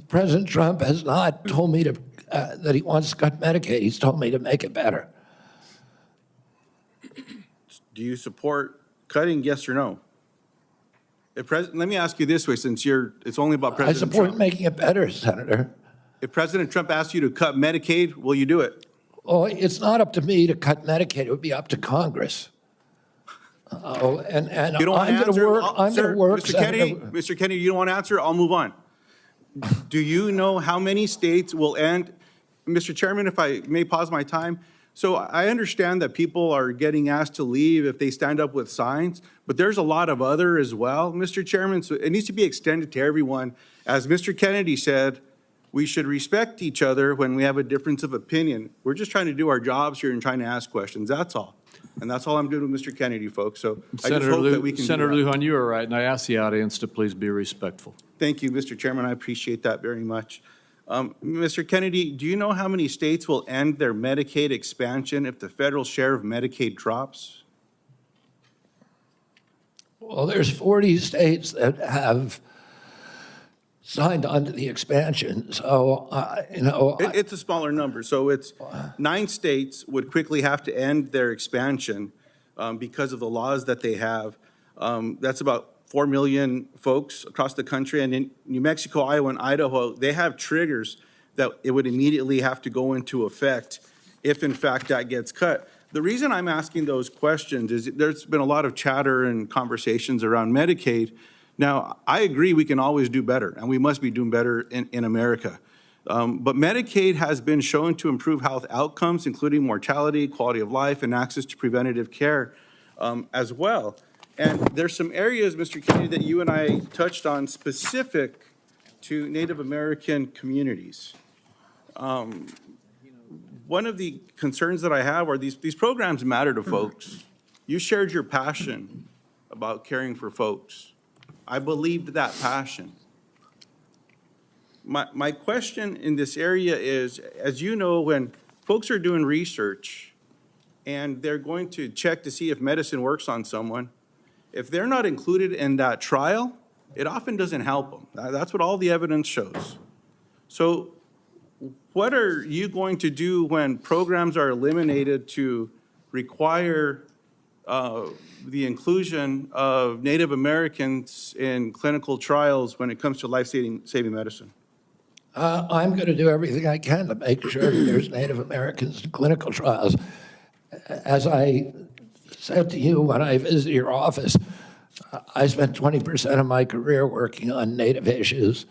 President Trump has not told me to, that he wants to cut Medicaid. He's told me to make it better. Do you support cutting, yes or no? Let me ask you this way, since it's only about President Trump. I support making it better, Senator. If President Trump asks you to cut Medicaid, will you do it? Oh, it's not up to me to cut Medicaid. It would be up to Congress. And you don't I'm going to work. I'm going to work. Mr. Kennedy, you don't want to answer? I'll move on. Do you know how many states will end? Mr. Chairman, if I may pause my time. So I understand that people are getting asked to leave if they stand up with signs, but there's a lot of other as well, Mr. Chairman. So it needs to be extended to everyone. As Mr. Kennedy said, we should respect each other when we have a difference of opinion. We're just trying to do our jobs here and trying to ask questions. That's all. And that's all I'm doing with Mr. Kennedy, folks. So I just hope that we can Senator Lujan, you are right, and I ask the audience to please be respectful. Thank you, Mr. Chairman. I appreciate that very much. Mr. Kennedy, do you know how many states will end their Medicaid expansion if the federal share of Medicaid drops? Well, there's 40 states that have signed on to the expansion. So, It's a smaller number. So it's 9 states would quickly have to end their expansion because of the laws that they have. That's about 4 million folks across the country. And in New Mexico, Iowa, and Idaho, they have triggers that it would immediately have to go into effect if, in fact, that gets cut. The reason I'm asking those questions is there's been a lot of chatter and conversations around Medicaid. Now, I agree we can always do better, and we must be doing better in America. But Medicaid has been shown to improve health outcomes, including mortality, quality of life, and access to preventative care as well. And there's some areas, Mr. Kennedy, that you and I touched on specific to Native American communities. One of the concerns that I have are these programs matter to folks. You shared your passion about caring for folks. I believed that passion. My question in this area is, as you know, when folks are doing research and they're going to check to see if medicine works on someone, if they're not included in that trial, it often doesn't help them. That's what all the evidence shows. So what are you going to do when programs are eliminated to require the inclusion of Native Americans in clinical trials when it comes to life-saving medicine? I'm going to do everything I can to make sure that there's Native Americans in clinical trials. As I said to you when I visited your office, I spent 20% of my career working on Native issues.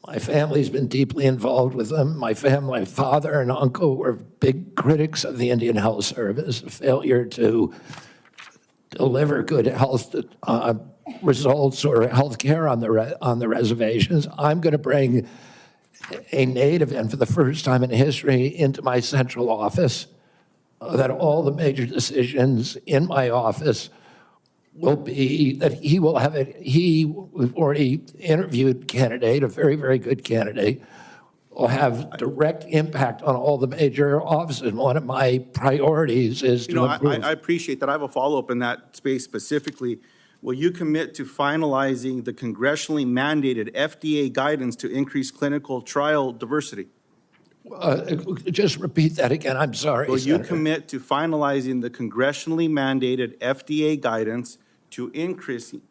My family's been deeply involved with them. My father and uncle were big critics of the Indian Health Service, a failure to deliver good health results or health care on the reservations. I'm going to bring a Native in for the first time in history into my central office, that all the major decisions in my office will be that he will have it. We've already interviewed a candidate, a very, very good candidate, will have direct impact on all the major offices. One of my priorities is to improve. I appreciate that. I have a follow-up in that space specifically. Will you commit to finalizing the congressionally mandated FDA guidance to increase clinical trial diversity? Just repeat that again. I'm sorry, Will Senator. you commit to finalizing the congressionally mandated FDA guidance to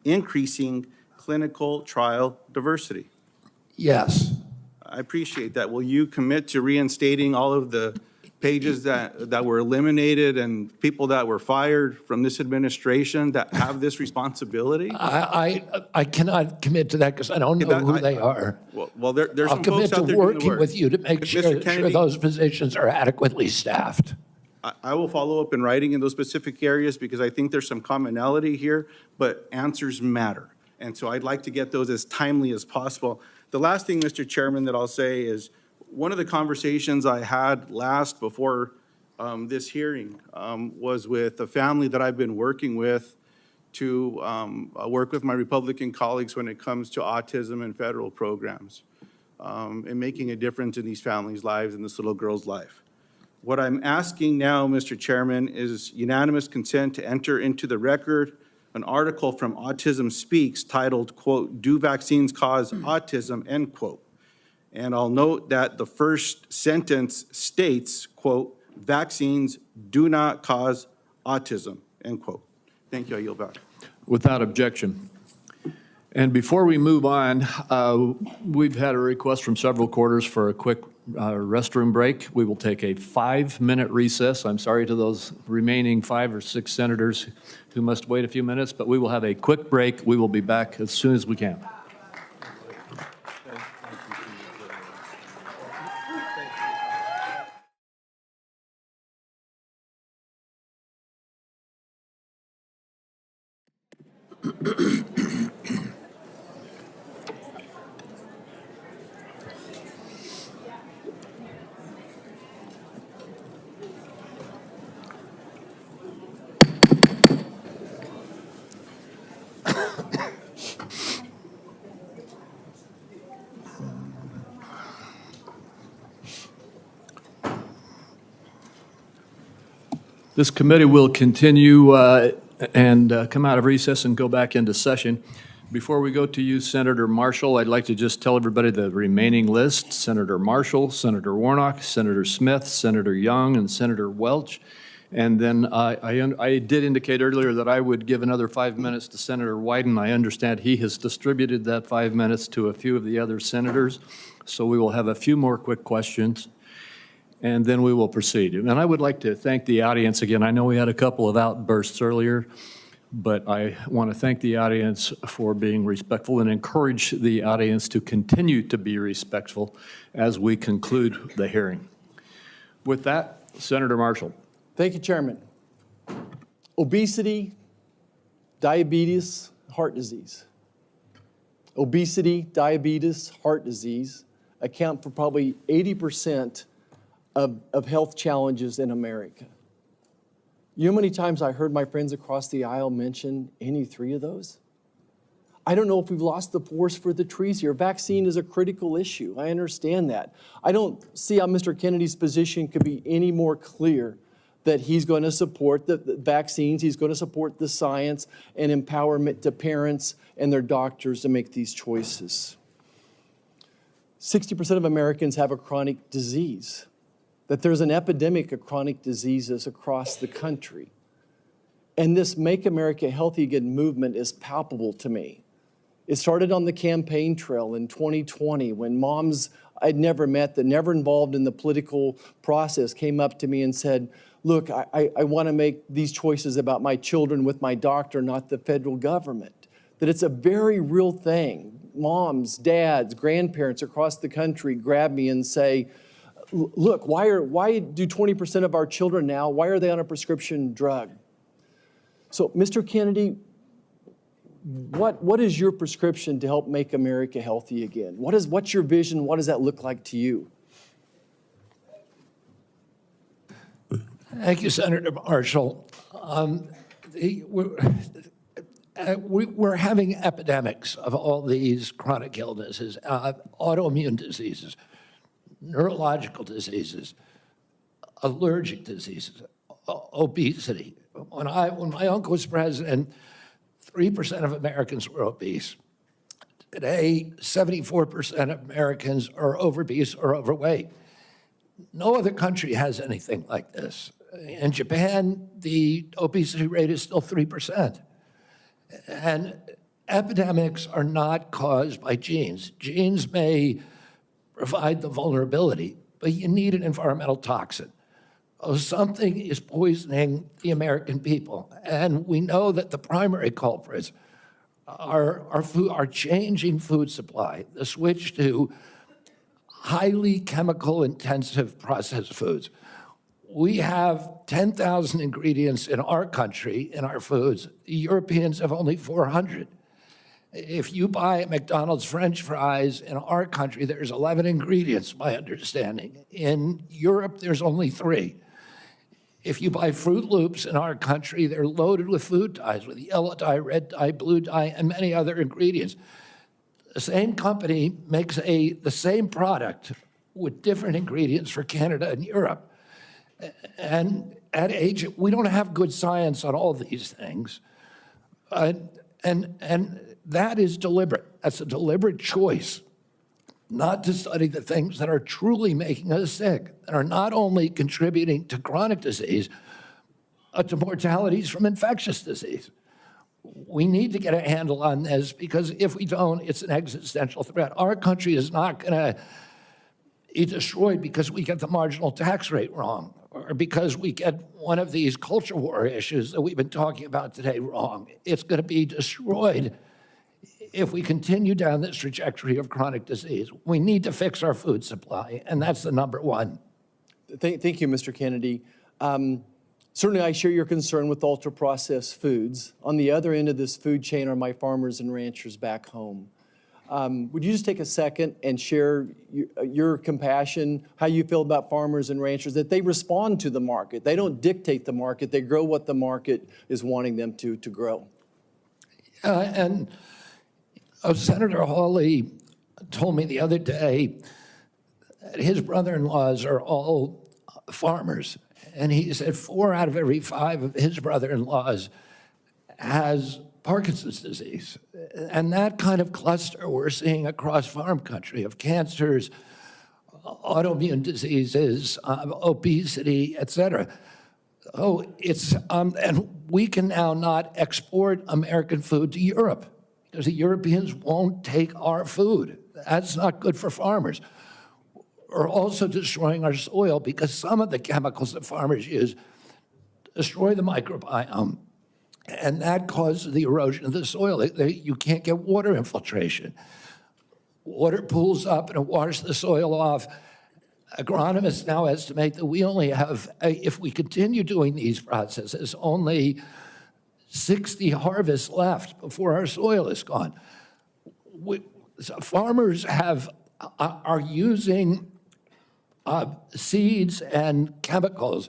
increasing clinical trial diversity? Yes. I appreciate that. Will you commit to reinstating all of the pages that were eliminated and people that were fired from this administration that have this responsibility? I cannot commit to that because I don't know who they are. Well, there's I'll some commit folks out to there doing the working work. with you to make sure Kennedy, those positions are adequately staffed. I will follow up in writing in those specific areas because I think there's some commonality here, but answers matter. And so I'd like to get those as timely as possible. The last thing, Mr. Chairman, that I'll say is one of the conversations I had last before this hearing was with a family that I've been working with to work with my Republican colleagues when it comes to autism and federal programs and making a difference in these families' lives and this little girl's life. What I'm asking now, Mr. Chairman, is unanimous consent to enter into the record an article from Autism Speaks titled, quote, "Do Vaccines Cause Autism?" End quote. And I'll note that the first sentence states, quote, "Vaccines do not cause autism," end quote. Thank you. I yield back. Without objection. And before we move on, we've had a request from several quarters for a quick restroom break. We will take a 5-minute recess. I'm sorry to those remaining 5 or 6 senators who must wait a few minutes, but we will have a quick break. We will be back as soon as we can. This committee will continue and come out of recess and go back into session. Before we go to you, Senator Marshall, I'd like to just tell everybody the remaining list. Senator Marshall, Senator Warnock, Senator Smith, Senator Young, and Senator Welch. And then I did indicate earlier that I would give another 5 minutes to Senator Wyden. I understand he has distributed that 5 minutes to a few of the other senators. So we will have a few more quick questions, and then we will proceed. And I would like to thank the audience again. I know we had a couple of outbursts earlier, but I want to thank the audience for being respectful and encourage the audience to continue to be respectful as we conclude the hearing. With that, Senator Marshall. Thank you, Chairman. Obesity, diabetes, heart disease. Obesity, diabetes, heart disease account for probably 80% of health challenges in America. You know how many times I heard my friends across the aisle mention any 3 of those? I don't know if we've lost the forest for the trees here. Vaccine is a critical issue. I understand that. I don't see how Mr. Kennedy's position could be any more clear that he's going to support the vaccines, he's going to support the science and empowerment to parents and their doctors to make these choices. 60% of Americans have a chronic disease, that there's an epidemic of chronic diseases across the country. And this Make America Healthy Again movement is palpable to me. It started on the campaign trail in 2020 when moms I'd never met, that never involved in the political process, came up to me and said, look, I want to make these choices about my children with my doctor, not the federal government. That it's a very real thing. Moms, dads, grandparents across the country grab me and say, look, why do 20% of our children now, why are they on a prescription drug? So, Mr. Kennedy, what is your prescription to help make America healthy again? What's your vision? What does that look like to you? Thank you, Senator Marshall. We're having epidemics of all these chronic illnesses, autoimmune diseases, neurological diseases, allergic diseases, obesity. When my uncle was president, 3% of Americans were obese. Today, 74% of Americans are obese or overweight. No other country has anything like this. In Japan, the obesity rate is still 3%. And epidemics are not caused by genes. Genes may provide the vulnerability, but you need an environmental toxin. Oh, something is poisoning the American people, and we know that the primary culprits are changing food supply, the switch to highly chemical-intensive processed foods. We have 10,000 ingredients in our country, in our foods. The Europeans have only 400. If you buy McDonald's French fries in our country, there's 11 ingredients, my understanding. In Europe, there's only 3. If you buy Fruit Loops in our country, they're loaded with food dyes, with yellow dye, red dye, blue dye, and many other ingredients. The same company makes the same product with different ingredients for Canada and Europe. And at age, we don't have good science on all these things. And that is deliberate. That's a deliberate choice not to study the things that are truly making us sick, that are not only contributing to chronic disease, but to mortalities from infectious disease. We need to get a handle on this, because if we don't, it's an existential threat. Our country is not going to be destroyed because we get the marginal tax rate wrong, or because we get one of these culture war issues that we've been talking about today wrong. It's going to be destroyed if we continue down this trajectory of chronic disease. We need to fix our food supply, and that's the number one. Thank you, Mr. Kennedy. Certainly, I share your concern with ultra-processed foods. On the other end of this food chain are my farmers and ranchers back home. Would you just take a second and share your compassion, how you feel about farmers and ranchers, that they respond to the market? They don't dictate the market. They grow what the market is wanting them to grow. And Senator Hawley told me the other day that his brother-in-laws are all farmers. And he said 4 out of every 5 of his brother-in-laws has Parkinson's disease. And that kind of cluster we're seeing across farm country of cancers, autoimmune diseases, obesity, et cetera. Oh, and we can now not export American food to Europe because the Europeans won't take our food. That's not good for farmers. We're also destroying our soil because some of the chemicals that farmers use destroy the microbiome, and that causes the erosion of the soil. You can't get water infiltration. Water pools up and it washes the soil off. Agronomists now estimate that we only have, if we continue doing these processes, only 60 harvests left before our soil is gone. Farmers are using seeds and chemicals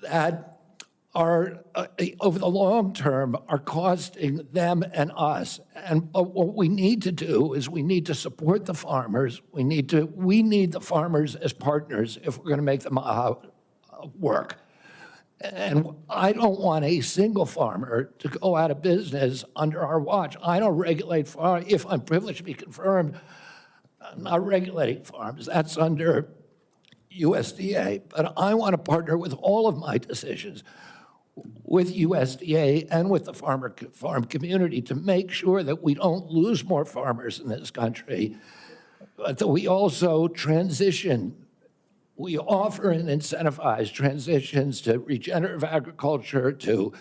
that are, over the long term, are costing them and us. And what we need to do is we need to support the farmers. We need the farmers as partners if we're going to make them work. And I don't want a single farmer to go out of business under our watch. I don't regulate farms. If I'm privileged to be confirmed, I'm not regulating farms. That's under USDA. But I want to partner with all of my decisions with USDA and with the farm community to make sure that we don't lose more farmers in this country, but that we also transition. We offer and incentivize transitions to regenerative agriculture, to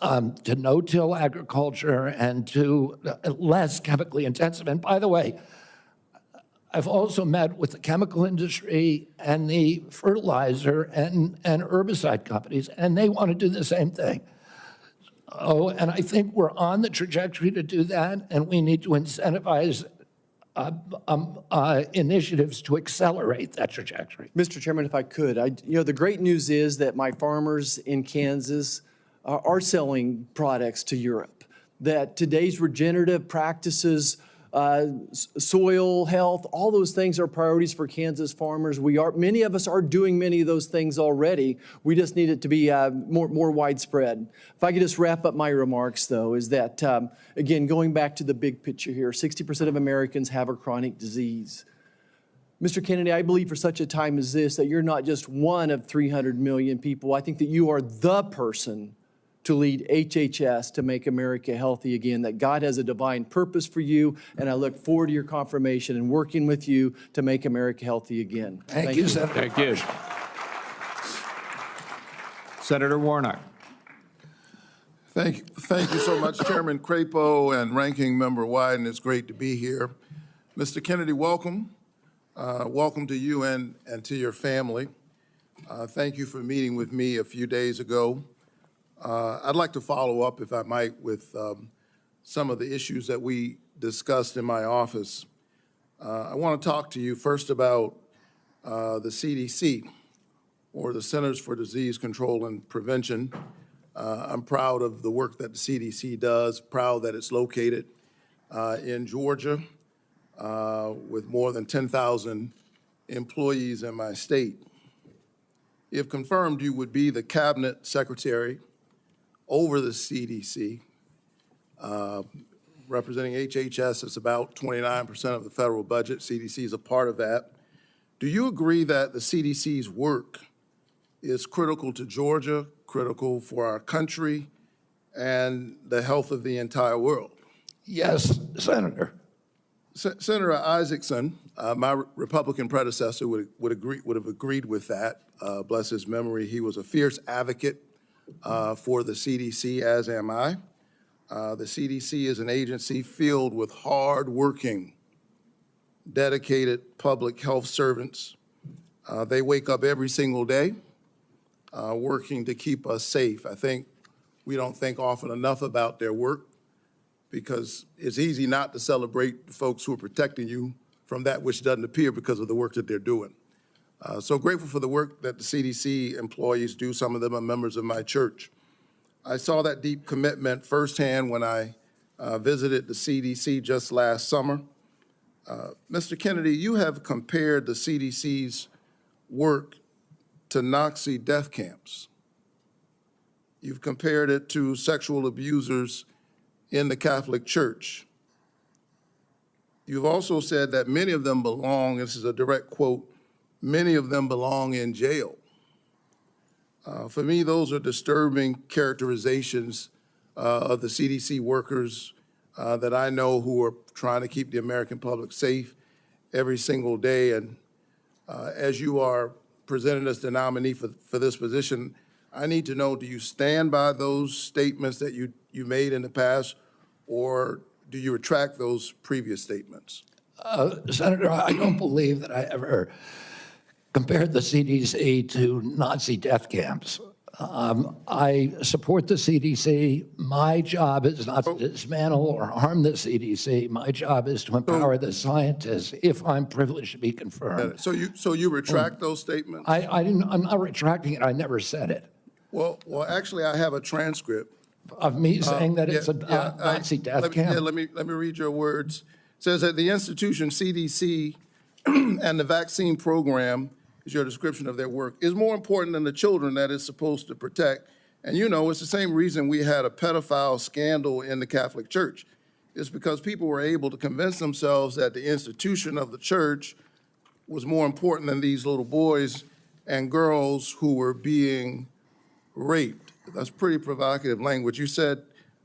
no-till agriculture, and to less chemically intensive. And by the way, I've also met with the chemical industry and the fertilizer and herbicide companies, and they want to do the same thing. Oh, and I think we're on the trajectory to do that, and we need to incentivize initiatives to accelerate that trajectory. Mr. Chairman, if I could, the great news is that my farmers in Kansas are selling products to Europe, that today's regenerative practices, soil health, all those things are priorities for Kansas farmers. Many of us are doing many of those things already. We just need it to be more widespread. If I could just wrap up my remarks, though, is that, again, going back to the big picture here, 60% of Americans have a chronic disease. Mr. Kennedy, I believe for such a time as this that you're not just one of 300 million people. I think that you are the person to lead HHS to make America healthy again, that God has a divine purpose for you, and I look forward to your confirmation and working with you to make America healthy again. Thank you, Senator. Thank you. Senator Warnock. Thank you so much, Chairman Crapo and Ranking Member Wyden. It's great to be here. Mr. Kennedy, welcome. Welcome to you and to your family. Thank you for meeting with me a few days ago. I'd like to follow up, if I might, with some of the issues that we discussed in my office. I want to talk to you first about the CDC, or the Centers for Disease Control and Prevention. I'm proud of the work that the CDC does, proud that it's located in Georgia with more than 10,000 employees in my state. If confirmed, you would be the cabinet secretary over the CDC. Representing HHS, it's about 29% of the federal budget. CDC is a part of that. Do you agree that the CDC's work is critical to Georgia, critical for our country, and the health of the entire world? Yes, Senator. Senator Isaacson, my Republican predecessor, would have agreed with that. Bless his memory. He was a fierce advocate for the CDC, as am I. The CDC is an agency filled with hard-working, dedicated public health servants. They wake up every single day working to keep us safe. I think we don't think often enough about their work, because it's easy not to celebrate the folks who are protecting you from that which doesn't appear because of the work that they're doing. So grateful for the work that the CDC employees do. Some of them are members of my church. I saw that deep commitment firsthand when I visited the CDC just last summer. Mr. Kennedy, you have compared the CDC's work to Nazi death camps. You've compared it to sexual abusers in the Catholic Church. You've also said that many of them belong, this is a direct quote, many of them belong in jail. For me, those are disturbing characterizations of the CDC workers that I know who are trying to keep the American public safe every single day. And as you are presented as the nominee for this position, I need to know, do you stand by those statements that you made in the past, or do you retract those previous statements? Senator, I don't believe that I ever compared the CDC to Nazi death camps. I support the CDC. My job is not to dismantle or harm the CDC. My job is to empower the scientists, if I'm privileged to be confirmed. So you retract those statements? I'm not retracting it. I never said it. Well, actually, I have a transcript of me saying that it's a Nazi death camp. Yeah, let me read your words. It says that the institution CDC and the vaccine program, is your description of their work, is more important than the children that it's supposed to protect. And you know, it's the same reason we had a pedophile scandal in the Catholic Church. It's because people were able to convince themselves that the institution of the church was more important than these little boys and girls who were being raped. That's pretty provocative language. You said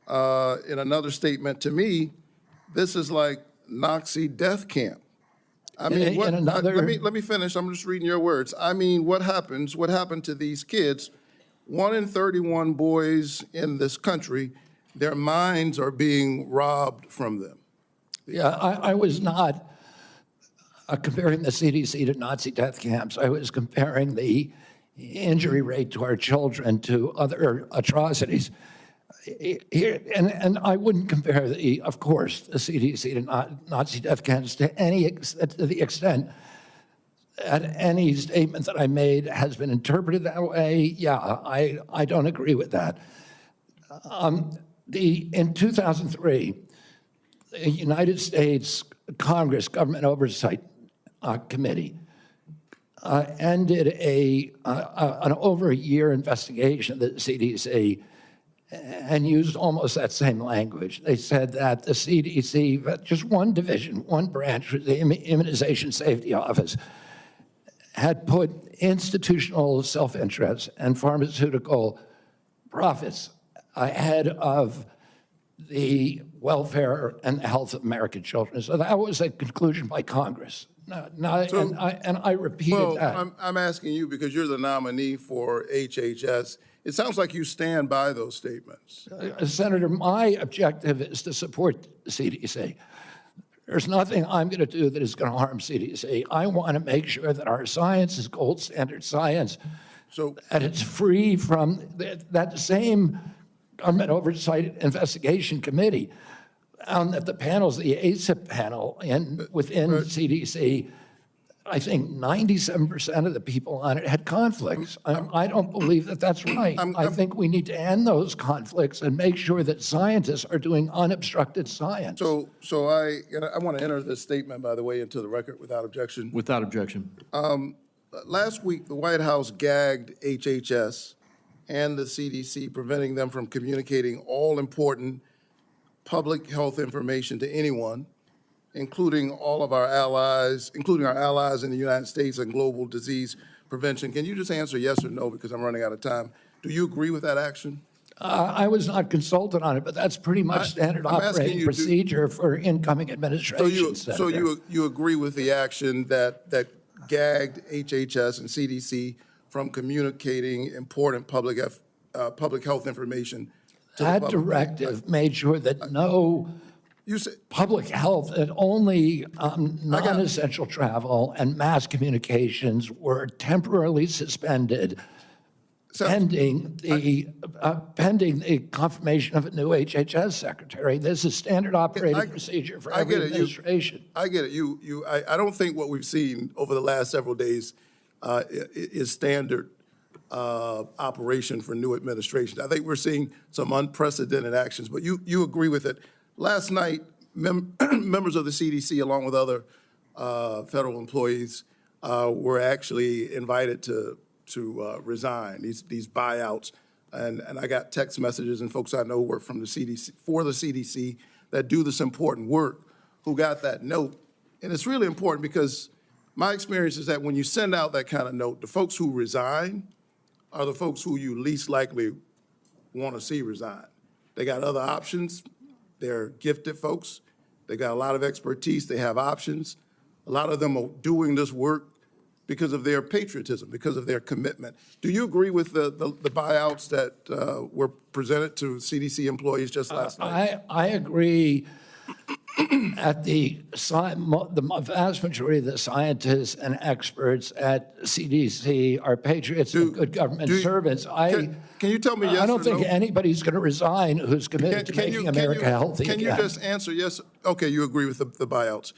in another statement to me, this is like Nazi death camp. I mean, let me finish. I'm just reading your words. I mean, what happened to these kids? 1 in 31 boys in this country, their minds are being robbed from them. Yeah, I was not comparing the CDC to Nazi death camps. I was comparing the injury rate to our children to other atrocities. And I wouldn't compare, of course, the CDC to Nazi death camps to the extent that any statement that I made has been interpreted that way. Yeah, I don't agree with that. In 2003, the United States Congress Government Oversight Committee ended an over a year investigation of the CDC and used almost that same language. They said that the CDC, just one division, one branch, the Immunization Safety Office, had put institutional self-interest and pharmaceutical profits ahead of the welfare and the health of American children. So that was a conclusion by Congress. And I repeated that. I'm asking you because you're the nominee for HHS. It sounds like you stand by those statements. Senator, my objective is to support the CDC. There's nothing I'm going to do that is going to harm CDC. I want to make sure that our science is gold standard science, that it's free from that same government oversight investigation committee found that the panels, the ACIP panel within CDC, I think 97% of the people on it had conflicts. I don't believe that that's right. I think we need to end those conflicts and make sure that scientists are doing unobstructed science. So I want to enter this statement, by the way, into the record without objection. Without objection. Last week, the White House gagged HHS and the CDC, preventing them from communicating all important public health information to anyone, including all of our allies, including our allies in the United States and global disease prevention. Can you just answer yes or no, because I'm running out of time? Do you agree with that action? I was not consulted on it, but that's pretty much standard operating procedure for incoming administration. So you agree with the action that gagged HHS and CDC from communicating important public health information to the public? That directive made sure that no public health, that only non-essential travel and mass communications were temporarily suspended pending the confirmation of a new HHS secretary. This is standard operating procedure for every administration. I get it. I don't think what we've seen over the last several days is standard operation for new administrations. I think we're seeing some unprecedented actions, but you agree with it. Last night, members of the CDC, along with other federal employees, were actually invited to resign, these buyouts. And I got text messages and folks I know work from the CDC, for the CDC, that do this important work, who got that note. And it's really important because my experience is that when you send out that kind of note, the folks who resign are the folks who you least likely want to see resign. They got other options. They're gifted folks. They got a lot of expertise. They have options. A lot of them are doing this work because of their patriotism, because of their commitment. Do you agree with the buyouts that were presented to CDC employees just last night? I agree. At the vast majority of the scientists and experts at CDC are patriots and good government servants. Can you tell me yes or no? I don't think anybody's going to resign who's committed to making America healthy again. Can you just answer yes? Okay, you agree with the buyouts.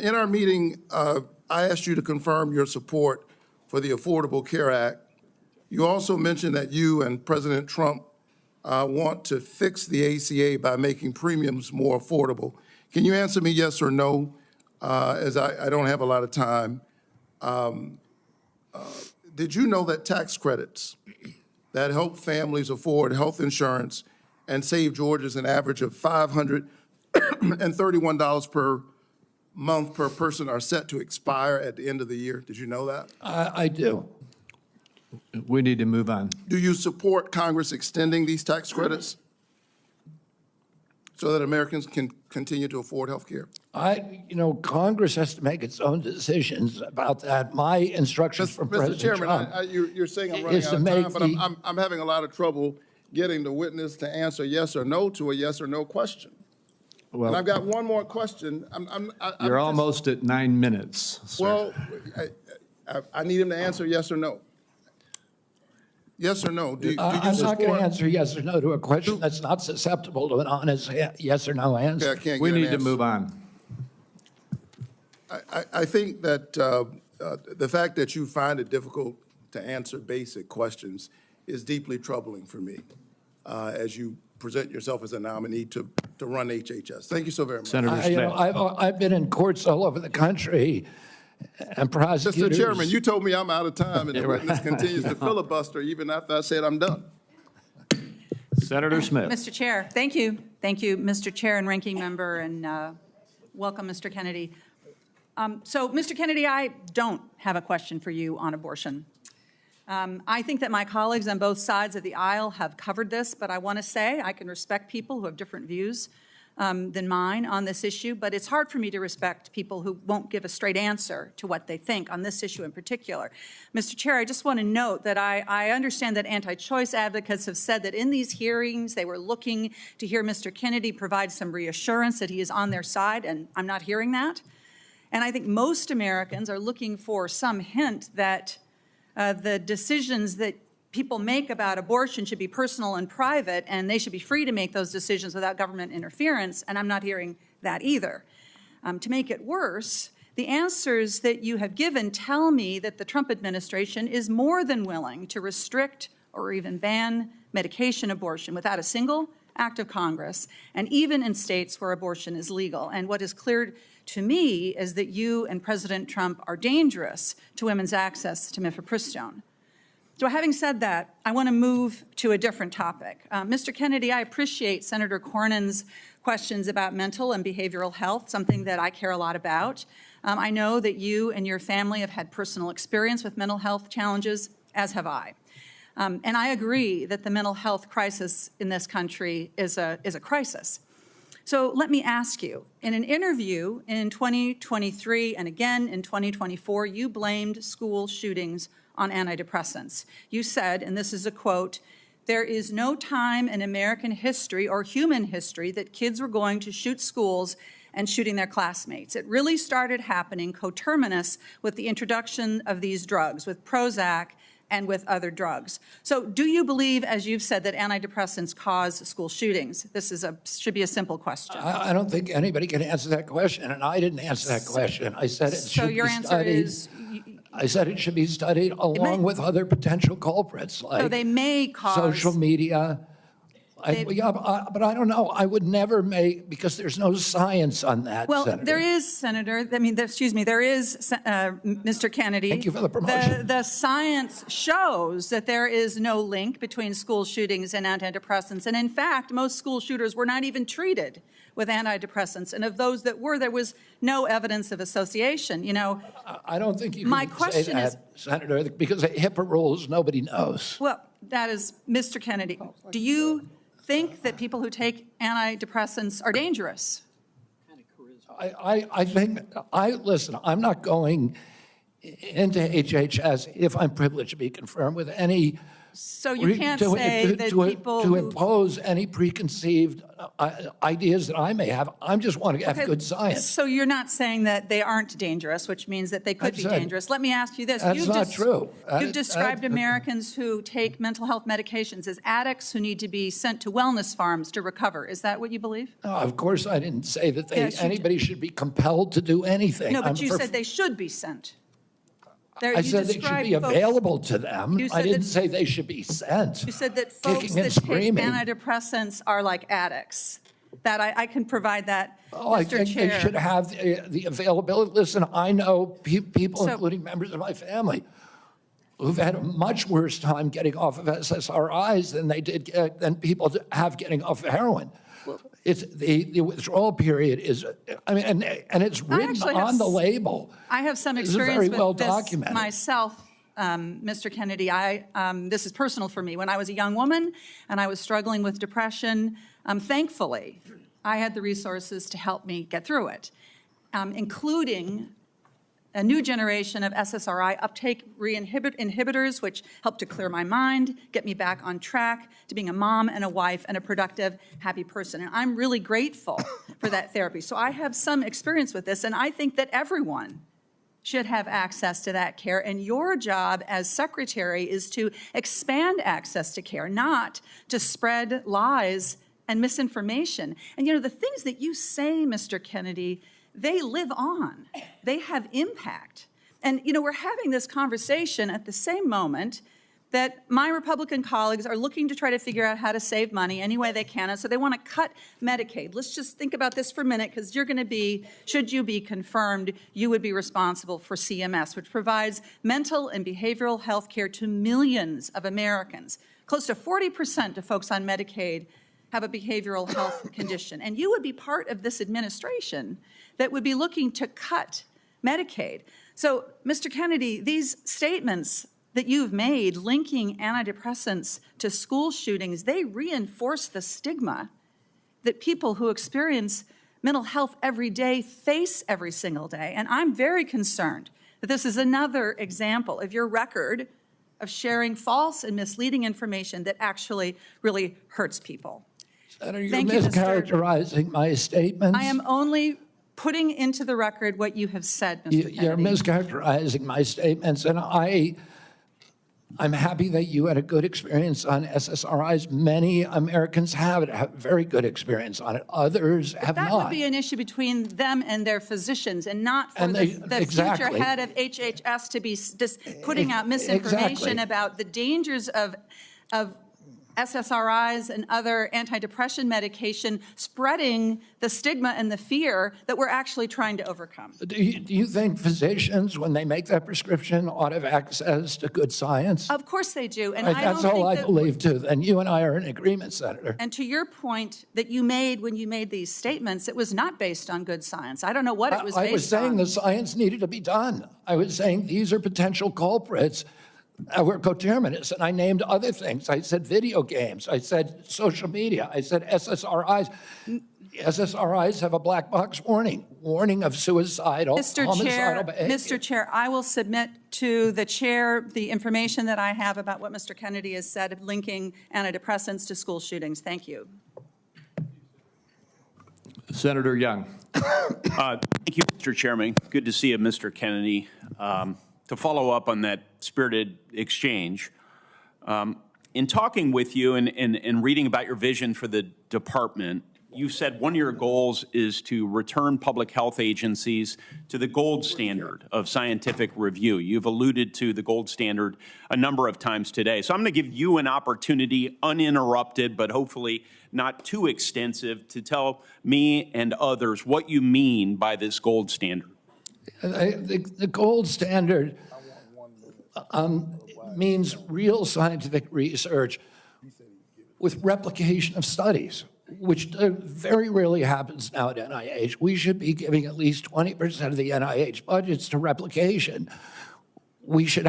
In our meeting, I asked you to confirm your support for the Affordable Care Act. You also mentioned that you and President Trump want to fix the ACA by making premiums more affordable. Can you answer me yes or no, as I don't have a lot of time? Did you know that tax credits that help families afford health insurance and save Georgians an average of $531 per month per person are set to expire at the end of the year? Did you know that? I do. We need to move on. Do you support Congress extending these tax credits so that Americans can continue to afford health care? Congress has to make its own decisions about that. My instructions from President Trump you're saying I'm running out of time, but I'm having a lot of trouble getting the witness to answer yes or no to a yes or no question. Well, and I've got one more question. You're almost at 9 minutes, sir. Well, I need him to answer yes or no. Yes or no? I'm not going to answer yes or no to a question that's not susceptible to an honest yes or no answer. We need to move on. I think that the fact that you find it difficult to answer basic questions is deeply troubling for me as you present yourself as a nominee to run HHS. Thank you so very much. Senator Smith. I've been in courts all over the country and prosecutors. Mr. Chairman, you told me I'm out of time, and the witness continues to filibuster even after I said I'm done. Senator Smith. Mr. Chair, thank you. Thank you, Mr. Chair and Ranking Member, and welcome, Mr. Kennedy. So, Mr. Kennedy, I don't have a question for you on abortion. I think that my colleagues on both sides of the aisle have covered this, but I want to say I can respect people who have different views than mine on this issue, but it's hard for me to respect people who won't give a straight answer to what they think on this issue in particular. Mr. Chair, I just want to note that I understand that anti-choice advocates have said that in these hearings they were looking to hear Mr. Kennedy provide some reassurance that he is on their side, and I'm not hearing that. And I think most Americans are looking for some hint that the decisions that people make about abortion should be personal and private, and they should be free to make those decisions without government interference, and I'm not hearing that either. To make it worse, the answers that you have given tell me that the Trump administration is more than willing to restrict or even ban medication abortion without a single act of Congress, and even in states where abortion is legal. And what is clear to me is that you and President Trump are dangerous to women's access to mifepristone. So having said that, I want to move to a different topic. Mr. Kennedy, I appreciate Senator Cornyn's questions about mental and behavioral health, something that I care a lot about. I know that you and your family have had personal experience with mental health challenges, as have I. And I agree that the mental health crisis in this country is a crisis. So let me ask you, in an interview in 2023 and again in 2024, you blamed school shootings on antidepressants. You said, and this is a quote, "There is no time in American history or human history that kids were going to shoot schools and shooting their classmates. It really started happening coterminous with the introduction of these drugs, with Prozac and with other drugs." So do you believe, as you've said, that antidepressants cause school shootings? This should be a simple question. I don't think anybody can answer that question, and I didn't answer that question. I said it should be studied. So your answer is? I said it should be studied along with other potential culprits, like So they may cause social media. But I don't know. I would never make, because there's no science on that, Well, Senator. there is, Senator. There is, Mr. Kennedy. Thank you for the promotion. The science shows that there is no link between school shootings and antidepressants. And in fact, most school shooters were not even treated with antidepressants. And of those that were, there was no evidence of association. You know, I don't think you my can question say that, is, Senator, because of HIPAA rules, nobody knows. well, that is, Mr. Kennedy, do you think that people who take antidepressants are dangerous? I think, listen, I'm not going into HHS if I'm privileged to be confirmed with any. So you can't say that people to impose any preconceived ideas that I may have. I just want to have good science. So you're not saying that they aren't dangerous, which means that they could be dangerous. Let me ask you this. That's not true. You've described Americans who take mental health medications as addicts who need to be sent to wellness farms to recover. Is that what you believe? No, of course, I didn't say that Yes, anybody should be compelled to do anything. No, but you said they should be sent. I said they should be available to them. I didn't say they should be sent. You said that folks that take antidepressants are like addicts. That I can provide that, Oh, I think they should have the availability. Listen, I know people, including members of my family, who've had a much worse time getting off of SSRIs than people have getting off of heroin. It's the withdrawal period is, I mean, and it's written on the label. I have some This experience is very well with this documented. myself, Mr. Kennedy. This is personal for me. When I was a young woman and I was struggling with depression, thankfully, I had the resources to help me get through it, including a new generation of SSRI uptake inhibitors, which helped to clear my mind, get me back on track to being a mom and a wife and a productive, happy person. And I'm really grateful for that therapy. So I have some experience with this, and I think that everyone should have access to that care. And your job as secretary is to expand access to care, not to spread lies and misinformation. And you know, the things that you say, Mr. Kennedy, they live on. They have impact. And, you know, we're having this conversation at the same moment that my Republican colleagues are looking to try to figure out how to save money any way they can. And so they want to cut Medicaid. Let's just think about this for a minute, because you're going to be, should you be confirmed, you would be responsible for CMS, which provides mental and behavioral health care to millions of Americans. Close to 40% of folks on Medicaid have a behavioral health condition. And you would be part of this administration that would be looking to cut Medicaid. So, Mr. Kennedy, these statements that you've made linking antidepressants to school shootings, they reinforce the stigma that people who experience mental health every day face every single day. And I'm very concerned that this is another example of your record of sharing false and misleading information that actually really hurts people. Senator, you're Thank you, mischaracterizing my statements. I am only putting into the record what you have said, Mr. Kennedy. You're mischaracterizing my statements, and I'm happy that you had a good experience on SSRIs. Many Americans have very good experience on it. Others have That not. would be an issue between them and their physicians, and not for the exactly. future head of HHS to be just putting out misinformation about the dangers of SSRIs and other antidepressant medication, spreading the stigma and the fear that we're actually trying to overcome. Do you think physicians, when they make that prescription, ought to have access to good science? Of course they do. And That's all I believe, too. And you and I are in agreement, Senator. And to your point that you made when you made these statements, it was not based on good science. I don't know what it was based on. I was saying the science needed to be done. I was saying these are potential culprits. We're coterminous, and I named other things. I said video games. I said social media. I said SSRIs. SSRIs have a black box warning of suicidal, homicidal behavior. Mr. Chair, I will submit to the chair the information that I have about what Mr. Kennedy has said of linking antidepressants to school shootings. Thank you. Senator Young. Thank you, Mr. Chairman. Good to see you, Mr. Kennedy. To follow up on that spirited exchange, in talking with you and reading about your vision for the department, you said one of your goals is to return public health agencies to the gold standard of scientific review. You've alluded to the gold standard a number of times today. So I'm going to give you an opportunity, uninterrupted, but hopefully not too extensive, to tell me and others what you mean by this gold standard. The gold standard means real scientific research with replication of studies, which very rarely happens now at NIH. We should be giving at least 20% of the NIH budgets to replication. We should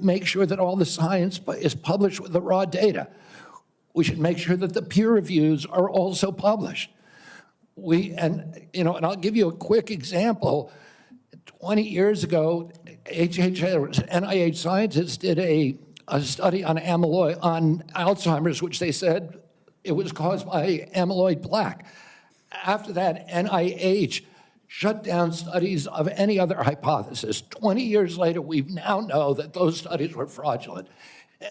make sure that all the science is published with the raw data. We should make sure that the peer reviews are also published. And I'll give you a quick example. 20 years ago, NIH scientists did a study on Alzheimer's, which they said it was caused by amyloid plaque. After that, NIH shut down studies of any other hypothesis. 20 years later, we now know that those studies were fraudulent.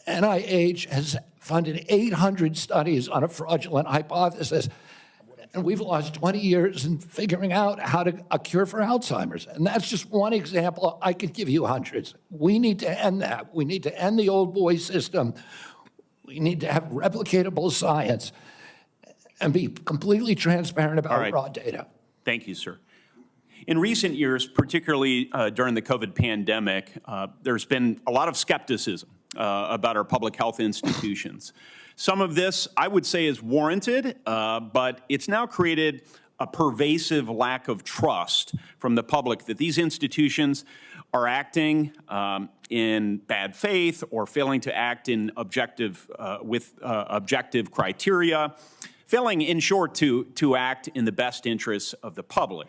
NIH has funded 800 studies on a fraudulent hypothesis. And we've lost 20 years in figuring out how to a cure for Alzheimer's. And that's just one example. I could give you hundreds. We need to end that. We need to end the old boy system. We need to have replicatable science and be completely transparent about raw data. Thank you, sir. In recent years, particularly during the COVID pandemic, there's been a lot of skepticism about our public health institutions. Some of this, I would say, is warranted, but it's now created a pervasive lack of trust from the public that these institutions are acting in bad faith or failing to act in objective criteria, failing, in short, to act in the best interests of the public.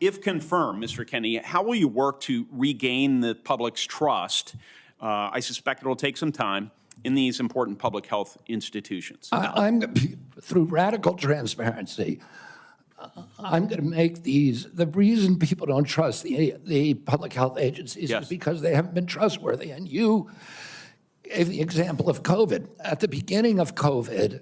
If confirmed, Mr. Kennedy, how will you work to regain the public's trust? I suspect it will take some time in these important public health institutions. Through radical transparency, I'm going to make the reason people don't trust the public health agencies is because they haven't been trustworthy. And you gave the example of COVID. At the beginning of COVID,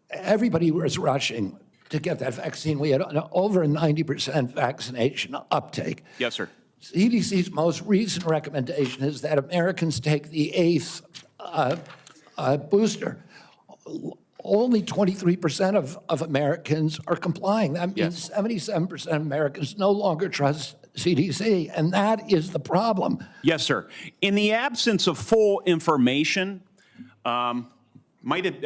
everybody was rushing to get that vaccine. We had over a 90% vaccination uptake. Yes, sir. CDC's most recent recommendation is that Americans take the 8th booster. Only 23% of Americans are complying. That means 77% of Americans no longer trust CDC, and that is the problem. Yes, sir. In the absence of full information, might it,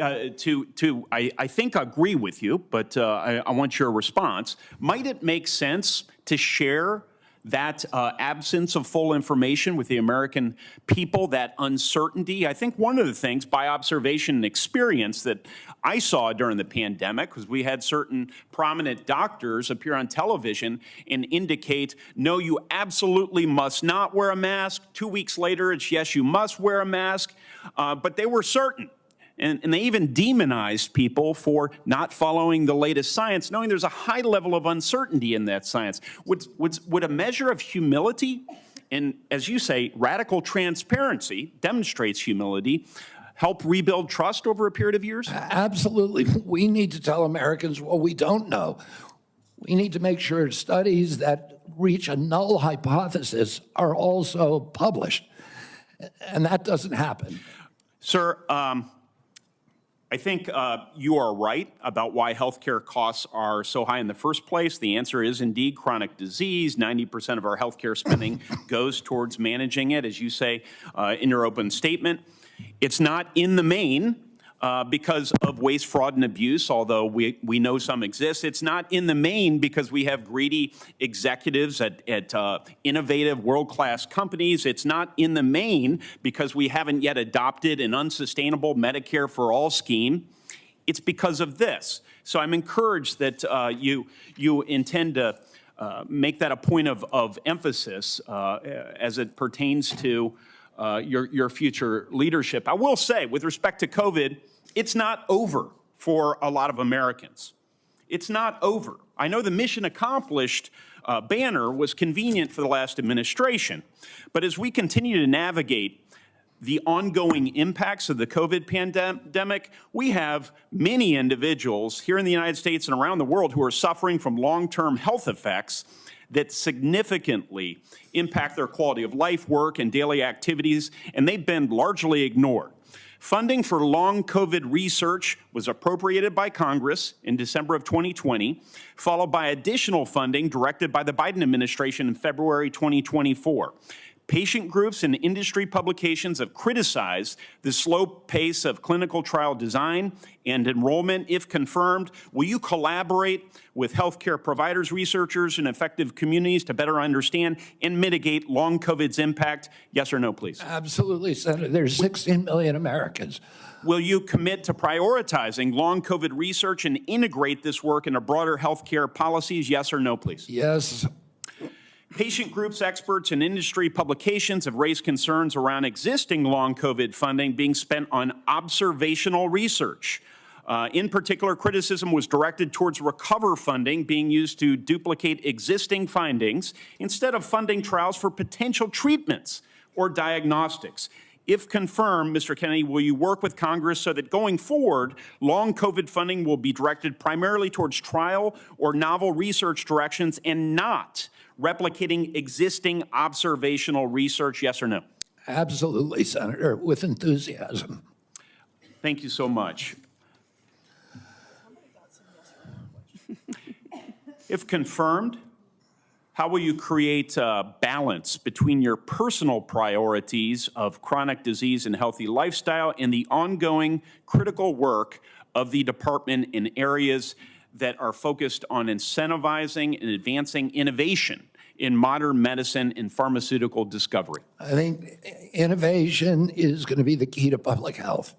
I think agree with you, but I want your response. Might it make sense to share that absence of full information with the American people, that uncertainty. I think one of the things by observation and experience that I saw during the pandemic, because we had certain prominent doctors appear on television and indicate, no, you absolutely must not wear a mask. 2 weeks later, it's yes, you must wear a mask. But they were certain. And they even demonized people for not following the latest science, knowing there's a high level of uncertainty in that science. Would a measure of humility and, as you say, radical transparency demonstrates humility, help rebuild trust over a period of years? Absolutely. We need to tell Americans what we don't know. We need to make sure studies that reach a null hypothesis are also published. And that doesn't happen. Sir, I think you are right about why healthcare costs are so high in the first place. The answer is indeed chronic disease. 90% of our healthcare spending goes towards managing it, as you say in your open statement. It's not in the main because of waste, fraud, and abuse, although we know some exist. It's not in the main because we have greedy executives at innovative, world-class companies. It's not in the main because we haven't yet adopted an unsustainable Medicare for All scheme. It's because of this. So I'm encouraged that you intend to make that a point of emphasis as it pertains to your future leadership. I will say, with respect to COVID, it's not over for a lot of Americans. It's not over. I know the mission accomplished banner was convenient for the last administration, but as we continue to navigate the ongoing impacts of the COVID pandemic, we have many individuals here in the United States and around the world who are suffering from long-term health effects that significantly impact their quality of life, work, and daily activities, and they've been largely ignored. Funding for long COVID research was appropriated by Congress in December of 2020, followed by additional funding directed by the Biden administration in February 2024. Patient groups and industry publications have criticized the slow pace of clinical trial design and enrollment. If confirmed, will you collaborate with healthcare providers, researchers, and effective communities to better understand and mitigate long COVID's impact? Yes or no, please? Absolutely, Senator. There's 16 million Americans. Will you commit to prioritizing long COVID research and integrate this work into broader healthcare policies? Yes or no, please? Yes. Patient groups, experts, and industry publications have raised concerns around existing long COVID funding being spent on observational research. In particular, criticism was directed towards recover funding being used to duplicate existing findings instead of funding trials for potential treatments or diagnostics. If confirmed, Mr. Kennedy, will you work with Congress so that going forward, long COVID funding will be directed primarily towards trial or novel research directions and not replicating existing observational research? Yes or no? Absolutely, Senator, with enthusiasm. Thank you so much. If confirmed, how will you create a balance between your personal priorities of chronic disease and healthy lifestyle and the ongoing critical work of the department in areas that are focused on incentivizing and advancing innovation in modern medicine and pharmaceutical discovery? I think innovation is going to be the key to public health.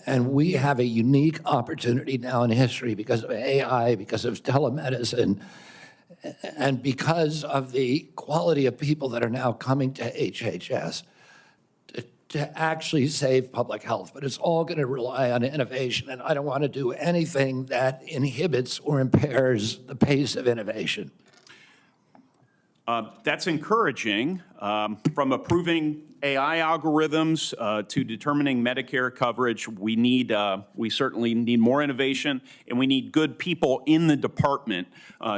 And we have a unique opportunity now in history because of AI, because of telemedicine, and because of the quality of people that are now coming to HHS to actually save public health. But it's all going to rely on innovation, and I don't want to do anything that inhibits or impairs the pace of innovation. That's encouraging. From approving AI algorithms to determining Medicare coverage, we certainly need more innovation, and we need good people in the department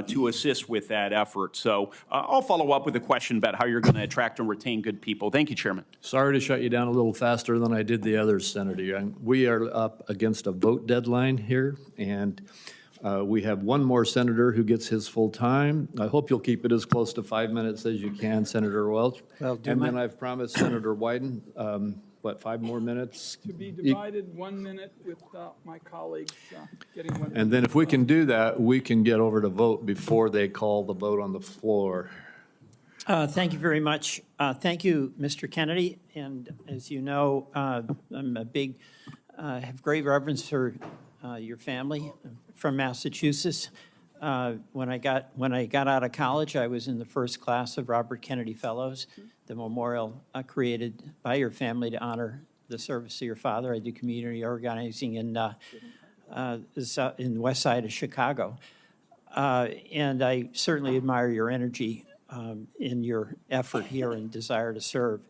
to assist with that effort. So I'll follow up with a question about how you're going to attract and retain good people. Thank you, Chairman. Sorry to shut you down a little faster than I did the others, Senator. We are up against a vote deadline here, and we have one more senator who gets his full time. I hope you'll keep it as close to 5 minutes as you can, Senator Welch. And then I've promised Senator Wyden, 5 more minutes? To be divided 1 minute with my colleagues getting 1 minute. And then if we can do that, we can get over to vote before they call the vote on the floor. Thank you very much. Thank you, Mr. Kennedy. And as you know, I'm a big, have great reverence for your family from Massachusetts. When I got out of college, I was in the first class of Robert Kennedy Fellows, the memorial created by your family to honor the service of your father. I do community organizing in the west side of Chicago. And I certainly admire your energy in your effort here and desire to serve.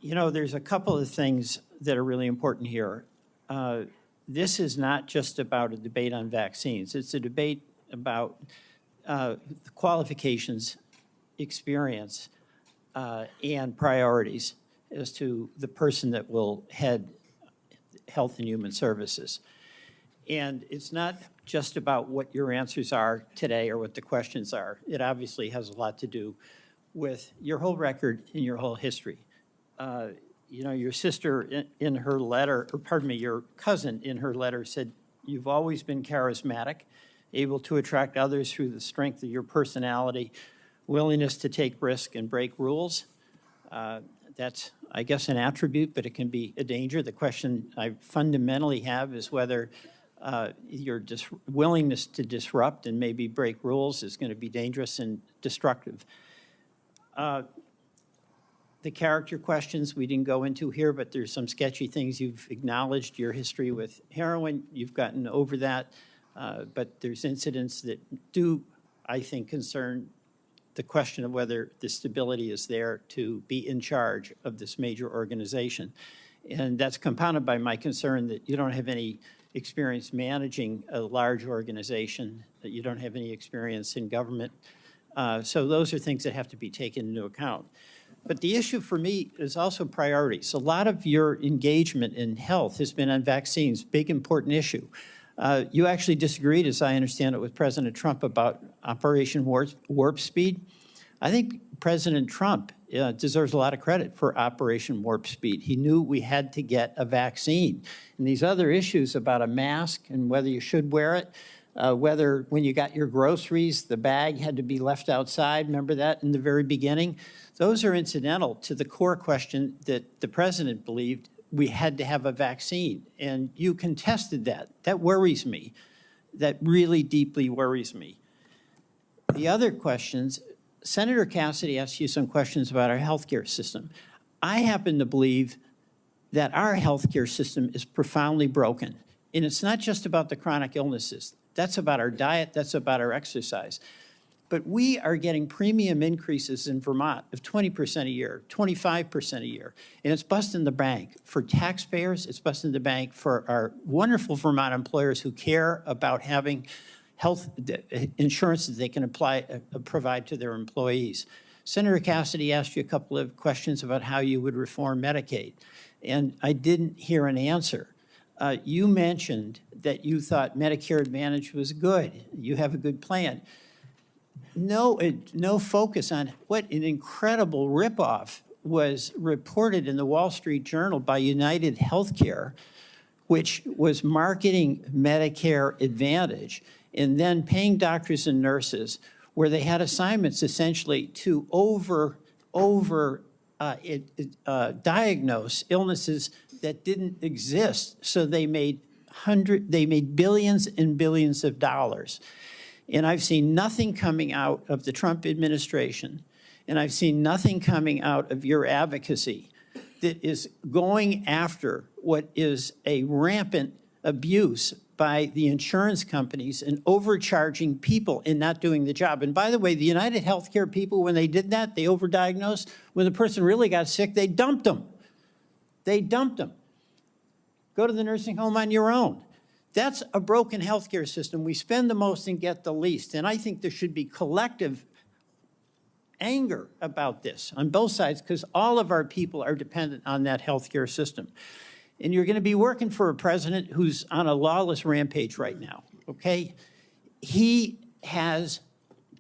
You know, there's a couple of things that are really important here. This is not just about a debate on vaccines. It's a debate about the qualifications, experience, and priorities as to the person that will head Health and Human Services. And it's not just about what your answers are today or what the questions are. It obviously has a lot to do with your whole record and your whole history. You know, your sister in her letter, or pardon me, your cousin in her letter said, you've always been charismatic, able to attract others through the strength of your personality, willingness to take risk and break rules. That's, I guess, an attribute, but it can be a danger. The question I fundamentally have is whether your willingness to disrupt and maybe break rules is going to be dangerous and destructive. The character questions we didn't go into here, but there's some sketchy things. You've acknowledged your history with heroin. You've gotten over that. But there's incidents that do, I think, concern the question of whether the stability is there to be in charge of this major organization. And that's compounded by my concern that you don't have any experience managing a large organization, that you don't have any experience in government. So those are things that have to be taken into account. But the issue for me is also priorities. A lot of your engagement in health has been on vaccines, big important issue. You actually disagreed, as I understand it, with President Trump about Operation Warp Speed. I think President Trump deserves a lot of credit for Operation Warp Speed. He knew we had to get a vaccine. And these other issues about a mask and whether you should wear it, whether when you got your groceries, the bag had to be left outside, remember that in the very beginning? Those are incidental to the core question that the president believed we had to have a vaccine. And you contested that. That worries me. That really deeply worries me. The other questions, Senator Cassidy asked you some questions about our healthcare system. I happen to believe that our healthcare system is profoundly broken. And it's not just about the chronic illnesses. That's about our diet, that's about our exercise. But we are getting premium increases in Vermont of 20% a year, 25% a year. And it's busting the bank for taxpayers. It's busting the bank for our wonderful Vermont employers who care about having health insurance that they can provide to their employees. Senator Cassidy asked you a couple of questions about how you would reform Medicaid, and I didn't hear an answer. You mentioned that you thought Medicare Advantage was good. You have a good plan. No focus on what an incredible ripoff was reported in the Wall Street Journal by United Healthcare, which was marketing Medicare Advantage and then paying doctors and nurses where they had assignments essentially to diagnose illnesses that didn't exist. So they made billions and billions of dollars. And I've seen nothing coming out of the Trump administration, and I've seen nothing coming out of your advocacy that is going after what is a rampant abuse by the insurance companies and overcharging people and not doing the job. And by the way, the United Healthcare people, when they did that, they overdiagnosed. When the person really got sick, they dumped them. They dumped them. Go to the nursing home on your own. That's a broken healthcare system. We spend the most and get the least. And I think there should be collective anger about this on both sides because all of our people are dependent on that healthcare system. And you're going to be working for a president who's on a lawless rampage right now, okay? He has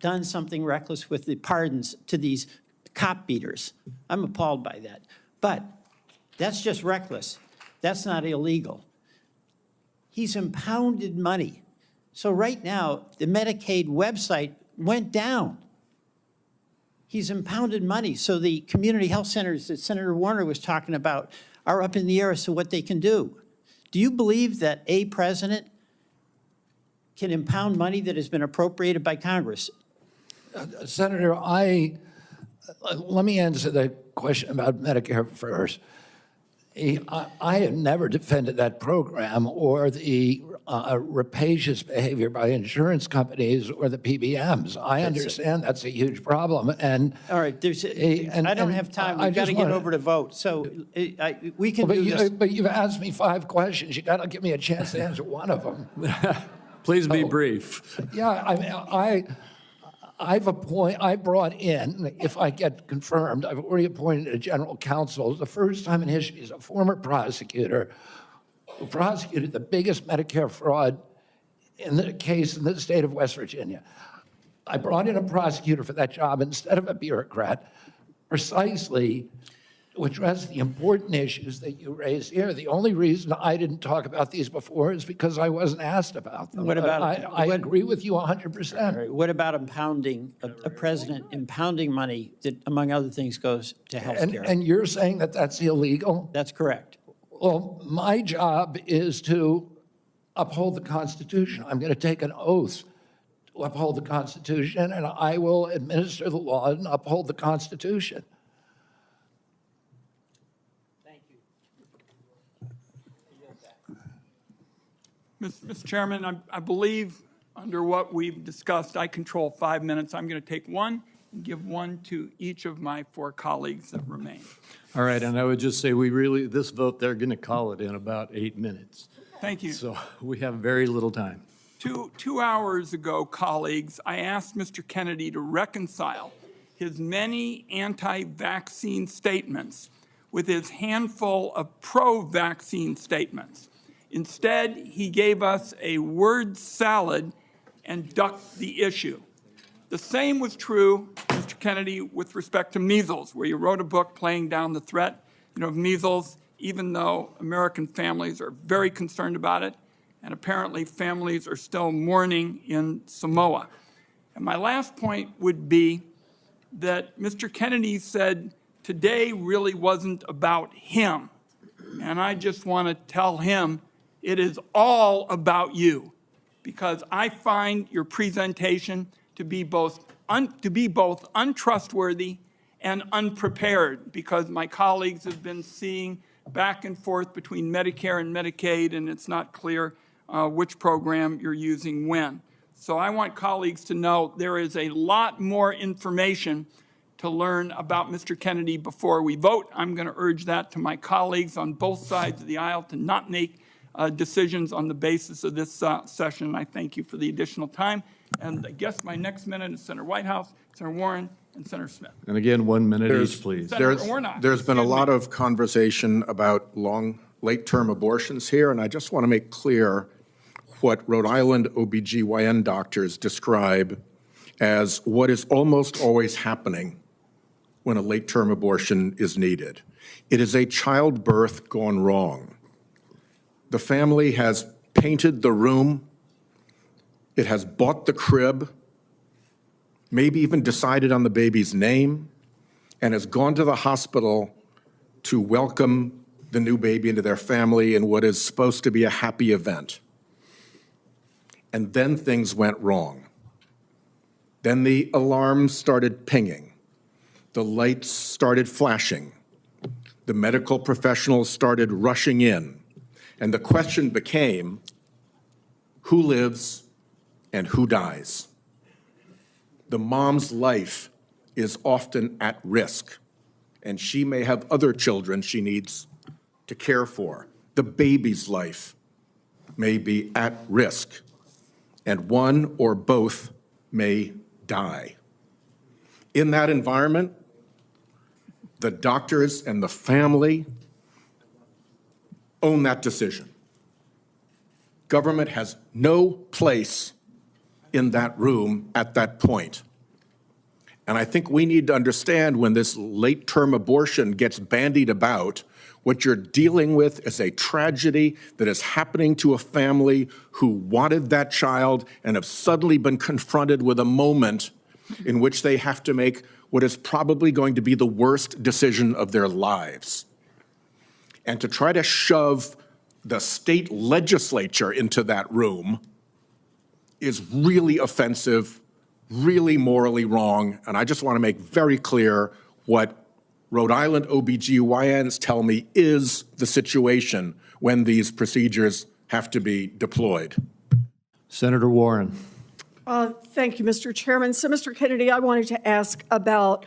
done something reckless with the pardons to these cop beaters. I'm appalled by that. But that's just reckless. That's not illegal. He's impounded money. So right now, the Medicaid website went down. He's impounded money. So the community health centers that Senator Warner was talking about are up in the air as to what they can do. Do you believe that a president can impound money that has been appropriated by Congress? Senator, let me answer the question about Medicare first. I have never defended that program or the rapacious behavior by insurance companies or the PBMs. I understand that's a huge problem. And all right, I don't have time. We've got to get over to vote. So we can do this. But you've asked me 5 questions. You got to give me a chance to answer one of them. Please be brief. Yeah, I brought in, if I get confirmed, I've already appointed a general counsel. The first time in history, he's a former prosecutor who prosecuted the biggest Medicare fraud in the case in the state of West Virginia. I brought in a prosecutor for that job instead of a bureaucrat, precisely to address the important issues that you raised here. The only reason I didn't talk about these before is because I wasn't asked about them. What about, I agree with you 100%. Right, what about impounding, a president impounding money that, among other things, goes to health care? And you're saying that that's illegal? That's correct. Well, my job is to uphold the Constitution. I'm going to take an oath to uphold the Constitution, and I will administer the law and uphold the Constitution. Mr. Chairman, I believe under what we've discussed, I control 5 minutes. I'm going to take 1 and give 1 to each of my 4 colleagues that remain. All right, and I would just say this vote, they're going to call it in about 8 minutes. Thank you. So we have very little time. 2 hours ago, colleagues, I asked Mr. Kennedy to reconcile his many anti-vaccine statements with his handful of pro-vaccine statements. Instead, he gave us a word salad and ducked the issue. The same was true, Mr. Kennedy, with respect to measles, where you wrote a book playing down the threat of measles, even though American families are very concerned about it, and apparently families are still mourning in Samoa. And my last point would be that Mr. Kennedy said today really wasn't about him. And I just want to tell him it is all about you, because I find your presentation to be both untrustworthy and unprepared, because my colleagues have been seeing back and forth between Medicare and Medicaid, and it's not clear which program you're using when. So I want colleagues to know there is a lot more information to learn about Mr. Kennedy before we vote. I'm going to urge that to my colleagues on both sides of the aisle to not make decisions on the basis of this session. I thank you for the additional time. And I guess my next minute is Senator Whitehouse, Senator Warren, and Senator Smith. And again, 1 minute each, please. There's been a lot of conversation about late-term abortions here, and I just want to make clear what Rhode Island OBGYN doctors describe as what is almost always happening when a late-term abortion is needed. It is a childbirth gone wrong. The family has painted the room, it has bought the crib, maybe even decided on the baby's name, and has gone to the hospital to welcome the new baby into their family in what is supposed to be a happy event. And then things went wrong. Then the alarms started pinging. The lights started flashing. The medical professionals started rushing in. And the question became, who lives and who dies? The mom's life is often at risk, and she may have other children she needs to care for. The baby's life may be at risk, and one or both may die. In that environment, the doctors and the family own that decision. Government has no place in that room at that point. And I think we need to understand when this late-term abortion gets bandied about, what you're dealing with is a tragedy that is happening to a family who wanted that child and have suddenly been confronted with a moment in which they have to make what is probably going to be the worst decision of their lives. And to try to shove the state legislature into that room is really offensive, really morally wrong, and I just want to make very clear what Rhode Island OBGYNs tell me is the situation when these procedures have to be deployed. Senator Warren. Thank you, Mr. Chairman. So, Mr. Kennedy, I wanted to ask about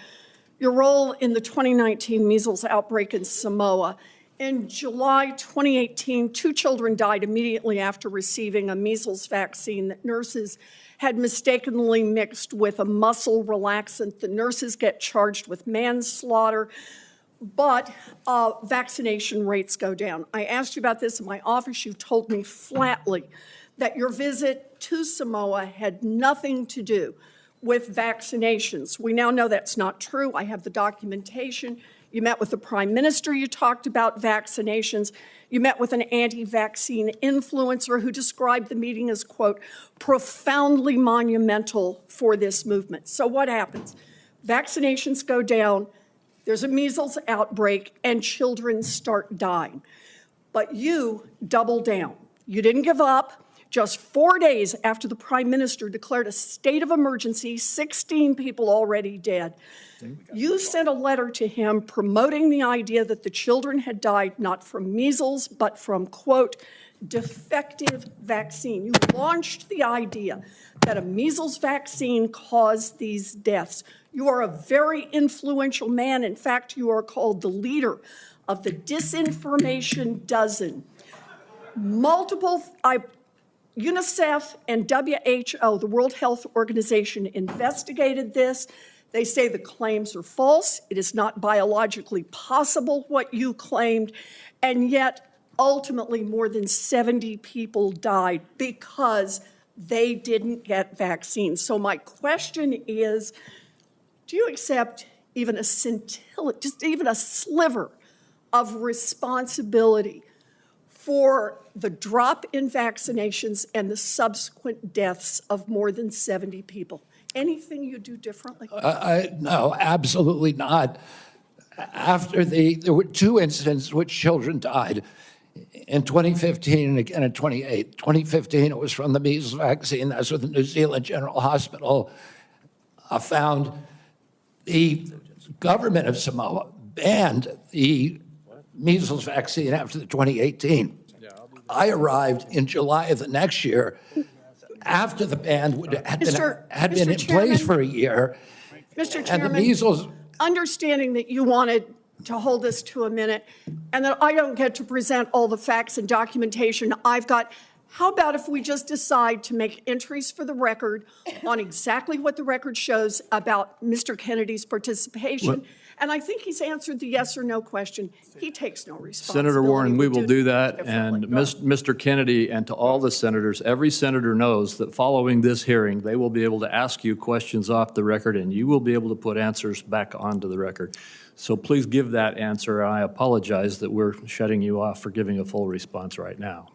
your role in the 2019 measles outbreak in Samoa. In July 2018, 2 children died immediately after receiving a measles vaccine that nurses had mistakenly mixed with a muscle relaxant. The nurses get charged with manslaughter, but vaccination rates go down. I asked you about this in my office. You told me flatly that your visit to Samoa had nothing to do with vaccinations. We now know that's not true. I have the documentation. You met with the Prime Minister. You talked about vaccinations. You met with an anti-vaccine influencer who described the meeting as, quote, profoundly monumental for this movement. So what happens? Vaccinations go down, there's a measles outbreak, and children start dying. But you double down. You didn't give up. Just 4 days after the Prime Minister declared a state of emergency, 16 people already dead, you sent a letter to him promoting the idea that the children had died not from measles, but from, quote, defective vaccine. You launched the idea that a measles vaccine caused these deaths. You are a very influential man. In fact, you are called the leader of the Disinformation Dozen. UNICEF and WHO, the World Health Organization, investigated this. They say the claims are false. It is not biologically possible what you claimed. And yet, ultimately, more than 70 people died because they didn't get vaccines. So my question is, do you accept even a scintilla, just even a sliver of responsibility for the drop in vaccinations and the subsequent deaths of more than 70 people? Anything you do differently? No, absolutely not. There were 2 incidents in which children died. In 2015 and again in 2008. 2015, it was from the measles vaccine. That's what the New Zealand General Hospital found. The government of Samoa banned the measles vaccine after the 2018. I arrived in July of the next year after the ban had been in place for a year. Mr. And Chairman, the measles, understanding that you wanted to hold this to a minute and that I don't get to present all the facts and documentation I've got, how about if we just decide to make entries for the record on exactly what the record shows about Mr. Kennedy's participation? And I think he's answered the yes or no question. He takes no responsibility. Senator Warren, we will do that. And Mr. Kennedy, and to all the senators, every senator knows that following this hearing, they will be able to ask you questions off the record, and you will be able to put answers back onto the record. So please give that answer. I apologize that we're shutting you off for giving a full response right now.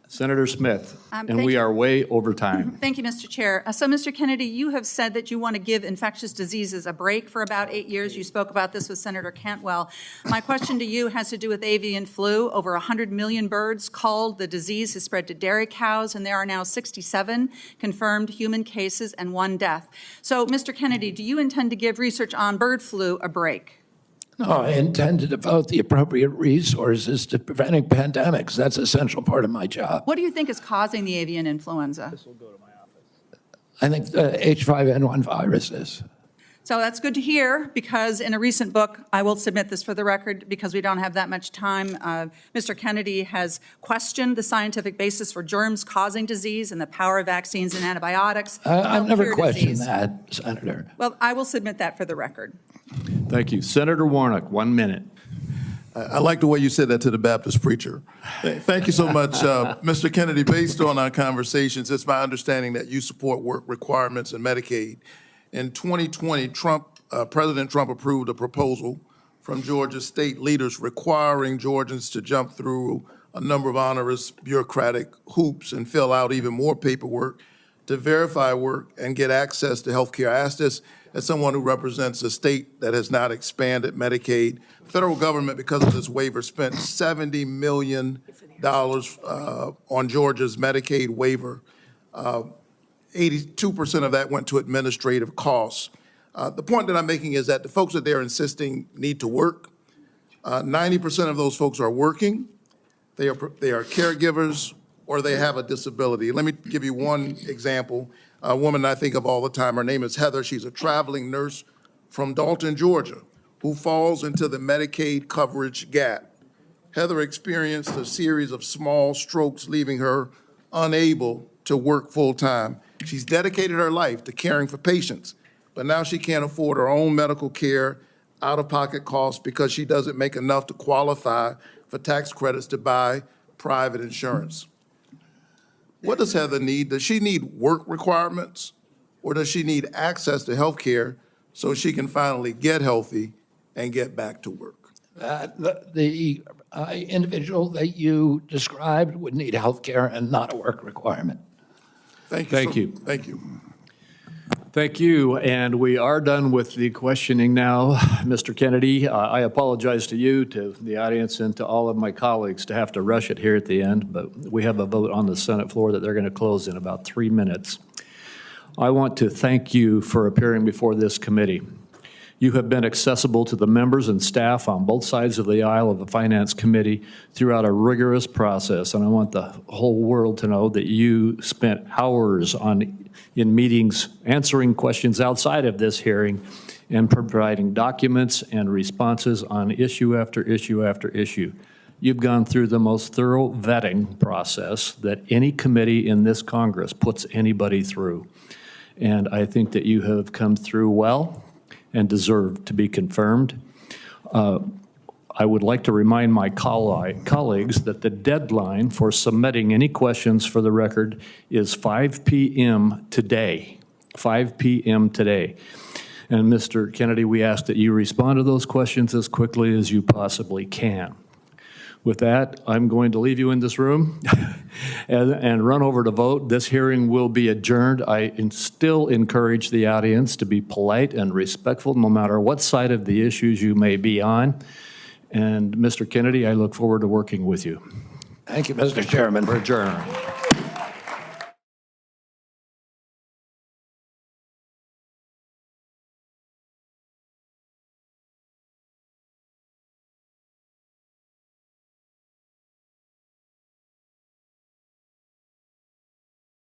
Senator Smith, and we are way over time. Thank you, Mr. Chair. So, Mr. Kennedy, you have said that you want to give infectious diseases a break for about 8 years. You spoke about this with Senator Cantwell. My question to you has to do with avian flu. Over 100 million birds culled. The disease has spread to dairy cows, and there are now 67 confirmed human cases and 1 death. So, Mr. Kennedy, do you intend to give research on bird flu a break? no, I intend to devote the appropriate resources to preventing pandemics. That's an essential part of my job. What do you think is causing the avian influenza? I think the H5N1 virus is. So that's good to hear, because in a recent book, I will submit this for the record because we don't have that much time, Mr. Kennedy has questioned the scientific basis for germs causing disease and the power of vaccines and antibiotics. I've never questioned that, Senator. Well, I will submit that for the record. Thank you. Senator Warnock, 1 minute. I like the way you said that to the Baptist preacher. Thank you so much, Mr. Kennedy. Based on our conversations, it's my understanding that you support work requirements in Medicaid. In 2020, President Trump approved a proposal from Georgia state leaders requiring Georgians to jump through a number of onerous bureaucratic hoops and fill out even more paperwork to verify work and get access to health care. I asked this as someone who represents a state that has not expanded Medicaid, federal government, because of this waiver, spent $70 million on Georgia's Medicaid waiver. 82% of that went to administrative costs. The point that I'm making is that the folks that they're insisting need to work, 90% of those folks are working, they are caregivers, or they have a disability. Let me give you one example. A woman I think of all the time, her name is Heather. She's a traveling nurse from Dalton, Georgia, who falls into the Medicaid coverage gap. Heather experienced a series of small strokes, leaving her unable to work full-time. She's dedicated her life to caring for patients, but now she can't afford her own medical care, out-of-pocket costs, because she doesn't make enough to qualify for tax credits to buy private insurance. What does Heather need? Does she need work requirements, or does she need access to health care so she can finally get healthy and get back to work? The individual that you described would need health care and not a work requirement. Thank you. Thank you. Thank you. Thank you, and we are done with the questioning now. Mr. Kennedy, I apologize to you, to the audience, and to all of my colleagues to have to rush it here at the end, but we have a vote on the Senate floor that they're going to close in about 3 minutes. I want to thank you for appearing before this committee. You have been accessible to the members and staff on both sides of the aisle of the Finance Committee throughout a rigorous process, and I want the whole world to know that you spent hours in meetings answering questions outside of this hearing and providing documents and responses on issue after issue after issue. You've gone through the most thorough vetting process that any committee in this Congress puts anybody through. And I think that you have come through well and deserve to be confirmed. I would like to remind my colleagues that the deadline for submitting any questions for the record is 5 p.m. today, 5 p.m. today. And Mr. Kennedy, we ask that you respond to those questions as quickly as you possibly can. With that, I'm going to leave you in this room and run over to vote. This hearing will be adjourned. I still encourage the audience to be polite and respectful no matter what side of the issues you may be on. And Mr. Kennedy, I look forward to working with you. Thank you, Mr. Chairman. We're adjourned.